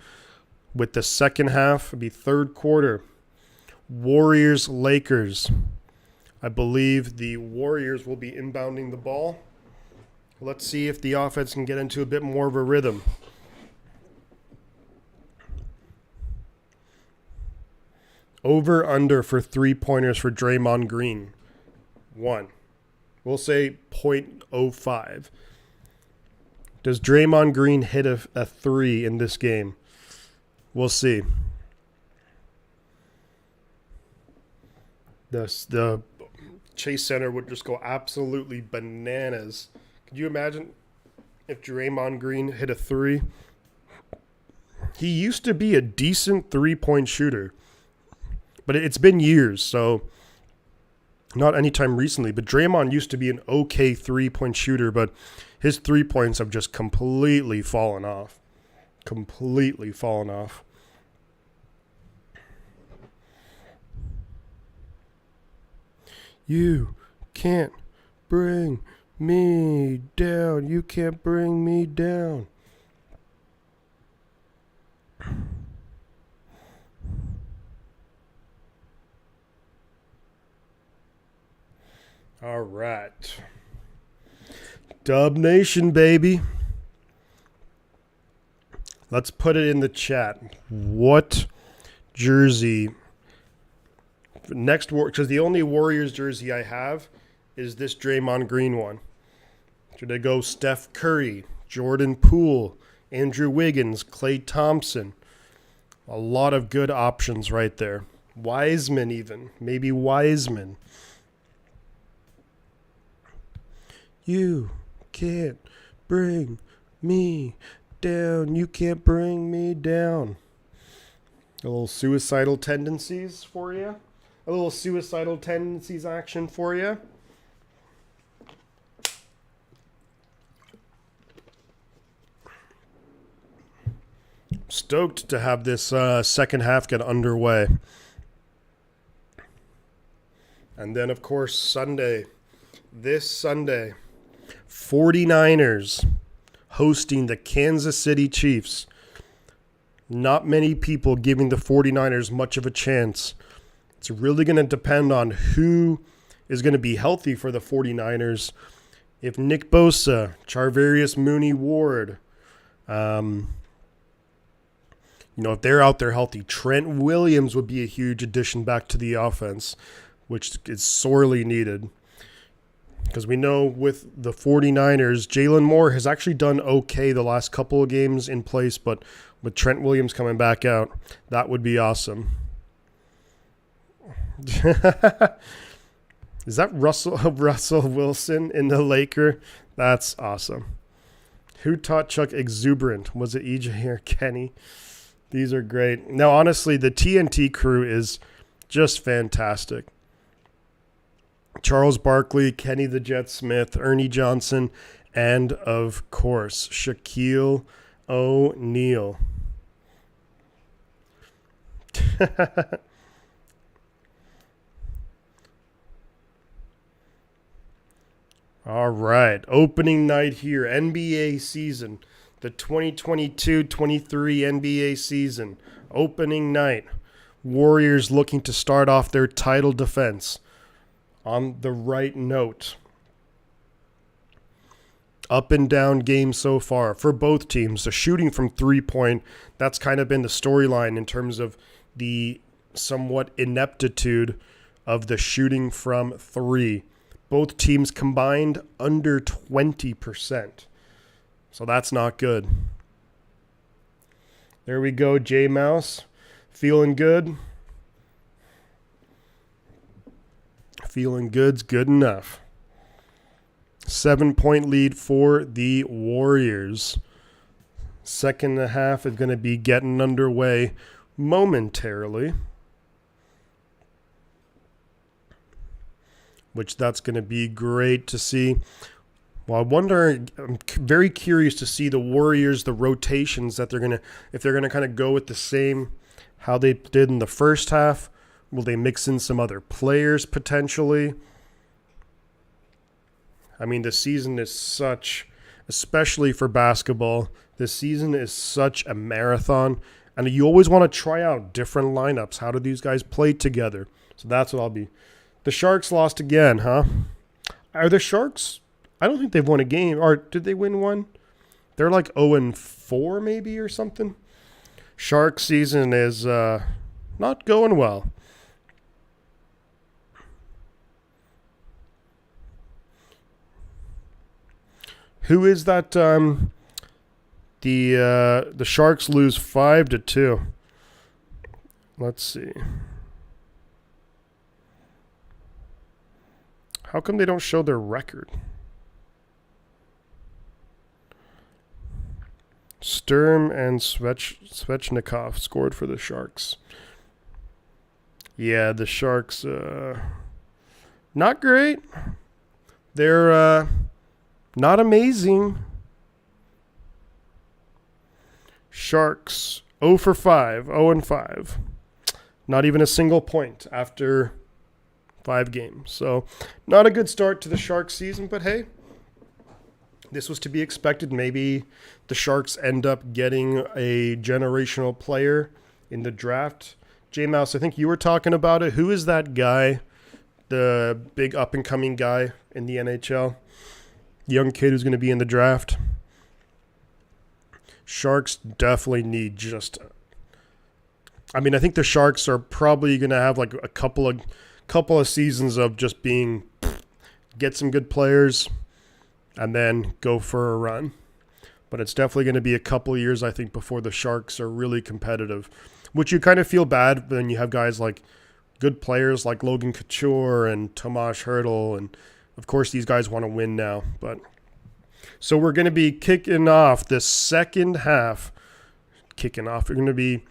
A: with the second half. It'll be third quarter. Warriors, Lakers. I believe the Warriors will be inbounding the ball. Let's see if the offense can get into a bit more of a rhythm. Over, under for 3-pointers for Draymond Green. 1. We'll say 0.05. Does Draymond Green hit a 3 in this game? We'll see. The Chase Center would just go absolutely bananas. Could you imagine if Draymond Green hit a 3? He used to be a decent 3-point shooter. But it's been years, so not anytime recently. But Draymond used to be an okay 3-point shooter, but his 3 points have just completely fallen off. completely fallen off. You can't bring me down. You can't bring me down. All right. Dub Nation, baby. Let's put it in the chat. What jersey next? Because the only Warriors jersey I have is this Draymond Green one. Should I go Steph Curry, Jordan Poole, Andrew Wiggins, Klay Thompson? A lot of good options right there. Wiseman even. Maybe Wiseman. You can't bring me down. You can't bring me down. A little suicidal tendencies for you. A little suicidal tendencies action for you. Stoked to have this second half get underway. And then, of course, Sunday. This Sunday, 49ers hosting the Kansas City Chiefs. Not many people giving the 49ers much of a chance. It's really going to depend on who is going to be healthy for the 49ers. If Nick Bosa, Charvarius Mooney-Ward, if they're out there healthy, Trent Williams would be a huge addition back to the offense, which is sorely needed. Because we know with the 49ers, Jalen Moore has actually done okay the last couple of games in place, but with Trent Williams coming back out, that would be awesome. Is that Russell Wilson in the Laker? That's awesome. Who taught Chuck exuberant? Was it EJ or Kenny? These are great. Now, honestly, the TNT crew is just fantastic. Charles Barkley, Kenny the Jet Smith, Ernie Johnson, and, of course, Shaquille O'Neal. All right, opening night here, NBA season, the 2022-23 NBA season, opening night. Warriors looking to start off their title defense on the right note. Up and down game so far for both teams. The shooting from three-point, that's kind of been the storyline in terms of the somewhat ineptitude of the shooting from three. Both teams combined under 20%. So that's not good. There we go, J-Mouse. Feeling good? Feeling good's good enough. 7-point lead for the Warriors. Second half is going to be getting underway momentarily. Which that's going to be great to see. Well, I'm very curious to see the Warriors, the rotations that if they're going to kind of go with the same, how they did in the first half. Will they mix in some other players potentially? I mean, the season is such, especially for basketball, the season is such a marathon. And you always want to try out different lineups. How do these guys play together? So that's what I'll be. The Sharks lost again, huh? Are the Sharks? I don't think they've won a game. Or did they win one? They're like 0-4 maybe or something. Shark season is not going well. Who is that? The Sharks lose 5-2. Let's see. How come they don't show their record? Sturm and Svechnikov scored for the Sharks. Yeah, the Sharks, not great. They're not amazing. Sharks 0 for 5, 0 and 5. Not even a single point after 5 games. So not a good start to the Sharks season, but hey, this was to be expected. Maybe the Sharks end up getting a generational player in the draft. J-Mouse, I think you were talking about it. Who is that guy, the big up-and-coming guy in the NHL? Young kid who's going to be in the draft? Sharks definitely need I think the Sharks are probably going to have like a couple of seasons of just being get some good players and then go for a run. But it's definitely going to be a couple of years, I think, before the Sharks are really competitive, which you kind of feel bad when you have guys like good players like Logan Couture and Tomas Hertl. And, of course, these guys want to win now. But so we're going to be kicking off the second half. Kicking off. We're going to be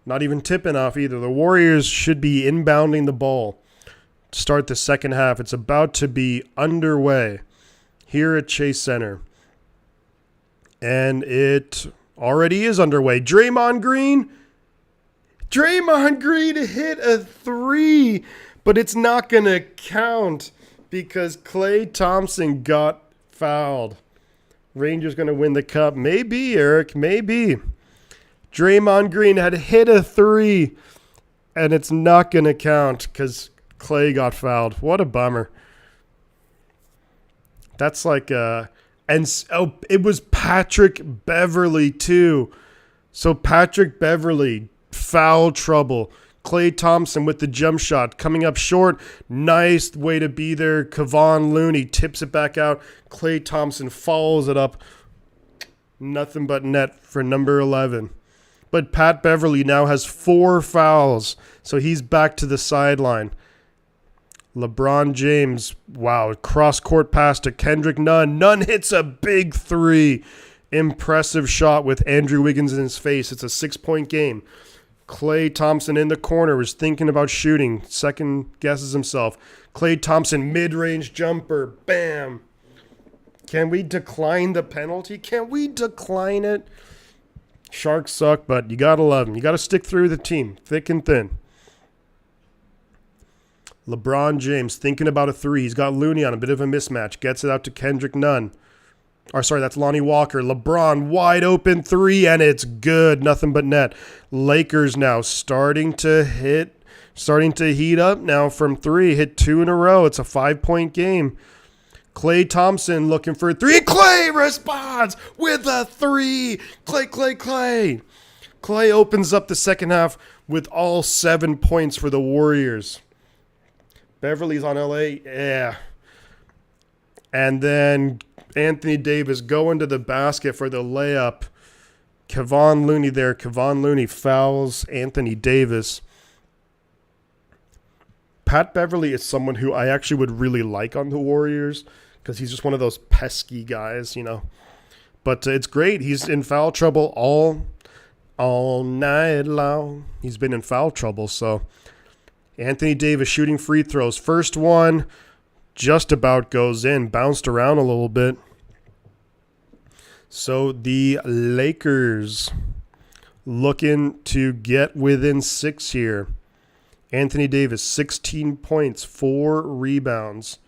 A: not even tipping off either. The Warriors should be inbounding the ball to start the second half. It's about to be underway here at Chase Center. And it already is underway. Draymond Green hit a 3, but it's not going to count because Klay Thompson got fouled. Rangers going to win the cup. Maybe, Eric, maybe. Draymond Green had hit a 3, and it's not going to count because Klay got fouled. What a bummer. That's like it was Patrick Beverley too. So Patrick Beverley, foul trouble. Klay Thompson with the jump shot coming up short. Nice way to be there. Kevon Looney tips it back out. Klay Thompson follows it up. Nothing but net for number 11. But Pat Beverley now has 4 fouls, so he's back to the sideline. LeBron James, wow, cross-court pass to Kendrick Nunn. Nunn hits a big 3. Impressive shot with Andrew Wiggins in his face. It's a 6-point game. Klay Thompson in the corner is thinking about shooting. Second guesses himself. Klay Thompson, mid-range jumper. Bam. Can we decline the penalty? Can we decline it? Sharks suck, but you got to love them. You got to stick through the team, thick and thin. LeBron James thinking about a 3. He's got Looney on a bit of a mismatch. Gets it out to Kendrick Nunn. That's Lonnie Walker. LeBron wide open 3, and it's good. Nothing but net. Lakers now starting to heat up now from 3. Hit 2 in a row. It's a 5-point game. Klay Thompson looking for a 3. Klay responds with a 3. Klay. Klay opens up the second half with all 7 points for the Warriors. Beverly's on LA. Yeah. And then Anthony Davis going to the basket for the layup. Kevon Looney there. Kevon Looney fouls Anthony Davis. Pat Beverly is someone who I actually would really like on the Warriors because he's just one of those pesky guys, you know. But it's great. He's in foul trouble all night long. He's been in foul trouble, so Anthony Davis shooting free throws. First one just about goes in. Bounced around a little bit. So the Lakers looking to get within 6 here. Anthony Davis, 16 points, 4 rebounds.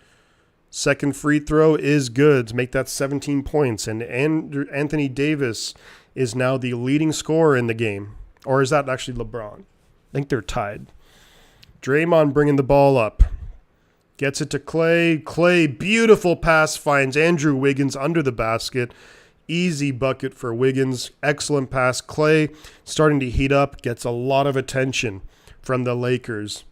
A: Second free throw is good to make that 17 points. And Anthony Davis is now the leading scorer in the game. Or is that actually LeBron? I think they're tied. Draymond bringing the ball up. Gets it to Klay. Klay, beautiful pass, finds Andrew Wiggins under the basket. Easy bucket for Wiggins. Excellent pass. Klay starting to heat up. Gets a lot of attention from the Lakers.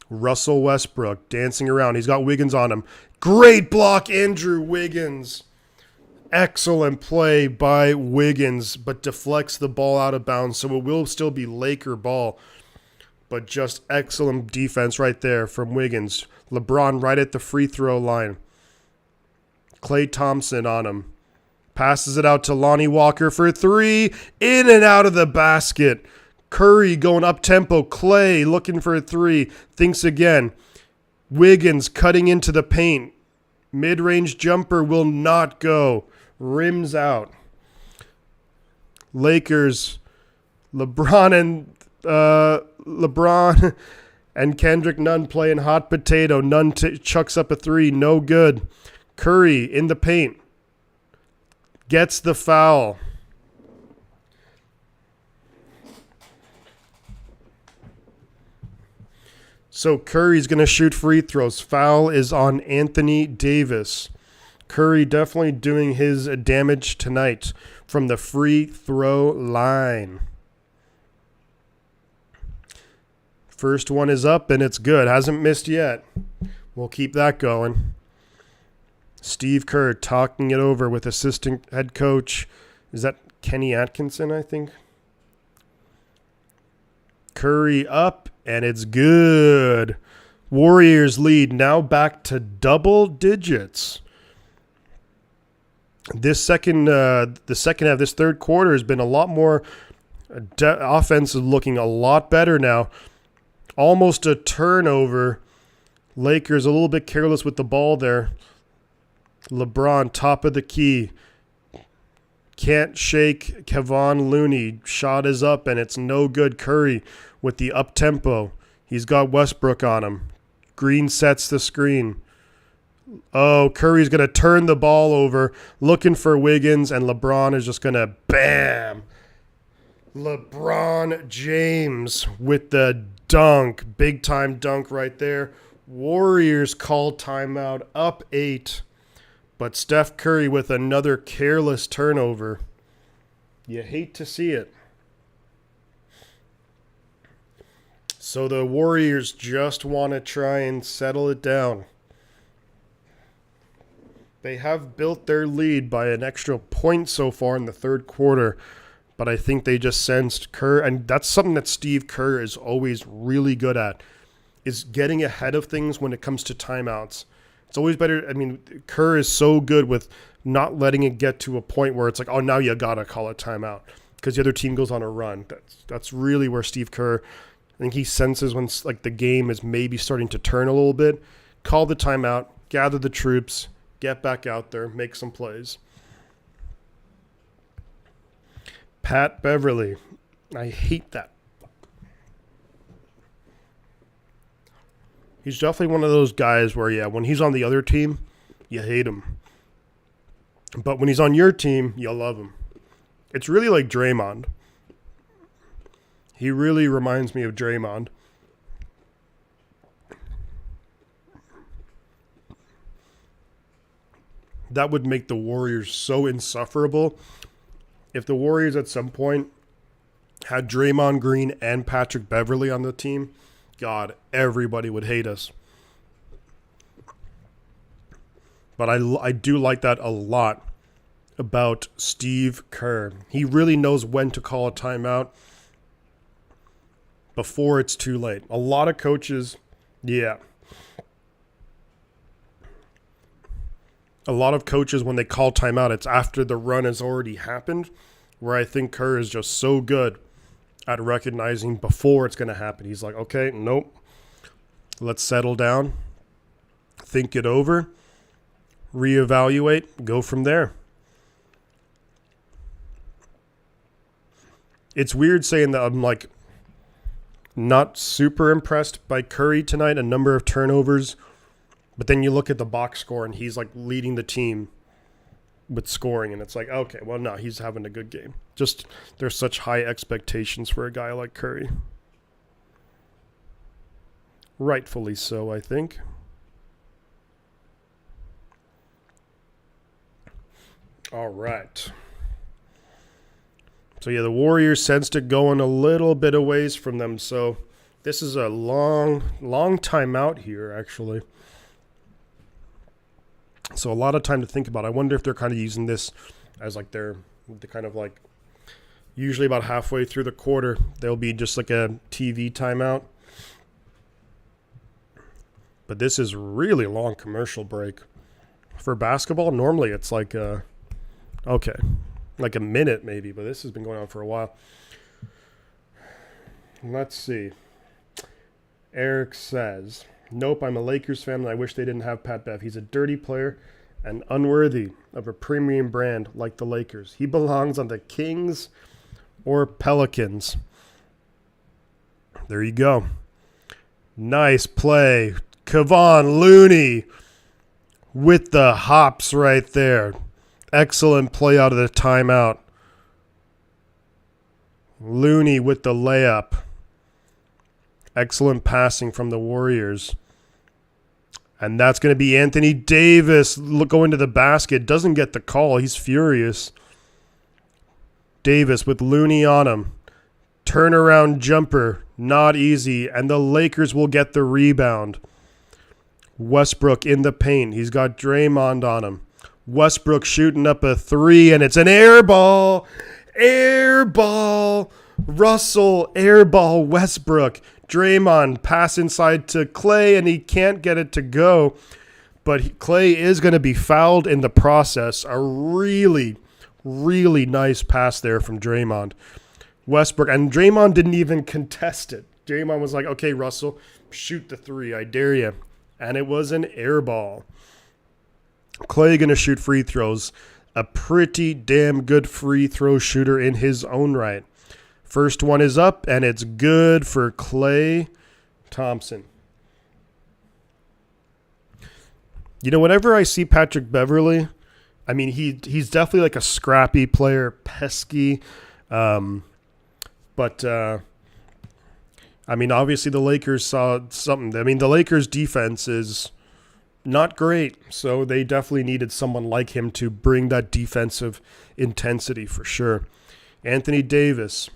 A: Russell Westbrook dancing around. He's got Wiggins on him. Great block, Andrew Wiggins. Excellent play by Wiggins, but deflects the ball out of bounds, so it will still be Laker ball. But just excellent defense right there from Wiggins. LeBron right at the free throw line. Klay Thompson on him. Passes it out to Lonnie Walker for 3. In and out of the basket. Curry going up-tempo. Klay looking for a 3. Thinks again. Wiggins cutting into the paint. Mid-range jumper will not go. Rims out. Lakers. LeBron and Kendrick Nunn playing hot potato. Nunn chucks up a three. No good. Curry in the paint. Gets the foul. So Curry's going to shoot free throws. Foul is on Anthony Davis. Curry definitely doing his damage tonight from the free throw line. First one is up, and it's good. Hasn't missed yet. We'll keep that going. Steve Kerr talking it over with assistant head coach. Is that Kenny Atkinson, I think? Curry up, and it's good. Warriors lead now back to double digits. The second half, this third quarter has been a lot more. Offense is looking a lot better now. Almost a turnover. Lakers a little bit careless with the ball there. LeBron, top of the key. Can't shake Kevon Looney. Shot is up, and it's no good. Curry with the up-tempo. He's got Westbrook on him. Green sets the screen. Oh, Curry's going to turn the ball over, looking for Wiggins, and LeBron is just going to bam. LeBron James with the dunk. Big-time dunk right there. Warriors call timeout, up 8. But Steph Curry with another careless turnover. You hate to see it. So the Warriors just want to try and settle it down. They have built their lead by an extra point so far in the third quarter. But I think they just sensed Kerr, and that's something that Steve Kerr is always really good at, is getting ahead of things when it comes to timeouts. It's always better. I mean, Kerr is so good with not letting it get to a point where it's like, oh, now you got to call a timeout because the other team goes on a run. That's really where Steve Kerr, I think he senses when like the game is maybe starting to turn a little bit. Call the timeout, gather the troops, get back out there, make some plays. Pat Beverly. I hate that. He's definitely one of those guys where, yeah, when he's on the other team, you hate him. But when he's on your team, you love him. It's really like Draymond. He really reminds me of Draymond. That would make the Warriors so insufferable. If the Warriors at some point had Draymond Green and Patrick Beverly on the team, God, everybody would hate us. But I do like that a lot about Steve Kerr. He really knows when to call a timeout before it's too late. A lot of coaches, yeah. A lot of coaches, when they call timeout, it's after the run has already happened, where I think Kerr is just so good at recognizing before it's going to happen. He's like, okay, nope. Let's settle down, think it over, reevaluate, go from there. It's weird saying that I'm like not super impressed by Curry tonight, a number of turnovers, but then you look at the box score and he's like leading the team with scoring, and it's like, okay, well, no, he's having a good game. Just there's such high expectations for a guy like Curry. Rightfully so, I think. All right. So, yeah, the Warriors sensed it going a little bit a ways from them. So, this is a long timeout here, actually. So, a lot of time to think about. I wonder if they're kind of using this as like the kind of like, usually about halfway through the quarter, there'll be just like a TV timeout. But this is really long commercial break. For basketball, normally it's like, okay, like a minute maybe, but this has been going on for a while. Let's see. Eric says, nope, I'm a Lakers fan and I wish they didn't have Pat Bev. He's a dirty player and unworthy of a premium brand like the Lakers. He belongs on the Kings or Pelicans. There you go. Nice play. Kevon Looney with the hops right there. Excellent play out of the timeout. Looney with the layup. Excellent passing from the Warriors. And that's going to be Anthony Davis going to the basket. Doesn't get the call. He's furious. Davis with Looney on him. Turnaround jumper. Not easy. And the Lakers will get the rebound. Westbrook in the paint. He's got Draymond on him. Westbrook shooting up a three, and it's an air ball. Air ball. Russell, air ball, Westbrook. Draymond pass inside to Clay, and he can't get it to go. But Clay is going to be fouled in the process. A really, really nice pass there from Draymond. Westbrook, and Draymond didn't even contest it. Draymond was like, okay, Russell, shoot the three. I dare you. And it was an air ball. Clay going to shoot free throws. A pretty damn good free throw shooter in his own right. First one is up, and it's good for Klay Thompson. You know, whenever I see Patrick Beverley, I mean, he's definitely like a scrappy player, pesky. I mean, obviously the Lakers saw something. I mean, the Lakers' defense is not great, so they definitely needed someone like him to bring that defensive intensity for sure. Anthony Davis.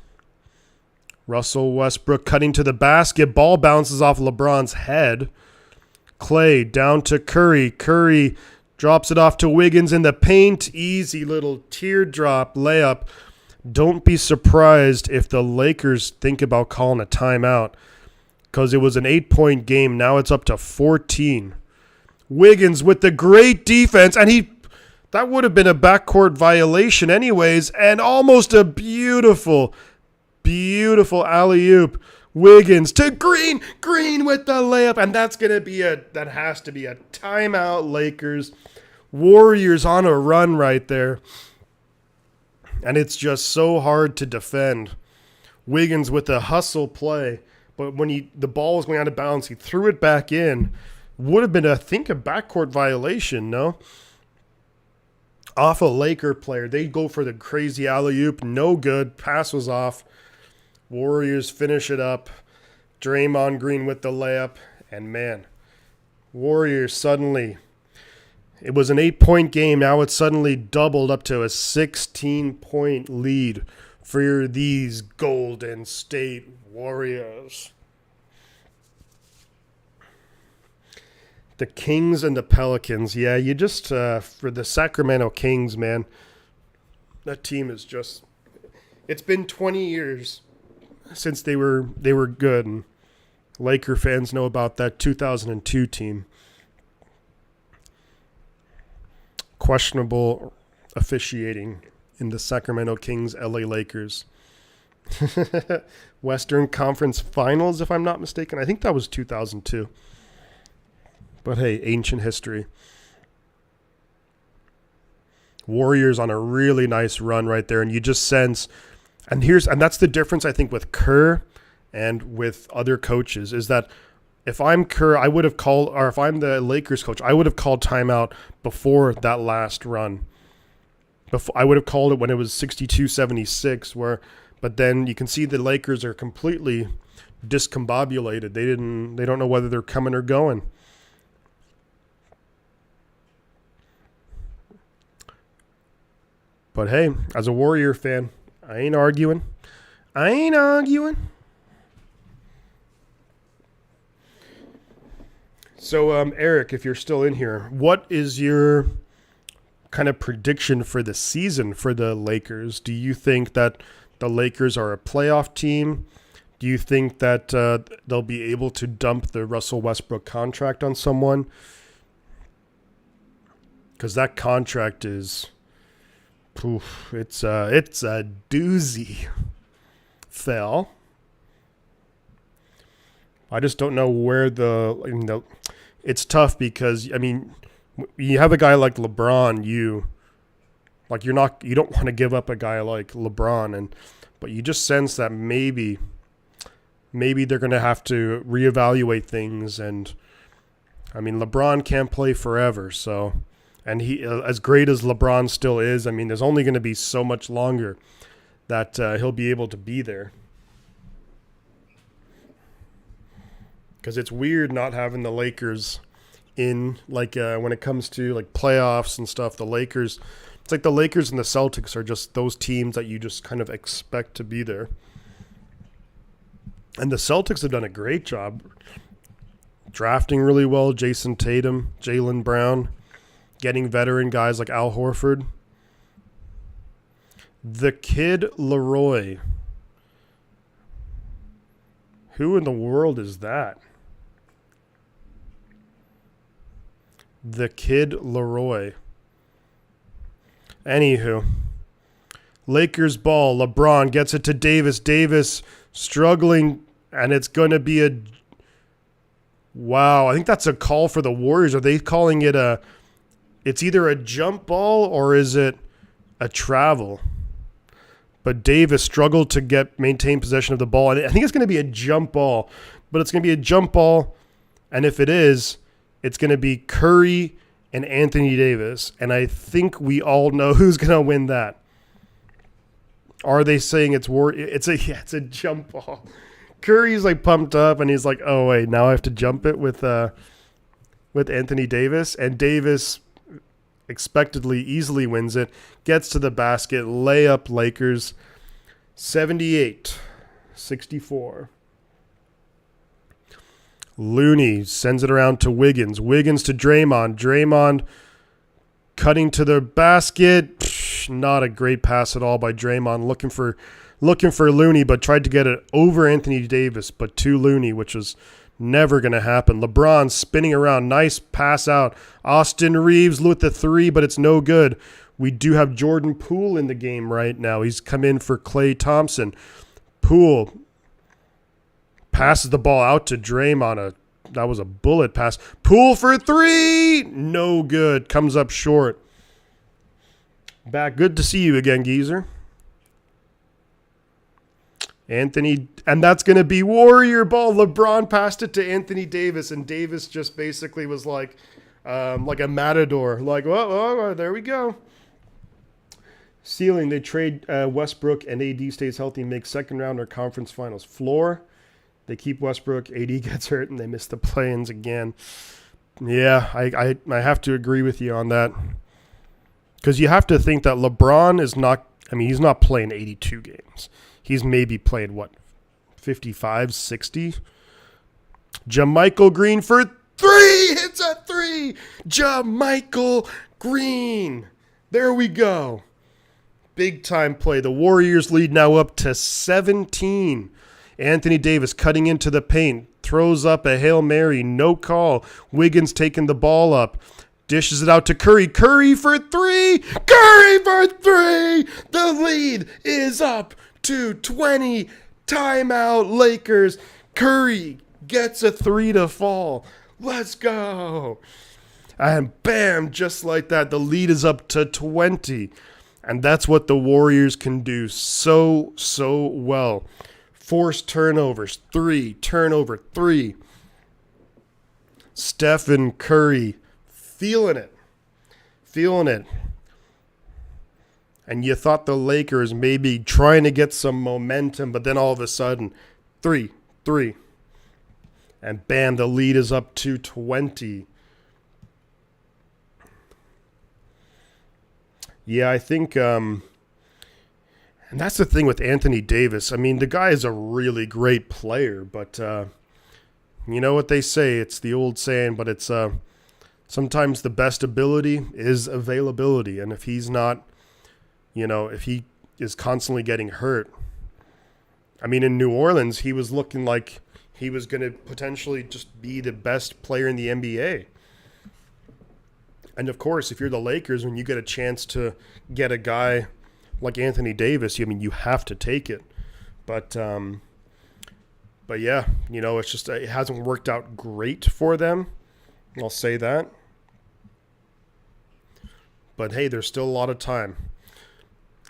A: Russell Westbrook cutting to the basket. Ball bounces off LeBron's head. Clay down to Curry. Curry drops it off to Wiggins in the paint. Easy little teardrop layup. Don't be surprised if the Lakers think about calling a timeout, because it was an 8-point game. Now it's up to 14. Wiggins with the great defense, and that would have been a backcourt violation anyways, and almost a beautiful alley-oop. Wiggins to Green with the layup, and that has to be a timeout, Lakers. Warriors on a run right there. And it's just so hard to defend. Wiggins with a hustle play, but when the ball was going out of bounds, he threw it back in. Would have been, I think, a backcourt violation, no? Off a Laker player. They go for the crazy alley-oop. No good. Pass was off. Warriors finish it up. Draymond Green with the layup. And, man, Warriors suddenly, it was an 8-point game. Now it's suddenly doubled up to a 16-point lead for these Golden State Warriors. The Kings and the Pelicans. Yeah, you just, for the Sacramento Kings, man, that team is just, it's been 20 years since they were good. And Laker fans know about that 2002 team. Questionable officiating in the Sacramento Kings LA Lakers. Western Conference Finals, if I'm not mistaken. I think that was 2002. But hey, ancient history. Warriors on a really nice run right there, and you just sense, and that's the difference I think with Kerr and with other coaches, is that if I'm Kerr, I would have called, or if I'm the Lakers coach, I would have called timeout before that last run. I would have called it when it was 62-76, but then you can see the Lakers are completely discombobulated. They don't know whether they're coming or going. But hey, as a Warrior fan, I ain't arguing. So, Eric, if you're still in here, what is your kind of prediction for the season for the Lakers? Do you think that the Lakers are a playoff team? Do you think that they'll be able to dump the Russell Westbrook contract on someone? Because that contract is... it's a doozy. Phil. I just don't know where it's tough because, I mean, you have a guy like LeBron, you don't want to give up a guy like LeBron, But you just sense that maybe they're going to have to reevaluate things. And I mean, LeBron can't play forever. So, and he, as great as LeBron still is, I mean, there's only going to be so much longer that he'll be able to be there. Because it's weird not having the Lakers in, like, when it comes to like playoffs and stuff. The Lakers, it's like the Lakers and the Celtics are just those teams that you just kind of expect to be there. And the Celtics have done a great job drafting really well. Jason Tatum, Jaylen Brown, getting veteran guys like Al Horford. The Kid Leroy. Who in the world is that? The Kid Leroy. Anywho. Lakers ball. LeBron gets it to Davis. Davis struggling, and it's going to be a... Wow, I think that's a call for the Warriors. Are they calling it a... It's either a jump ball or is it a travel? But Davis struggled to maintain possession of the ball. I think it's going to be a jump ball, but it's going to be a jump ball, and if it is, it's going to be Curry and Anthony Davis, and I think we all know who's going to win that. Are they saying it's a jump ball? Curry's like pumped up, and he's like, "Oh wait, now I have to jump it with Anthony Davis," and Davis expectedly easily wins it, gets to the basket, layup Lakers, 78-64. Looney sends it around to Wiggins. Wiggins to Draymond. Draymond cutting to the basket. Not a great pass at all by Draymond. Looking for Looney, but tried to get it over Anthony Davis, but to Looney, which was never going to happen. LeBron spinning around. Nice pass out. Austin Reeves with the three, but it's no good. We do have Jordan Poole in the game right now. He's come in for Klay Thompson. Poole passes the ball out to Draymond. That was a bullet pass. Poole for three. No good. Comes up short. Back. Good to see you again, Geezer. Anthony, and that's going to be Warrior ball. LeBron passed it to Anthony Davis, and Davis just basically was like a matador. Like, oh, there we go. Ceiling, they trade Westbrook and AD stays healthy, make second round or conference finals. Floor, they keep Westbrook, AD gets hurt, and they miss the play-ins again. Yeah, I have to agree with you on that. Because you have to think that LeBron is not, he's not playing 82 games. He's maybe played, 55, 60? JaMychal Green for three! Hits a three! JaMychal Green! There we go. Big time play. The Warriors lead now up to 17. Anthony Davis cutting into the paint. Throws up a Hail Mary. No call. Wiggins taking the ball up. Dishes it out to Curry. Curry for three! Curry for three! The lead is up to 20. Timeout Lakers. Curry gets a three to fall. Let's go. And bam, just like that, the lead is up to 20. And that's what the Warriors can do so well. Force turnovers, turnover, three. Stephen Curry feeling it. And you thought the Lakers maybe trying to get some momentum, but then all of a sudden, three. And bam, the lead is up to 20. Yeah, I think, and that's the thing with Anthony Davis. The guy is a really great player, but you know what they say, it's the old saying, but it's sometimes the best ability is availability. And if he's not, if he is constantly getting hurt, in New Orleans, he was looking like he was going to potentially just be the best player in the NBA. And of course, if you're the Lakers, when you get a chance to get a guy like Anthony Davis, you have to take it. But yeah, it's just, it hasn't worked out great for them. I'll say that. But hey, there's still a lot of time.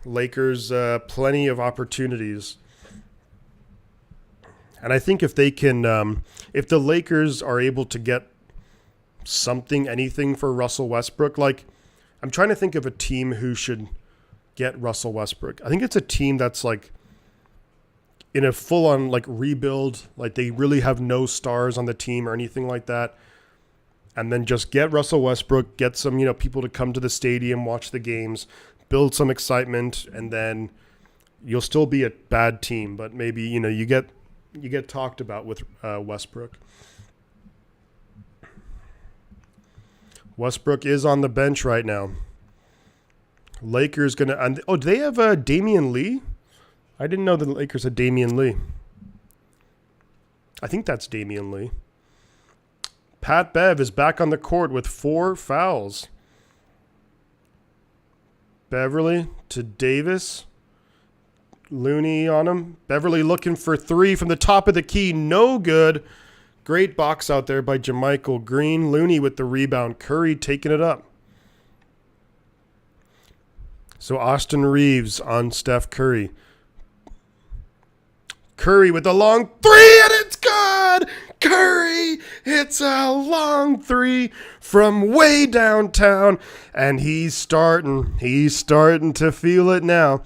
A: Lakers, plenty of opportunities. And I think if they can, if the Lakers are able to get anything for Russell Westbrook, like I'm trying to think of a team who should get Russell Westbrook. I think it's a team that's like in a full-on like rebuild, like they really have no stars on the team or anything like that. And then just get Russell Westbrook, get some, people to come to the stadium, watch the games, build some excitement, and then you'll still be a bad team, but maybe, you get talked about with Westbrook. Westbrook is on the bench right now. Lakers gonna. Do they have Damian Lee? I didn't know the Lakers had Damian Lee. I think that's Damian Lee. Pat Bev is back on the court with 4 fouls. Beverly to Davis. Looney on him. Beverly looking for 3 from the top of the key. No good. Great box out there by JaMychal Green. Looney with the rebound. Curry taking it up. So Austin Reeves on Steph Curry. Curry with a long 3, and it's good! Curry hits a long 3 from way downtown, and he's starting to feel it now.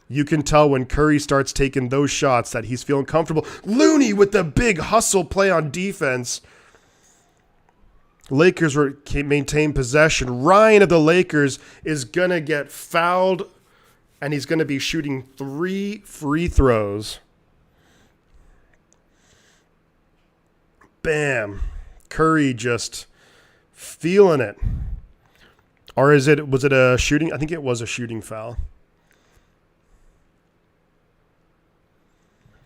A: You can tell when Curry starts taking those shots that he's feeling comfortable. Looney with the big hustle play on defense. Lakers maintain possession. Ryan of the Lakers is going to get fouled, and he's going to be shooting 3 free throws. Bam. Curry just feeling it. Or was it a shooting? I think it was a shooting foul.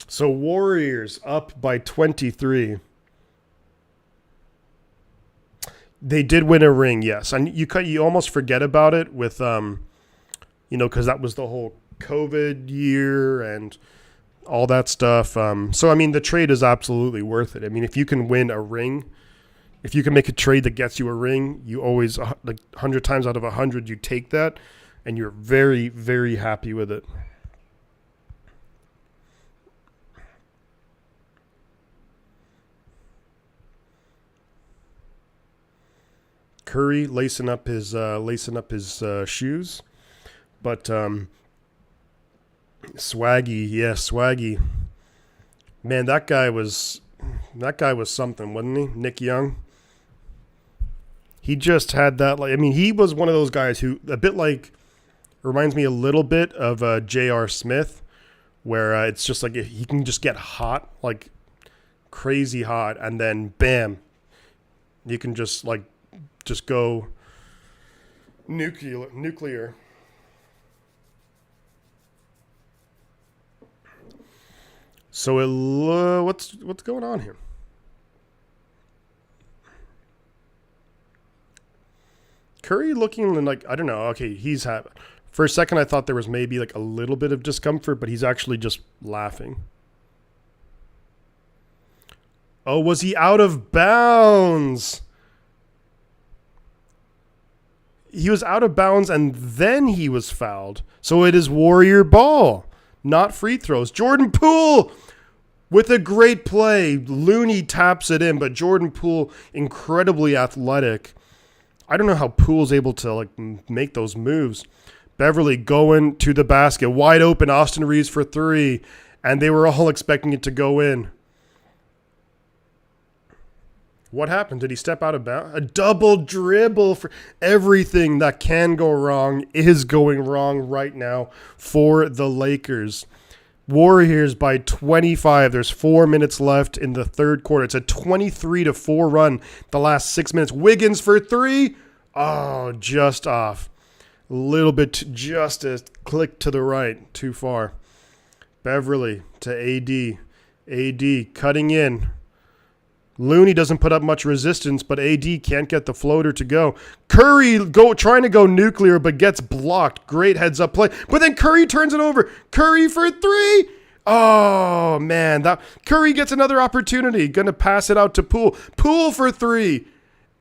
A: So Warriors up by 23. They did win a ring, yes. And you almost forget about it with because that was the whole COVID year and all that stuff. So, I mean, the trade is absolutely worth it. I mean, if you can win a ring, if you can make a trade that gets you a ring, you always, like 100 times out of 100, you take that, and you're very, very happy with it. Curry lacing up his shoes, but Swaggy. Man, that guy was something, wasn't he? Nick Young. He just had that. He was one of those guys who reminds me a little bit of J.R. Smith, where it's just like he can just get hot, like crazy hot, and then bam, you can just go nuclear. So what's going on here? Curry looking like, I don't know. Okay, for a second I thought there was maybe like a little bit of discomfort, but he's actually just laughing. Oh, was he out of bounds? He was out of bounds and then he was fouled. So it is Warrior ball, not free throws. Jordan Poole with a great play. Looney taps it in, but Jordan Poole, incredibly athletic. I don't know how Poole's able to make those moves. Beverly going to the basket, wide open. Austin Reeves for 3, and they were all expecting it to go in. What happened? Did he step out of bounds? A double dribble. For everything that can go wrong is going wrong right now for the Lakers. Warriors by 25. There's 4 minutes left in the third quarter. It's a 23-4 run the last 6 minutes. Wiggins for 3. Oh, just off. A little bit, just a click to the right. Too far. Beverly to AD. AD cutting in. Looney doesn't put up much resistance, but AD can't get the floater to go. Curry trying to go nuclear, but gets blocked. Great heads-up play. But then Curry turns it over. Curry for 3. Oh, man. Curry gets another opportunity. Going to pass it out to Poole. Poole for 3.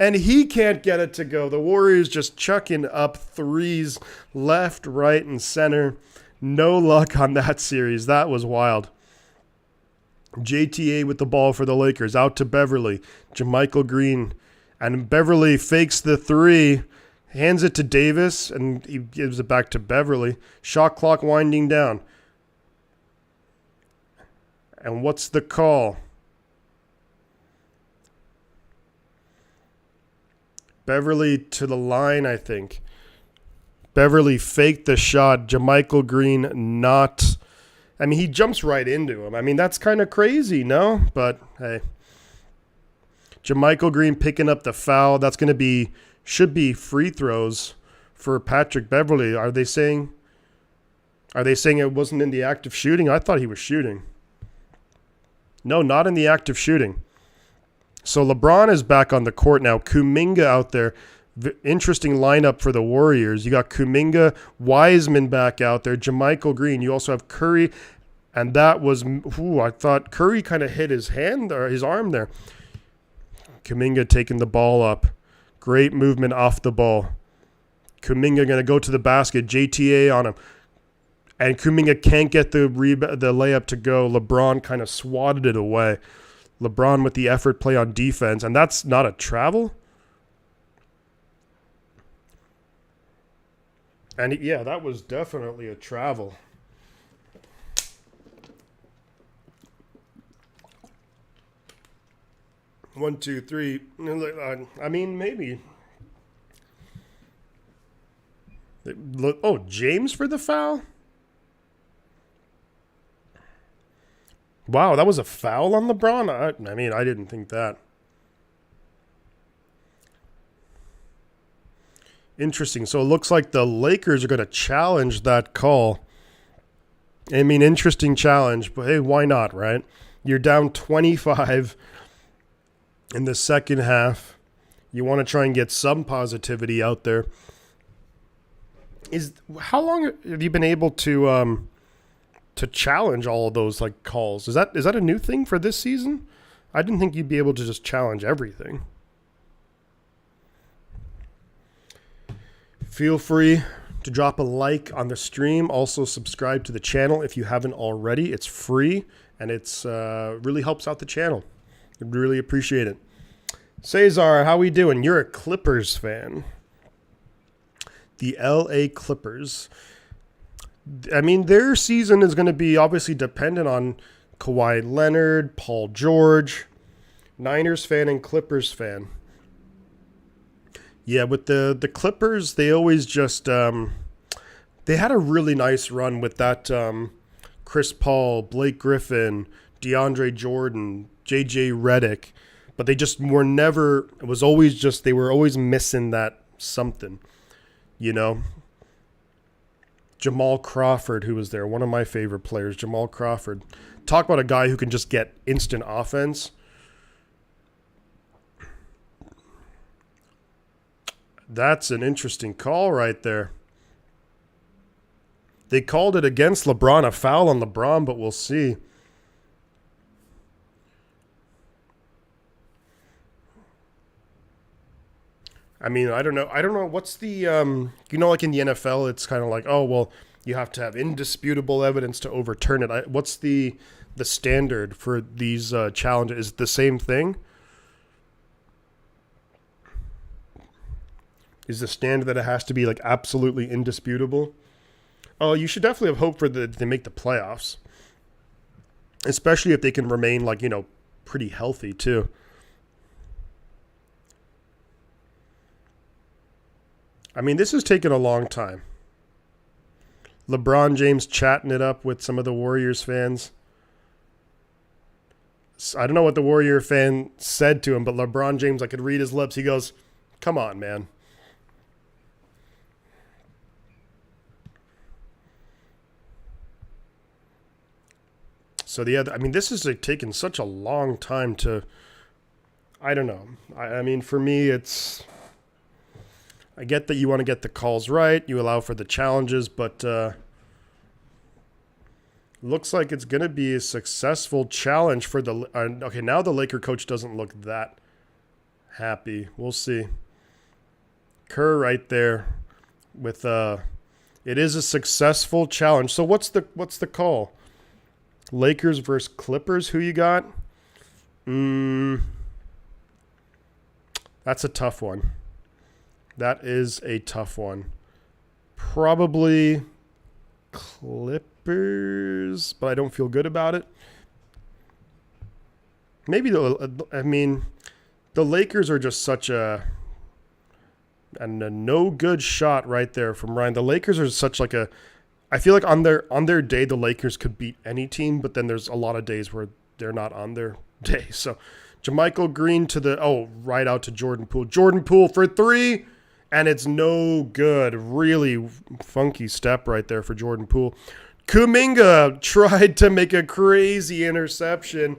A: And he can't get it to go. The Warriors just chucking up threes left, right, and center. No luck on that series. That was wild. JTA with the ball for the Lakers. Out to Beverly. JaMychal Green. And Beverly fakes the three. Hands it to Davis. And he gives it back to Beverly. Shot clock winding down. And what's the call? Beverly to the line, I think. Beverly faked the shot. JaMychal Green not. I mean, he jumps right into him. I mean, that's kind of crazy, no? But, hey. JaMychal Green picking up the foul. That's going to be, should be free throws for Patrick Beverly. Are they saying it wasn't in the act of shooting? I thought he was shooting. No, not in the act of shooting. So LeBron is back on the court now. Kuminga out there. Interesting lineup for the Warriors. You got Kuminga, Wiseman back out there, JaMychal Green. You also have Curry, and that was, I thought Curry kind of hit his hand or his arm there. Kuminga taking the ball up. Great movement off the ball. Kuminga going to go to the basket. JTA on him. And Kuminga can't get the layup to go. LeBron kind of swatted it away. LeBron with the effort play on defense. And that's not a travel? And yeah, that was definitely a travel. One, two, three. I mean, maybe. Oh, James for the foul? Wow, that was a foul on LeBron? I mean, I didn't think that. Interesting. So it looks like the Lakers are going to challenge that call. I mean, interesting challenge, but hey, why not, right? You're down 25 in the second half. You want to try and get some positivity out there. How long have you been able to challenge all of those like calls? Is that a new thing for this season? I didn't think you'd be able to just challenge everything. Feel free to drop a like on the stream. Also subscribe to the channel if you haven't already. It's free and it's really helps out the channel. I'd really appreciate it. Cesar, how we doing? You're a Clippers fan. The LA Clippers. I mean, their season is going to be obviously dependent on Kawhi Leonard, Paul George. Niners fan and Clippers fan. Yeah, with the Clippers, they always just they had a really nice run with that Chris Paul, Blake Griffin, DeAndre Jordan, JJ Redick, but they just were never. It was always just they were always missing that something, you know. Jamal Crawford, who was there, one of my favorite players, Jamal Crawford. Talk about a guy who can just get instant offense. That's an interesting call right there. They called it against LeBron, a foul on LeBron, but we'll see. I mean, I don't know. What's the, like in the NFL, it's kind of like, oh, well, you have to have indisputable evidence to overturn it. What's the standard for these challenges? Is it the same thing? Is the standard that it has to be like absolutely indisputable? Oh, you should definitely have hope for they make the playoffs, especially if they can remain like, pretty healthy too. I mean, this has taken a long time. LeBron James chatting it up with some of the Warriors fans. I don't know what the Warrior fan said to him, but LeBron James, I could read his lips. He goes, "Come on, man." So this has taken such a long time to, I don't know. I mean, for me, I get that you want to get the calls right. You allow for the challenges, but looks like it's going to be a successful challenge for the, okay, now the Laker coach doesn't look that happy. We'll see. Kerr right there with It is a successful challenge. So what's the call? Lakers versus Clippers. Who you got? That's a tough one. That is a tough one. Probably Clippers, but I don't feel good about it. Maybe the Lakers are just such a no good shot right there from Ryan. The Lakers are such like a. I feel like on their day the Lakers could beat any team, but then there's a lot of days where they're not on their day. So, JaMychal Green right out to Jordan Poole. Jordan Poole for 3, and it's no good. Really funky step right there for Jordan Poole. Kuminga tried to make a crazy interception.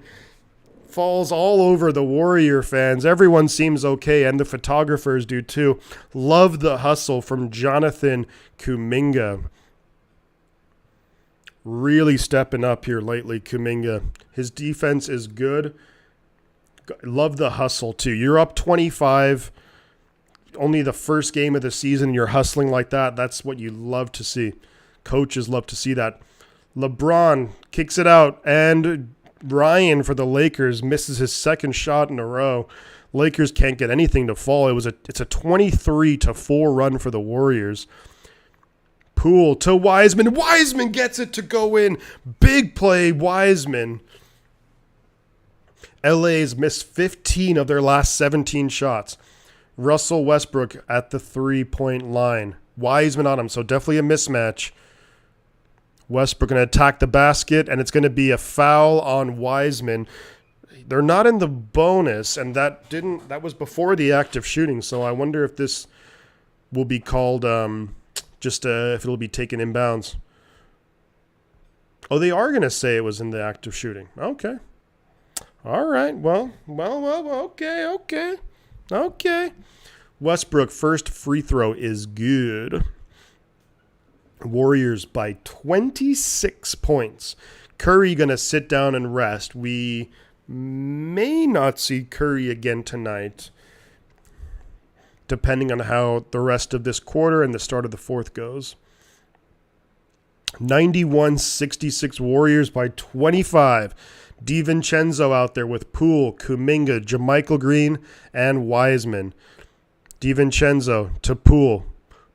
A: Falls all over the Warrior fans. Everyone seems okay, and the photographers do too. Love the hustle from Jonathan Kuminga. Really stepping up here lately, Kuminga. His defense is good. Love the hustle too. You're up 25. Only the first game of the season, you're hustling like that. That's what you love to see. Coaches love to see that. LeBron kicks it out, and Ryan for the Lakers misses his second shot in a row. Lakers can't get anything to fall. It's a 23-4 run for the Warriors. Poole to Wiseman. Wiseman gets it to go in. Big play, Wiseman. LA's missed 15 of their last 17 shots. Russell Westbrook at the 3-point line. Wiseman on him, so definitely a mismatch. Westbrook going to attack the basket, and it's going to be a foul on Wiseman. They're not in the bonus, and that was before the active shooting, so I wonder if this will be called if it'll be taken inbounds. Oh, they are going to say it was in the active shooting. Okay. All right. Well, okay. Westbrook, first free throw is good. Warriors by 26 points. Curry going to sit down and rest. We may not see Curry again tonight, depending on how the rest of this quarter and the start of the fourth goes. 91-66 Warriors by 25. DiVincenzo out there with Poole, Kuminga, JaMychal Green, and Wiseman. DiVincenzo to Poole.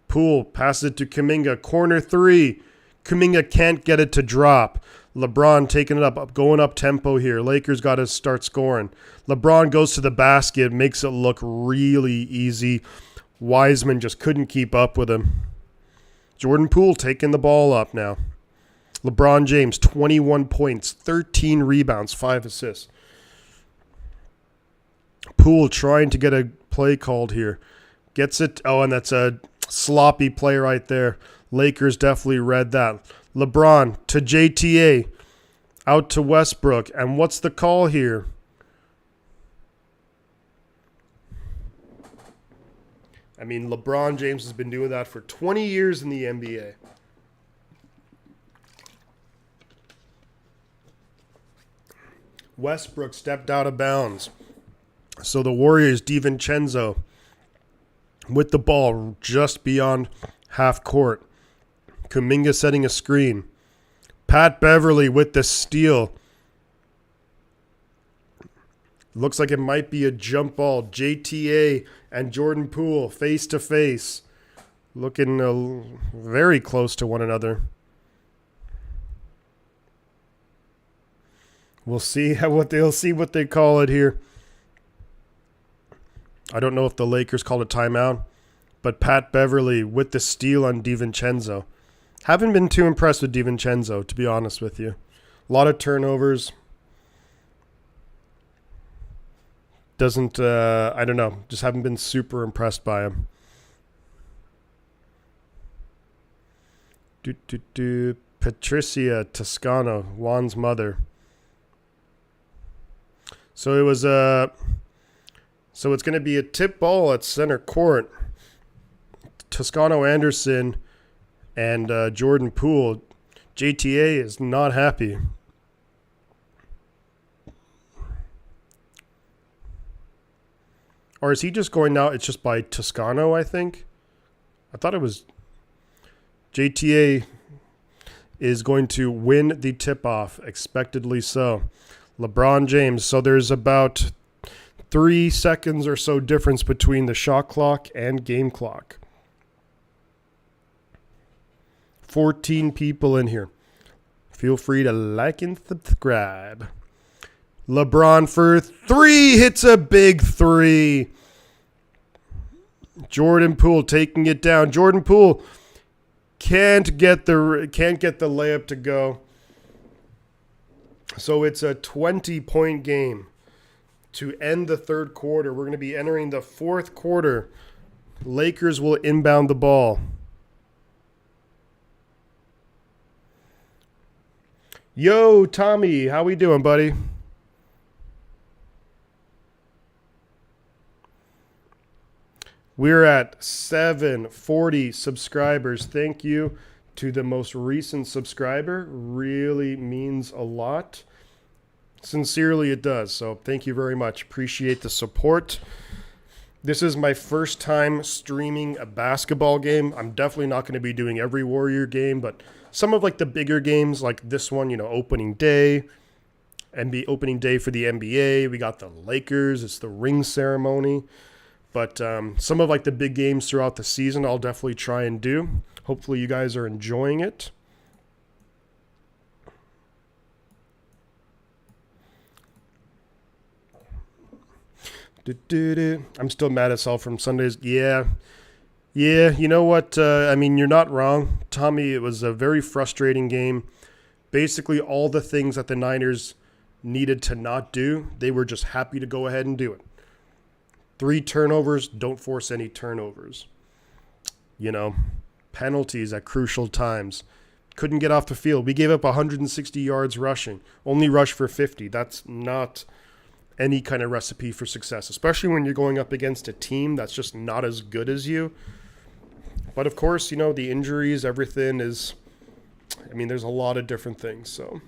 A: Poole passes it to Kuminga. Corner 3. Kuminga can't get it to drop. LeBron taking it up, going up tempo here. Lakers got to start scoring. LeBron goes to the basket, makes it look really easy. Wiseman just couldn't keep up with him. Jordan Poole taking the ball up now. LeBron James, 21 points, 13 rebounds, 5 assists. Poole trying to get a play called here. Gets it. Oh, and that's a sloppy play right there. Lakers definitely read that. LeBron to JTA. Out to Westbrook. And what's the call here? I mean, LeBron James has been doing that for 20 years in the NBA. Westbrook stepped out of bounds. So the Warriors, DiVincenzo, with the ball just beyond half court. Kuminga setting a screen. Pat Beverly with the steal. Looks like it might be a jump ball. JTA and Jordan Poole face to face. Looking very close to one another. We'll see what they call it here. I don't know if the Lakers called a timeout, but Pat Beverly with the steal on DiVincenzo. Haven't been too impressed with DiVincenzo, to be honest with you. A lot of turnovers. Doesn't, I don't know, just haven't been super impressed by him. Patricia Toscano, Juan's mother. So it was so it's going to be a tip ball at center court. Toscano Anderson and Jordan Poole. JTA is not happy. Or is he just going now? It's just by Toscano, I think. I thought it was JTA is going to win the tip-off, expectedly so. LeBron James. So there's about 3 seconds or so difference between the shot clock and game clock. 14 people in here. Feel free to like and subscribe. LeBron for 3 hits a big 3. Jordan Poole taking it down. Jordan Poole can't get the layup to go. So it's a 20-point game to end the third quarter. We're going to be entering the fourth quarter. Lakers will inbound the ball. Yo, Tommy, how we doing, buddy? We're at 740 subscribers. Thank you to the most recent subscriber. Really means a lot. Sincerely, it does. So thank you very much. Appreciate the support. This is my first time streaming a basketball game. I'm definitely not going to be doing every Warrior game, but some of like the bigger games like this one, opening day, opening day for the NBA. We got the Lakers. It's the ring ceremony. But some of like the big games throughout the season, I'll definitely try and do. Hopefully you guys are enjoying it. I'm still mad at Sal from Sundays. Yeah, you know what? You're not wrong. Tommy, it was a very frustrating game. Basically, all the things that the Niners needed to not do, they were just happy to go ahead and do it. 3 turnovers, don't force any turnovers. Penalties at crucial times. Couldn't get off the field. We gave up 160 yards rushing. Only rushed for 50. That's not any kind of recipe for success, especially when you're going up against a team that's just not as good as you. But of course, the injuries, everything is, there's a lot of different things. So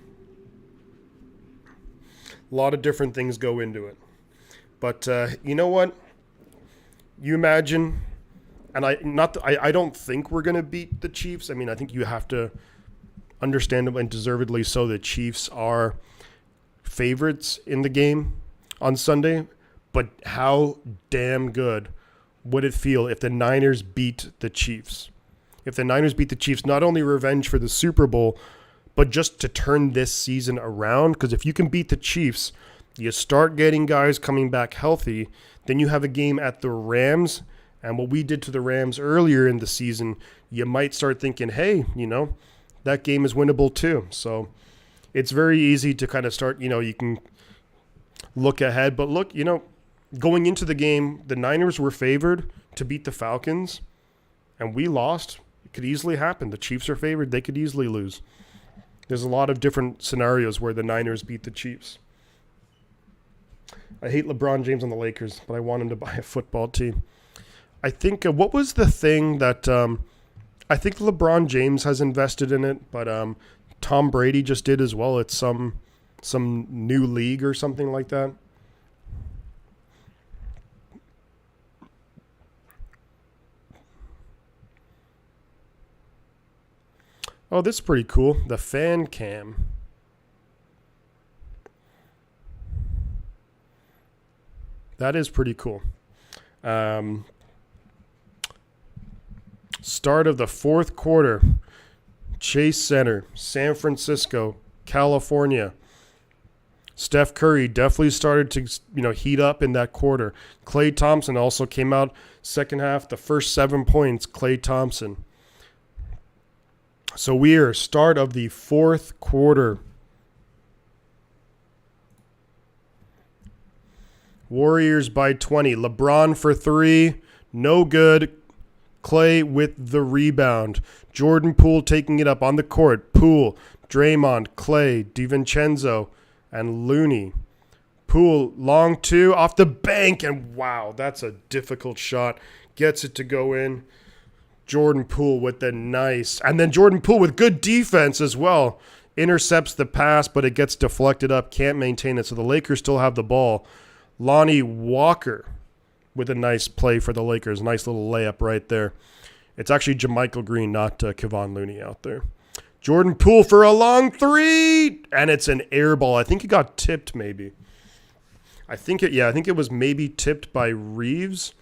A: a lot of different things go into it. But you know what? You imagine, and I don't think we're going to beat the Chiefs. I think you have to, understandably and deservedly so, the Chiefs are favorites in the game on Sunday. But how damn good would it feel if the Niners beat the Chiefs? If the Niners beat the Chiefs, not only revenge for the Super Bowl, but just to turn this season around. Because if you can beat the Chiefs, you start getting guys coming back healthy. Then you have a game at the Rams. And what we did to the Rams earlier in the season, you might start thinking, hey, that game is winnable too. So it's very easy to kind of start, you can look ahead. But look, going into the game, the Niners were favored to beat the Falcons. And we lost. It could easily happen. The Chiefs are favored. They could easily lose. There's a lot of different scenarios where the Niners beat the Chiefs. I hate LeBron James on the Lakers, but I want him to buy a football team. I think, what was the thing that, I think LeBron James has invested in it, but Tom Brady just did as well. It's some new league or something like that. Oh, this is pretty cool. The fan cam. That is pretty cool. Start of the fourth quarter. Chase Center, San Francisco, California. Steph Curry definitely started to, heat up in that quarter. Klay Thompson also came out second half. The first 7 points, Klay Thompson. So we are start of the fourth quarter. Warriors by 20. LeBron for 3. No good. Klay with the rebound. Jordan Poole taking it up on the court. Poole, Draymond, Klay, DiVincenzo, and Looney. Poole, long 2 off the bank. And wow, that's a difficult shot. Gets it to go in. Jordan Poole with the nice. And then Jordan Poole with good defense as well. Intercepts the pass, but it gets deflected up. Can't maintain it. So the Lakers still have the ball. Lonnie Walker with a nice play for the Lakers. Nice little layup right there. It's actually JaMychal Green, not Kevon Looney out there. Jordan Poole for a long three, and it's an air ball. I think it got tipped maybe. I think it was maybe tipped by Reeves.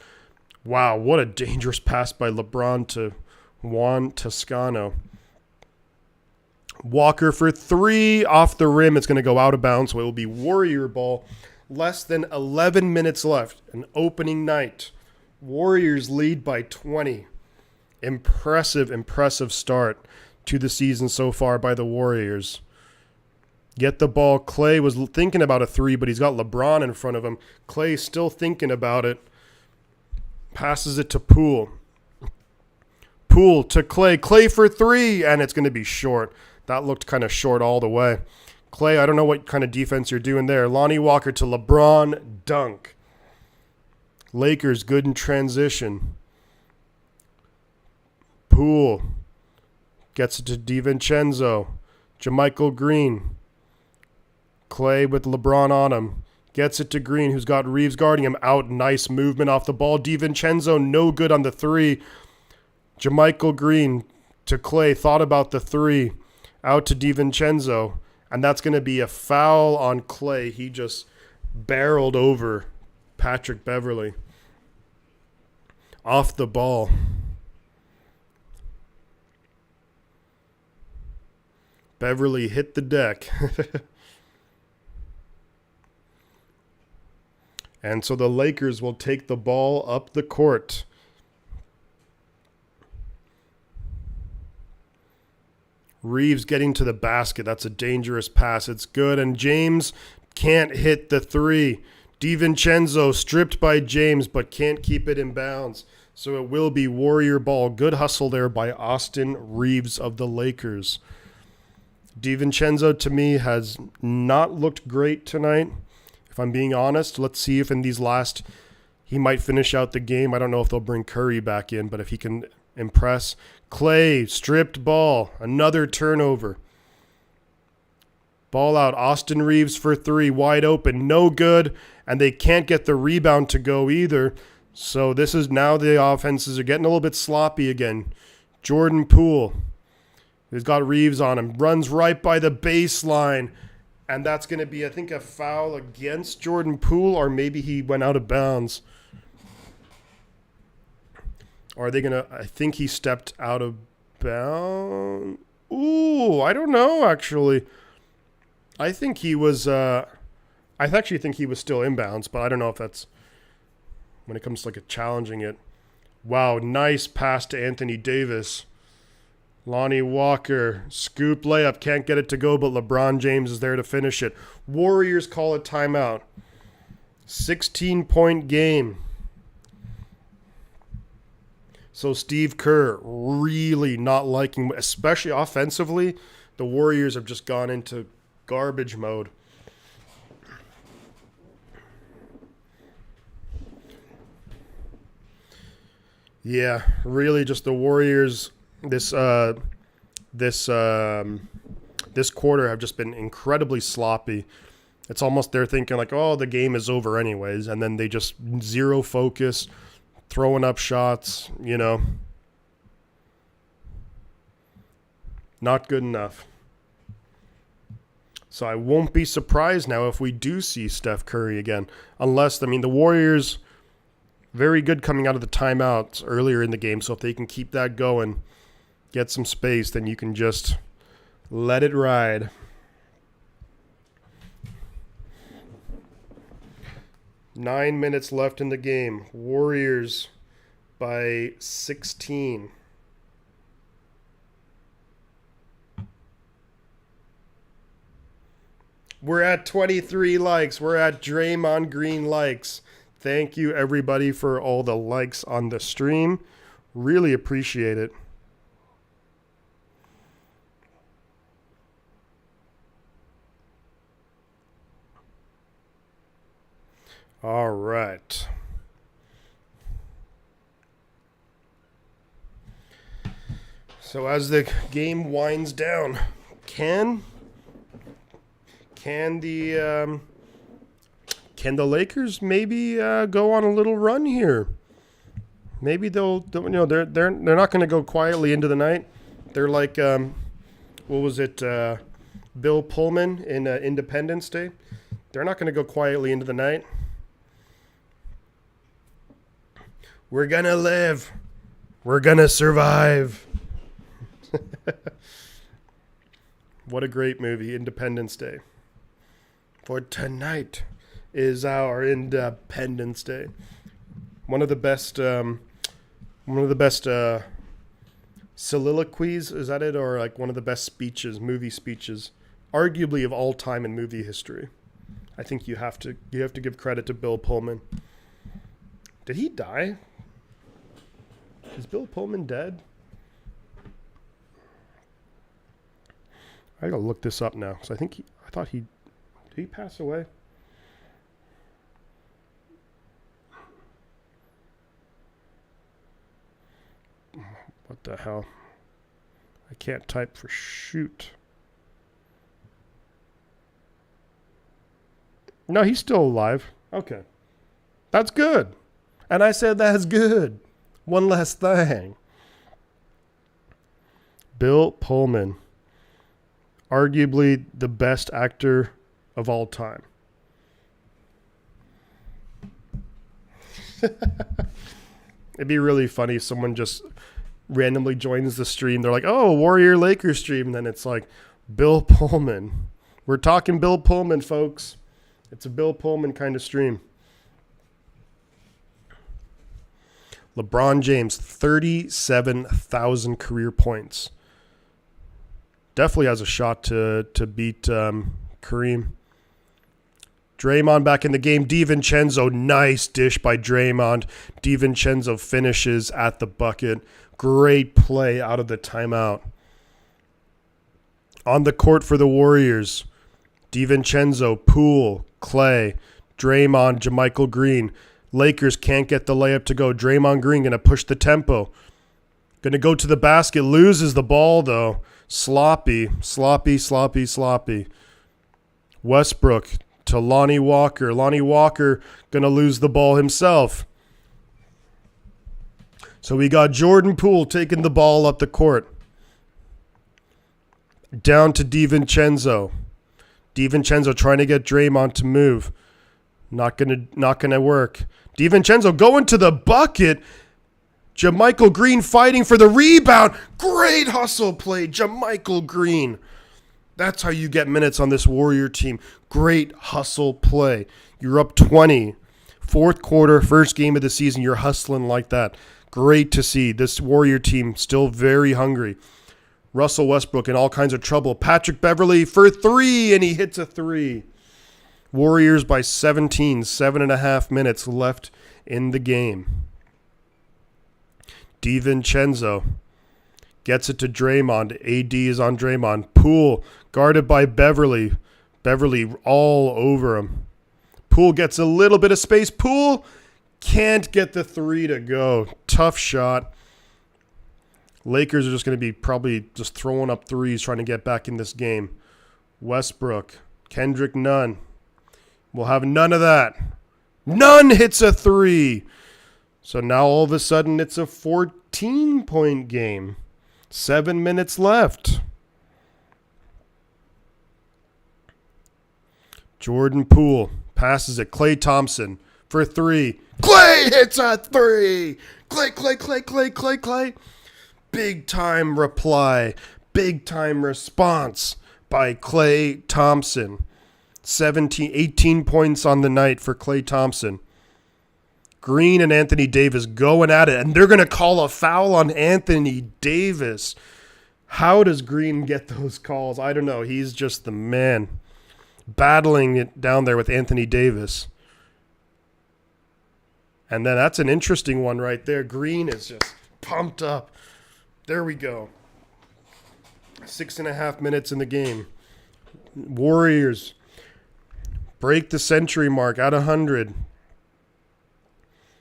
A: Wow, what a dangerous pass by LeBron to Juan Toscano. Walker for three off the rim. It's going to go out of bounds, so it will be Warrior ball. Less than 11 minutes left. An opening night. Warriors lead by 20. Impressive start to the season so far by the Warriors. Get the ball. Clay was thinking about a three, but he's got LeBron in front of him. Clay's still thinking about it. Passes it to Poole. Poole to Clay. Clay for three, and it's going to be short. That looked kind of short all the way. Clay, I don't know what kind of defense you're doing there. Lonnie Walker to LeBron. Dunk. Lakers good in transition. Poole gets it to DiVincenzo. JaMychal Green. Clay with LeBron on him. Gets it to Green, who's got Reeves guarding him. Out, nice movement off the ball. DiVincenzo, no good on the three. JaMychal Green to Clay, thought about the three. Out to DiVincenzo. And that's going to be a foul on Clay. He just barreled over Patrick Beverley. Off the ball. Beverley hit the deck. And so the Lakers will take the ball up the court. Reeves getting to the basket. That's a dangerous pass. It's good. And James can't hit the three. DiVincenzo stripped by James, but can't keep it in bounds. So it will be Warrior ball. Good hustle there by Austin Reeves of the Lakers. DiVincenzo, to me, has not looked great tonight. If I'm being honest, let's see if in these last, he might finish out the game. I don't know if they'll bring Curry back in, but if he can impress. Clay, stripped ball, another turnover. Ball out, Austin Reeves for three, wide open, no good, and they can't get the rebound to go either. So this is now the offenses are getting a little bit sloppy again. Jordan Poole, he's got Reeves on him, runs right by the baseline. And that's going to be, I think, a foul against Jordan Poole, or maybe he went out of bounds. Or are they going to, I think he stepped out of bounds. Ooh, I don't know, actually. I think he was, I actually think he was still inbounds, but I don't know if that's, when it comes to like challenging it. Wow, nice pass to Anthony Davis. Lonnie Walker, scoop layup, can't get it to go, but LeBron James is there to finish it. Warriors call a timeout. 16-point game. So Steve Kerr really not liking, especially offensively, the Warriors have just gone into garbage mode. Yeah, really just the Warriors this quarter have just been incredibly sloppy. It's almost they're thinking like, oh, the game is over anyways, and then they just zero focus, throwing up shots, you know. Not good enough. So I won't be surprised now if we do see Steph Curry again. Unless, I mean, the Warriors, very good coming out of the timeouts earlier in the game. So if they can keep that going, get some space, then you can just let it ride. Nine minutes left in the game. Warriors by 16. We're at 23 likes. We're at Draymond Green likes. Thank you, everybody, for all the likes on the stream. Really appreciate it. All right. So as the game winds down, can the Lakers maybe go on a little run here? Maybe they're not going to go quietly into the night. They're like what was it? Bill Pullman in Independence Day. They're not going to go quietly into the night. We're gonna live. We're gonna survive. What a great movie, Independence Day. For tonight is our Independence Day. One of the best soliloquies, is that it? Or like one of the best speeches, movie speeches, arguably of all time in movie history. I think you have to give credit to Bill Pullman. Did he die? Is Bill Pullman dead? I gotta look this up now, because did he pass away? What the hell? I can't type for shoot. No, he's still alive. Okay. That's good. And I said that's good. One last thing. Bill Pullman. Arguably the best actor of all time. It'd be really funny if someone just randomly joins the stream. They're like, oh, Warrior Lakers stream. And then it's like, Bill Pullman. We're talking Bill Pullman, folks. It's a Bill Pullman kind of stream. LeBron James, 37,000 career points. Definitely has a shot to beat Kareem. Draymond back in the game. DiVincenzo, nice dish by Draymond. DiVincenzo finishes at the bucket. Great play out of the timeout. On the court for the Warriors, DiVincenzo, Poole, Clay, Draymond, JaMychal Green. Lakers can't get the layup to go. Draymond Green going to push the tempo. Going to go to the basket. Loses the ball, though. Sloppy. Westbrook to Lonnie Walker. Lonnie Walker going to lose the ball himself. So we got Jordan Poole taking the ball up the court. Down to DiVincenzo. DiVincenzo trying to get Draymond to move. Not gonna work. DiVincenzo going to the bucket. JaMychal Green fighting for the rebound. Great hustle play, JaMychal Green. That's how you get minutes on this Warrior team. Great hustle play. You're up 20. Fourth quarter, first game of the season, you're hustling like that. Great to see. This Warrior team still very hungry. Russell Westbrook in all kinds of trouble. Patrick Beverley for three, and he hits a three. Warriors by 17, 7.5 minutes left in the game. DiVincenzo gets it to Draymond. AD is on Draymond. Poole guarded by Beverley. Beverley all over him. Poole gets a little bit of space. Poole can't get the three to go. Tough shot. Lakers are just going to be probably just throwing up threes trying to get back in this game. Westbrook. Kendrick Nunn. We'll have none of that. Nunn hits a three. So now all of a sudden it's a 14-point game. 7 minutes left. Jordan Poole passes it. Klay Thompson for three. Klay hits a three. Klay. Big time reply. Big time response by Klay Thompson. 18 points on the night for Klay Thompson. Green and Anthony Davis going at it, and they're going to call a foul on Anthony Davis. How does Green get those calls? I don't know. He's just the man. Battling it down there with Anthony Davis. And then that's an interesting one right there. Green is just pumped up. There we go. 6.5 minutes in the game. Warriors break the century mark at 100.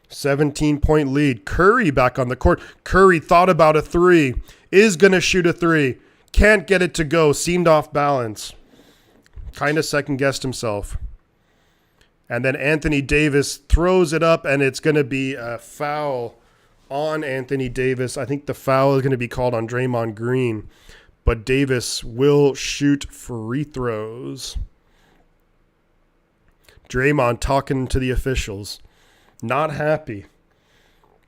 A: 17-point lead. Curry back on the court. Curry thought about a three. Is going to shoot a three. Can't get it to go. Seemed off balance. Kind of second-guessed himself. And then Anthony Davis throws it up, and it's going to be a foul on Anthony Davis. I think the foul is going to be called on Draymond Green, but Davis will shoot free throws. Draymond talking to the officials. Not happy.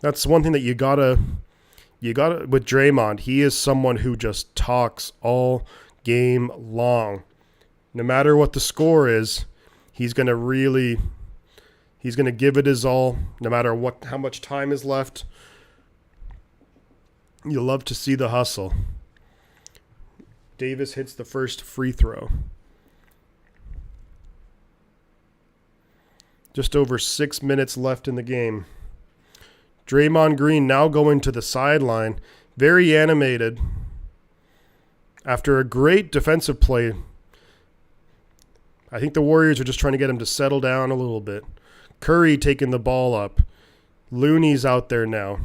A: That's one thing that you gotta with Draymond. He is someone who just talks all game long. No matter what the score is, he's gonna give it his all, no matter how much time is left. You love to see the hustle. Davis hits the first free throw. Just over 6 minutes left in the game. Draymond Green now going to the sideline. Very animated. After a great defensive play. I think the Warriors are just trying to get him to settle down a little bit. Curry taking the ball up. Looney's out there now.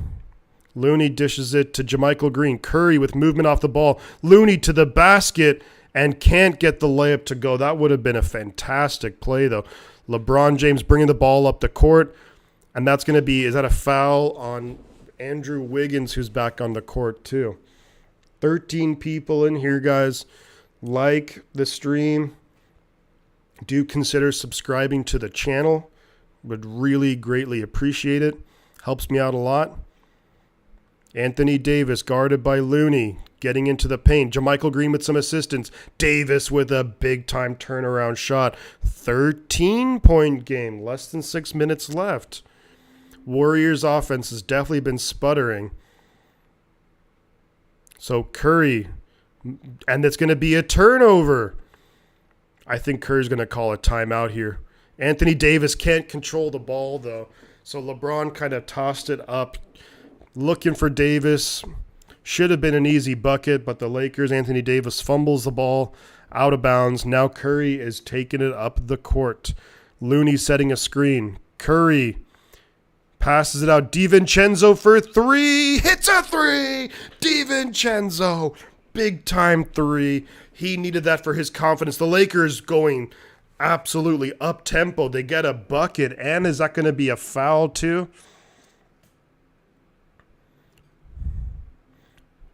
A: Looney dishes it to JaMychal Green. Curry with movement off the ball. Looney to the basket and can't get the layup to go. That would have been a fantastic play, though. LeBron James bringing the ball up the court. And that's going to be, is that a foul on Andrew Wiggins, who's back on the court, too? 13 people in here, guys. Like the stream. Do consider subscribing to the channel. Would really greatly appreciate it. Helps me out a lot. Anthony Davis guarded by Looney. Getting into the paint. JaMychal Green with some assistance. Davis with a big-time turnaround shot. 13-point game. Less than 6 minutes left. Warriors offense has definitely been sputtering. So Curry. And it's going to be a turnover. I think Curry's going to call a timeout here. Anthony Davis can't control the ball, though. So LeBron kind of tossed it up. Looking for Davis. Should have been an easy bucket, but the Lakers, Anthony Davis fumbles the ball out of bounds. Now Curry is taking it up the court. Looney setting a screen. Curry passes it out. DiVincenzo for three. Hits a three. DiVincenzo. Big time three. He needed that for his confidence. The Lakers going absolutely up-tempo. They get a bucket. And is that going to be a foul too?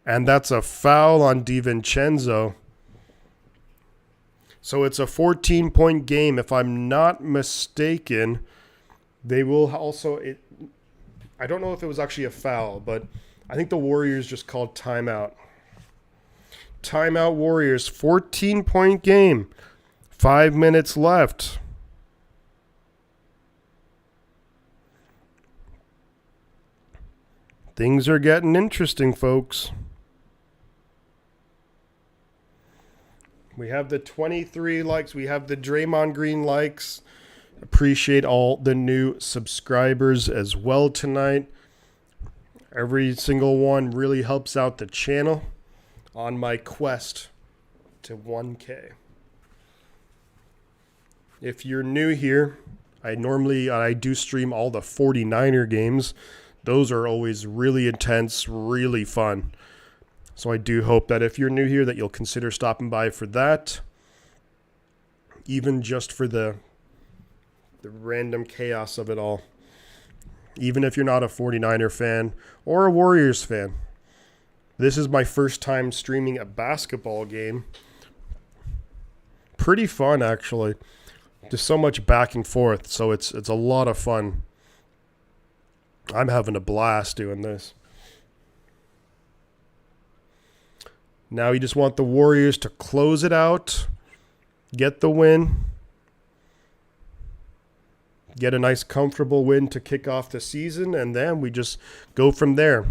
A: And that's a foul on DiVincenzo. So it's a 14-point game. If I'm not mistaken, they will also... I don't know if it was actually a foul, but I think the Warriors just called timeout. Timeout Warriors. 14-point game. 5 minutes left. Things are getting interesting, folks. We have the 23 likes. We have the Draymond Green likes. Appreciate all the new subscribers as well tonight. Every single one really helps out the channel on my quest to 1K. If you're new here, I do stream all the 49er games. Those are always really intense, really fun. So I do hope that if you're new here that you'll consider stopping by for that. Even just for the random chaos of it all. Even if you're not a 49er fan or a Warriors fan. This is my first time streaming a basketball game. Pretty fun, actually. Just so much back and forth, so it's a lot of fun. I'm having a blast doing this. Now you just want the Warriors to close it out, get the win, get a nice comfortable win to kick off the season, and then we just go from there.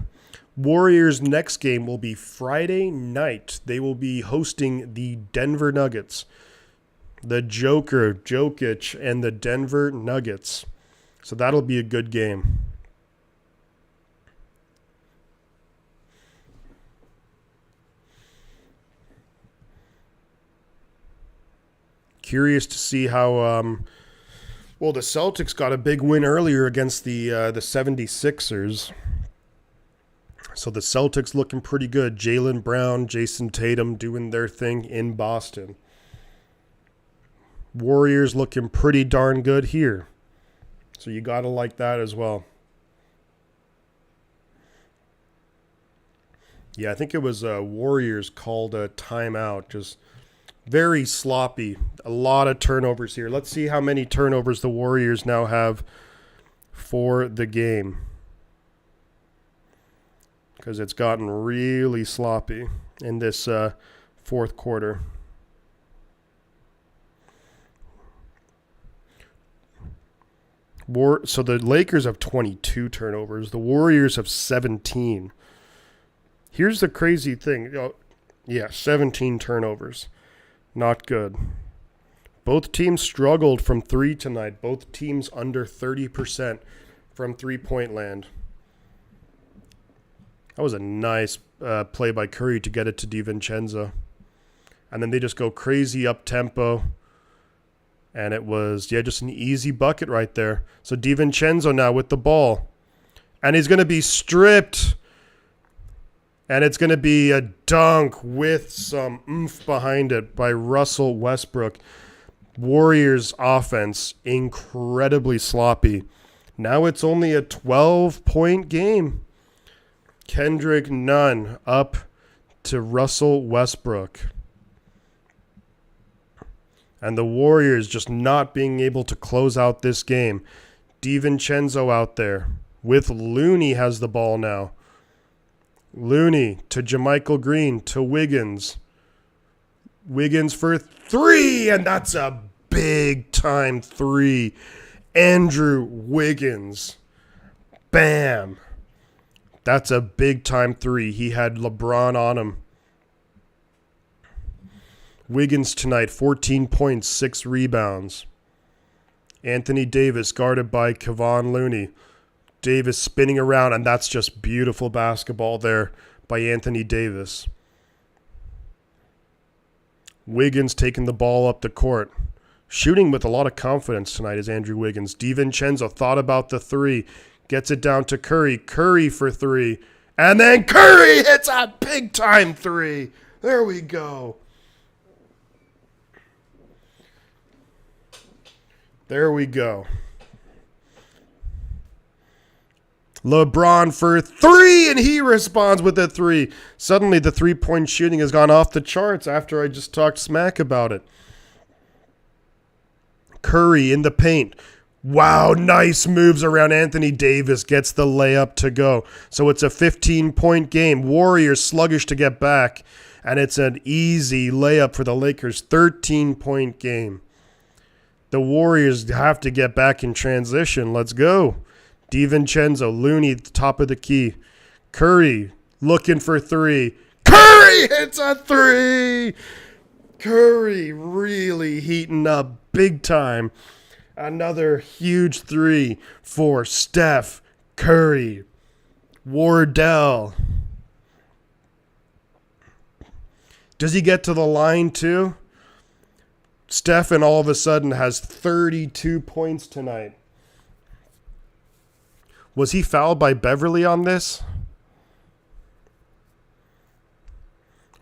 A: Warriors' next game will be Friday night. They will be hosting the Denver Nuggets. The Joker, Jokic, and the Denver Nuggets. So that'll be a good game. Curious to see how, the Celtics got a big win earlier against the 76ers. So the Celtics looking pretty good. Jaylen Brown, Jason Tatum doing their thing in Boston. Warriors looking pretty darn good here. So you got to like that as well. Yeah, I think it was Warriors called a timeout. Just very sloppy. A lot of turnovers here. Let's see how many turnovers the Warriors now have for the game, because it's gotten really sloppy in this fourth quarter. So the Lakers have 22 turnovers. The Warriors have 17. Here's the crazy thing. Oh, yeah, 17 turnovers. Not good. Both teams struggled from three tonight. Both teams under 30% from three-point land. That was a nice play by Curry to get it to DiVincenzo. And then they just go crazy up-tempo. And it was, just an easy bucket right there. So DiVincenzo now with the ball. And he's going to be stripped. And it's going to be a dunk with some oomph behind it by Russell Westbrook. Warriors offense, incredibly sloppy. Now it's only a 12-point game. Kendrick Nunn up to Russell Westbrook. And the Warriors just not being able to close out this game. DiVincenzo out there with Looney has the ball now. Looney to JaMychal Green to Wiggins. Wiggins for three, and that's a big-time three. Andrew Wiggins. Bam. That's a big-time three. He had LeBron on him. Wiggins tonight, 14 points, 6 rebounds. Anthony Davis guarded by Kevon Looney. Davis spinning around, and that's just beautiful basketball there by Anthony Davis. Wiggins taking the ball up the court. Shooting with a lot of confidence tonight is Andrew Wiggins. DiVincenzo thought about the three. Gets it down to Curry. Curry for three. And then Curry hits a big-time three. There we go. There we go. LeBron for three, and he responds with a three. Suddenly, the three-point shooting has gone off the charts after I just talked smack about it. Curry in the paint. Wow, nice moves around Anthony Davis. Gets the layup to go. So it's a 15-point game. Warriors sluggish to get back, and it's an easy layup for the Lakers. 13-point game. The Warriors have to get back in transition. Let's go. DiVincenzo, Looney at the top of the key. Curry looking for three. Curry hits a three! Curry really heating up big time. Another huge three for Steph Curry. Wardell. Does he get to the line too? Stephen all of a sudden has 32 points tonight. Was he fouled by Beverly on this?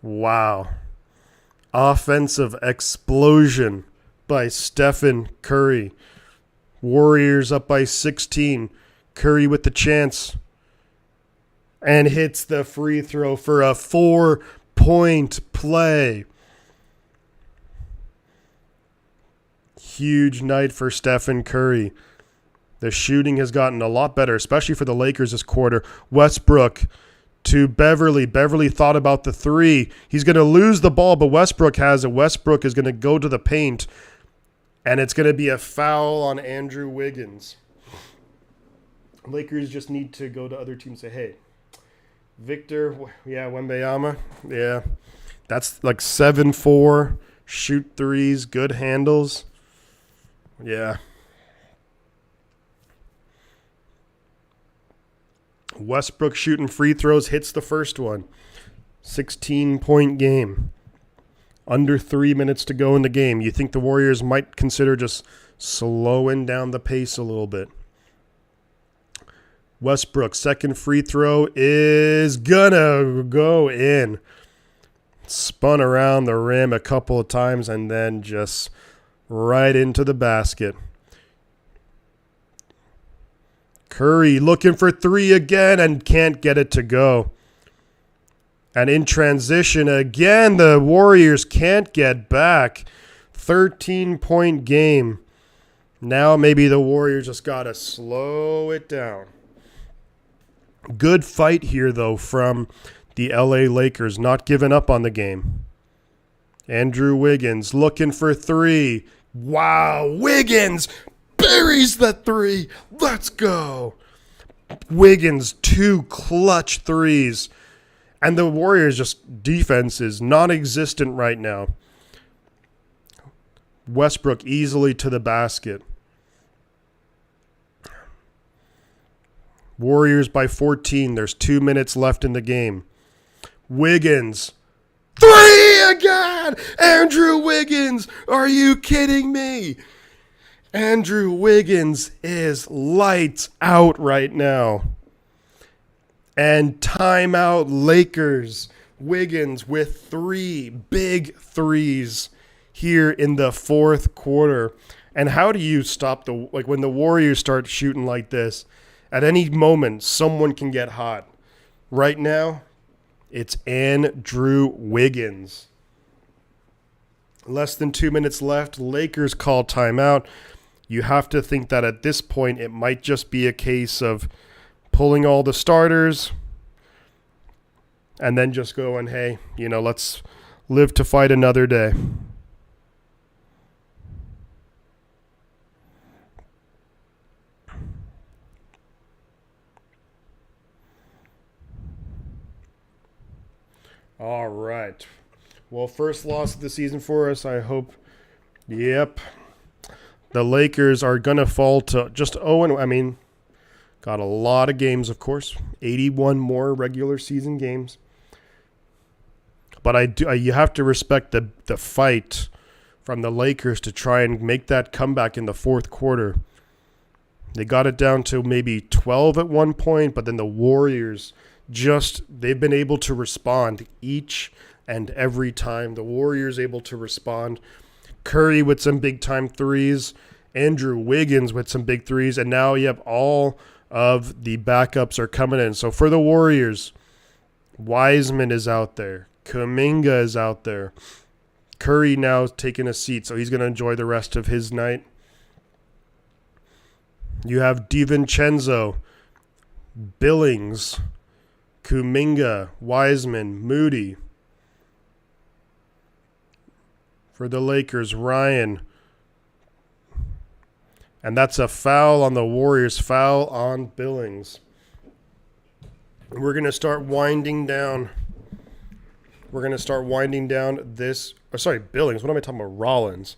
A: Wow. Offensive explosion by Stephen Curry. Warriors up by 16. Curry with the chance. And hits the free throw for a 4-point play. Huge night for Stephen Curry. The shooting has gotten a lot better, especially for the Lakers this quarter. Westbrook to Beverly. Beverly thought about the three. He's going to lose the ball, but Westbrook has it. Westbrook is going to go to the paint, and it's going to be a foul on Andrew Wiggins. Lakers just need to go to other teams and say, hey, Victor, Wembanyama, that's like 7-4, shoot threes, good handles. Yeah. Westbrook shooting free throws, hits the first one. 16-point game. Under 3 minutes to go in the game. You think the Warriors might consider just slowing down the pace a little bit. Westbrook, second free throw is gonna go in. Spun around the rim a couple of times and then just right into the basket. Curry looking for three again and can't get it to go. And in transition, again, the Warriors can't get back. 13-point game. Now maybe the Warriors just got to slow it down. Good fight here, though, from the LA Lakers, not giving up on the game. Andrew Wiggins looking for three. Wow, Wiggins buries the three. Let's go. Wiggins, 2 clutch threes. And the Warriors' just defense is non-existent right now. Westbrook easily to the basket. Warriors by 14. There's 2 minutes left in the game. Wiggins. 3 again! Andrew Wiggins! Are you kidding me? Andrew Wiggins is lights out right now. And timeout Lakers. Wiggins with 3 big threes here in the fourth quarter. And how do you stop when the Warriors start shooting like this? At any moment, someone can get hot. Right now, it's Andrew Wiggins. Less than 2 minutes left. Lakers call timeout. You have to think that at this point, it might just be a case of pulling all the starters and then just going, hey, let's live to fight another day. All right. Well, first loss of the season for us, I hope. Yep. The Lakers are going to fall to just 0. Got a lot of games, of course. 81 more regular season games. But you have to respect the fight from the Lakers to try and make that comeback in the fourth quarter. They got it down to maybe 12 at one point, but then the Warriors they've been able to respond each and every time. The Warriors able to respond. Curry with some big-time threes. Andrew Wiggins with some big threes. And now, all of the backups are coming in. So for the Warriors, Wiseman is out there. Kuminga is out there. Curry now is taking a seat, so he's going to enjoy the rest of his night. You have DiVincenzo, Billings, Kuminga, Wiseman, Moody. For the Lakers, Ryan. And that's a foul on the Warriors, foul on Billings. We're going to start winding down. Billings. What am I talking about? Rollins.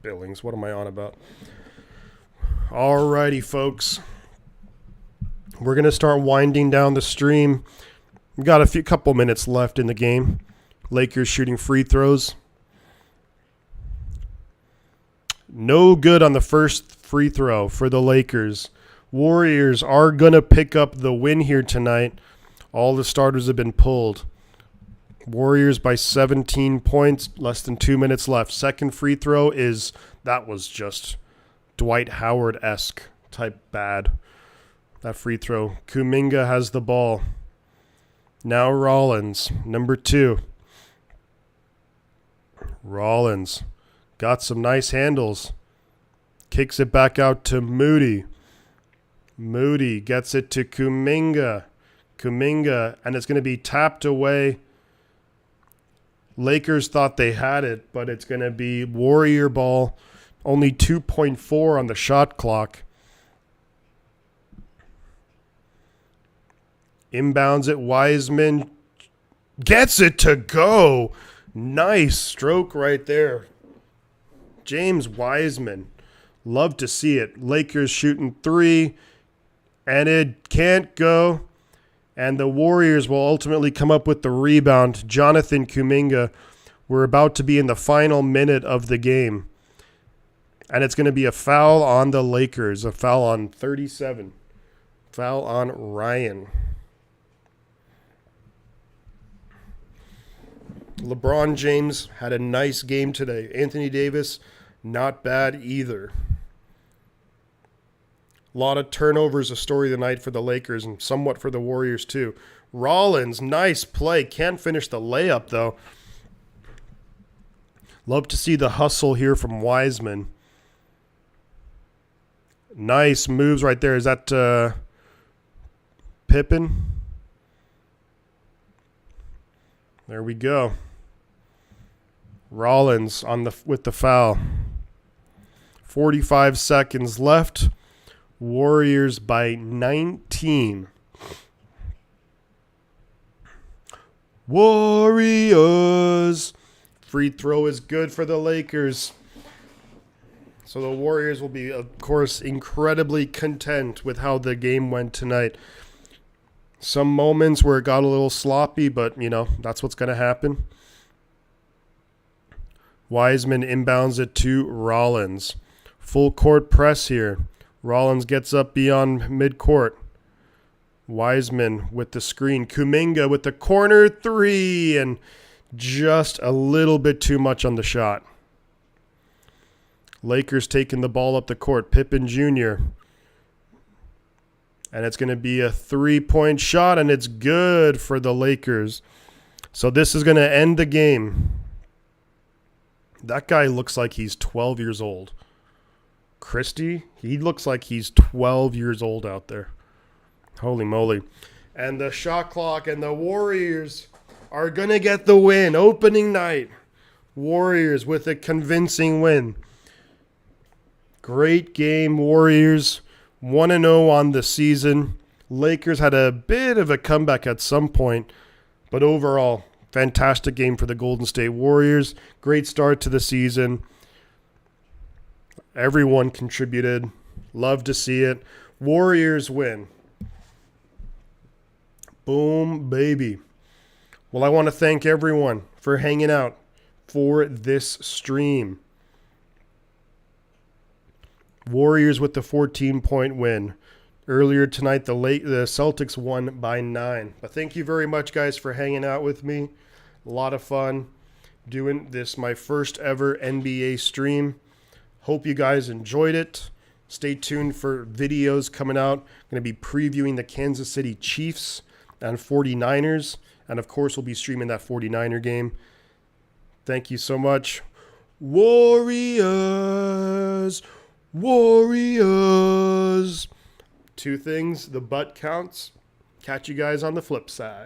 A: Billings. What am I on about? Alrighty, folks. We're going to start winding down the stream. We've got a couple minutes left in the game. Lakers shooting free throws. No good on the first free throw for the Lakers. Warriors are going to pick up the win here tonight. All the starters have been pulled. Warriors by 17 points, less than 2 minutes left. Second free throw that was just Dwight Howard-esque type bad. That free throw. Kuminga has the ball. Now Rollins, number 2. Rollins got some nice handles. Kicks it back out to Moody. Moody gets it to Kuminga. And it's going to be tapped away. Lakers thought they had it, but it's going to be Warrior ball. Only 2.4 on the shot clock. Inbounds it. Wiseman gets it to go. Nice stroke right there. James Wiseman. Love to see it. Lakers shooting 3. And it can't go. And the Warriors will ultimately come up with the rebound. Jonathan Kuminga. We're about to be in the final minute of the game. And it's going to be a foul on the Lakers. A foul on 37. Foul on Ryan. LeBron James had a nice game today. Anthony Davis, not bad either. A lot of turnovers, a story of the night for the Lakers and somewhat for the Warriors too. Rollins, nice play. Can't finish the layup though. Love to see the hustle here from Wiseman. Nice moves right there. Is that Pippen? There we go. Rollins with the foul. 45 seconds left. Warriors by 19. Warriors. Free throw is good for the Lakers. So the Warriors will be, of course, incredibly content with how the game went tonight. Some moments where it got a little sloppy, but, that's what's going to happen. Wiseman inbounds it to Rollins. Full court press here. Rollins gets up beyond midcourt. Wiseman with the screen. Kuminga with the corner three, and just a little bit too much on the shot. Lakers taking the ball up the court. Pippen Jr. And it's going to be a 3-point shot, and it's good for the Lakers. So this is going to end the game. That guy looks like he's 12 years old. Christie, he looks like he's 12 years old out there. Holy moly. And the shot clock and the Warriors are going to get the win. Opening night. Warriors with a convincing win. Great game, Warriors. 1-0 on the season. Lakers had a bit of a comeback at some point, but overall, fantastic game for the Golden State Warriors. Great start to the season. Everyone contributed. Love to see it. Warriors win. Boom, baby. Well, I want to thank everyone for hanging out for this stream. Warriors with the 14-point win. Earlier tonight, the Celtics won by 9. But thank you very much, guys, for hanging out with me. A lot of fun doing this, my first ever NBA stream. Hope you guys enjoyed it. Stay tuned for videos coming out. I'm going to be previewing the Kansas City Chiefs and 49ers. And, of course, we'll be streaming that 49er game. Thank you so much. Warriors! Warriors! 2 things, the butt counts. Catch you guys on the flip side.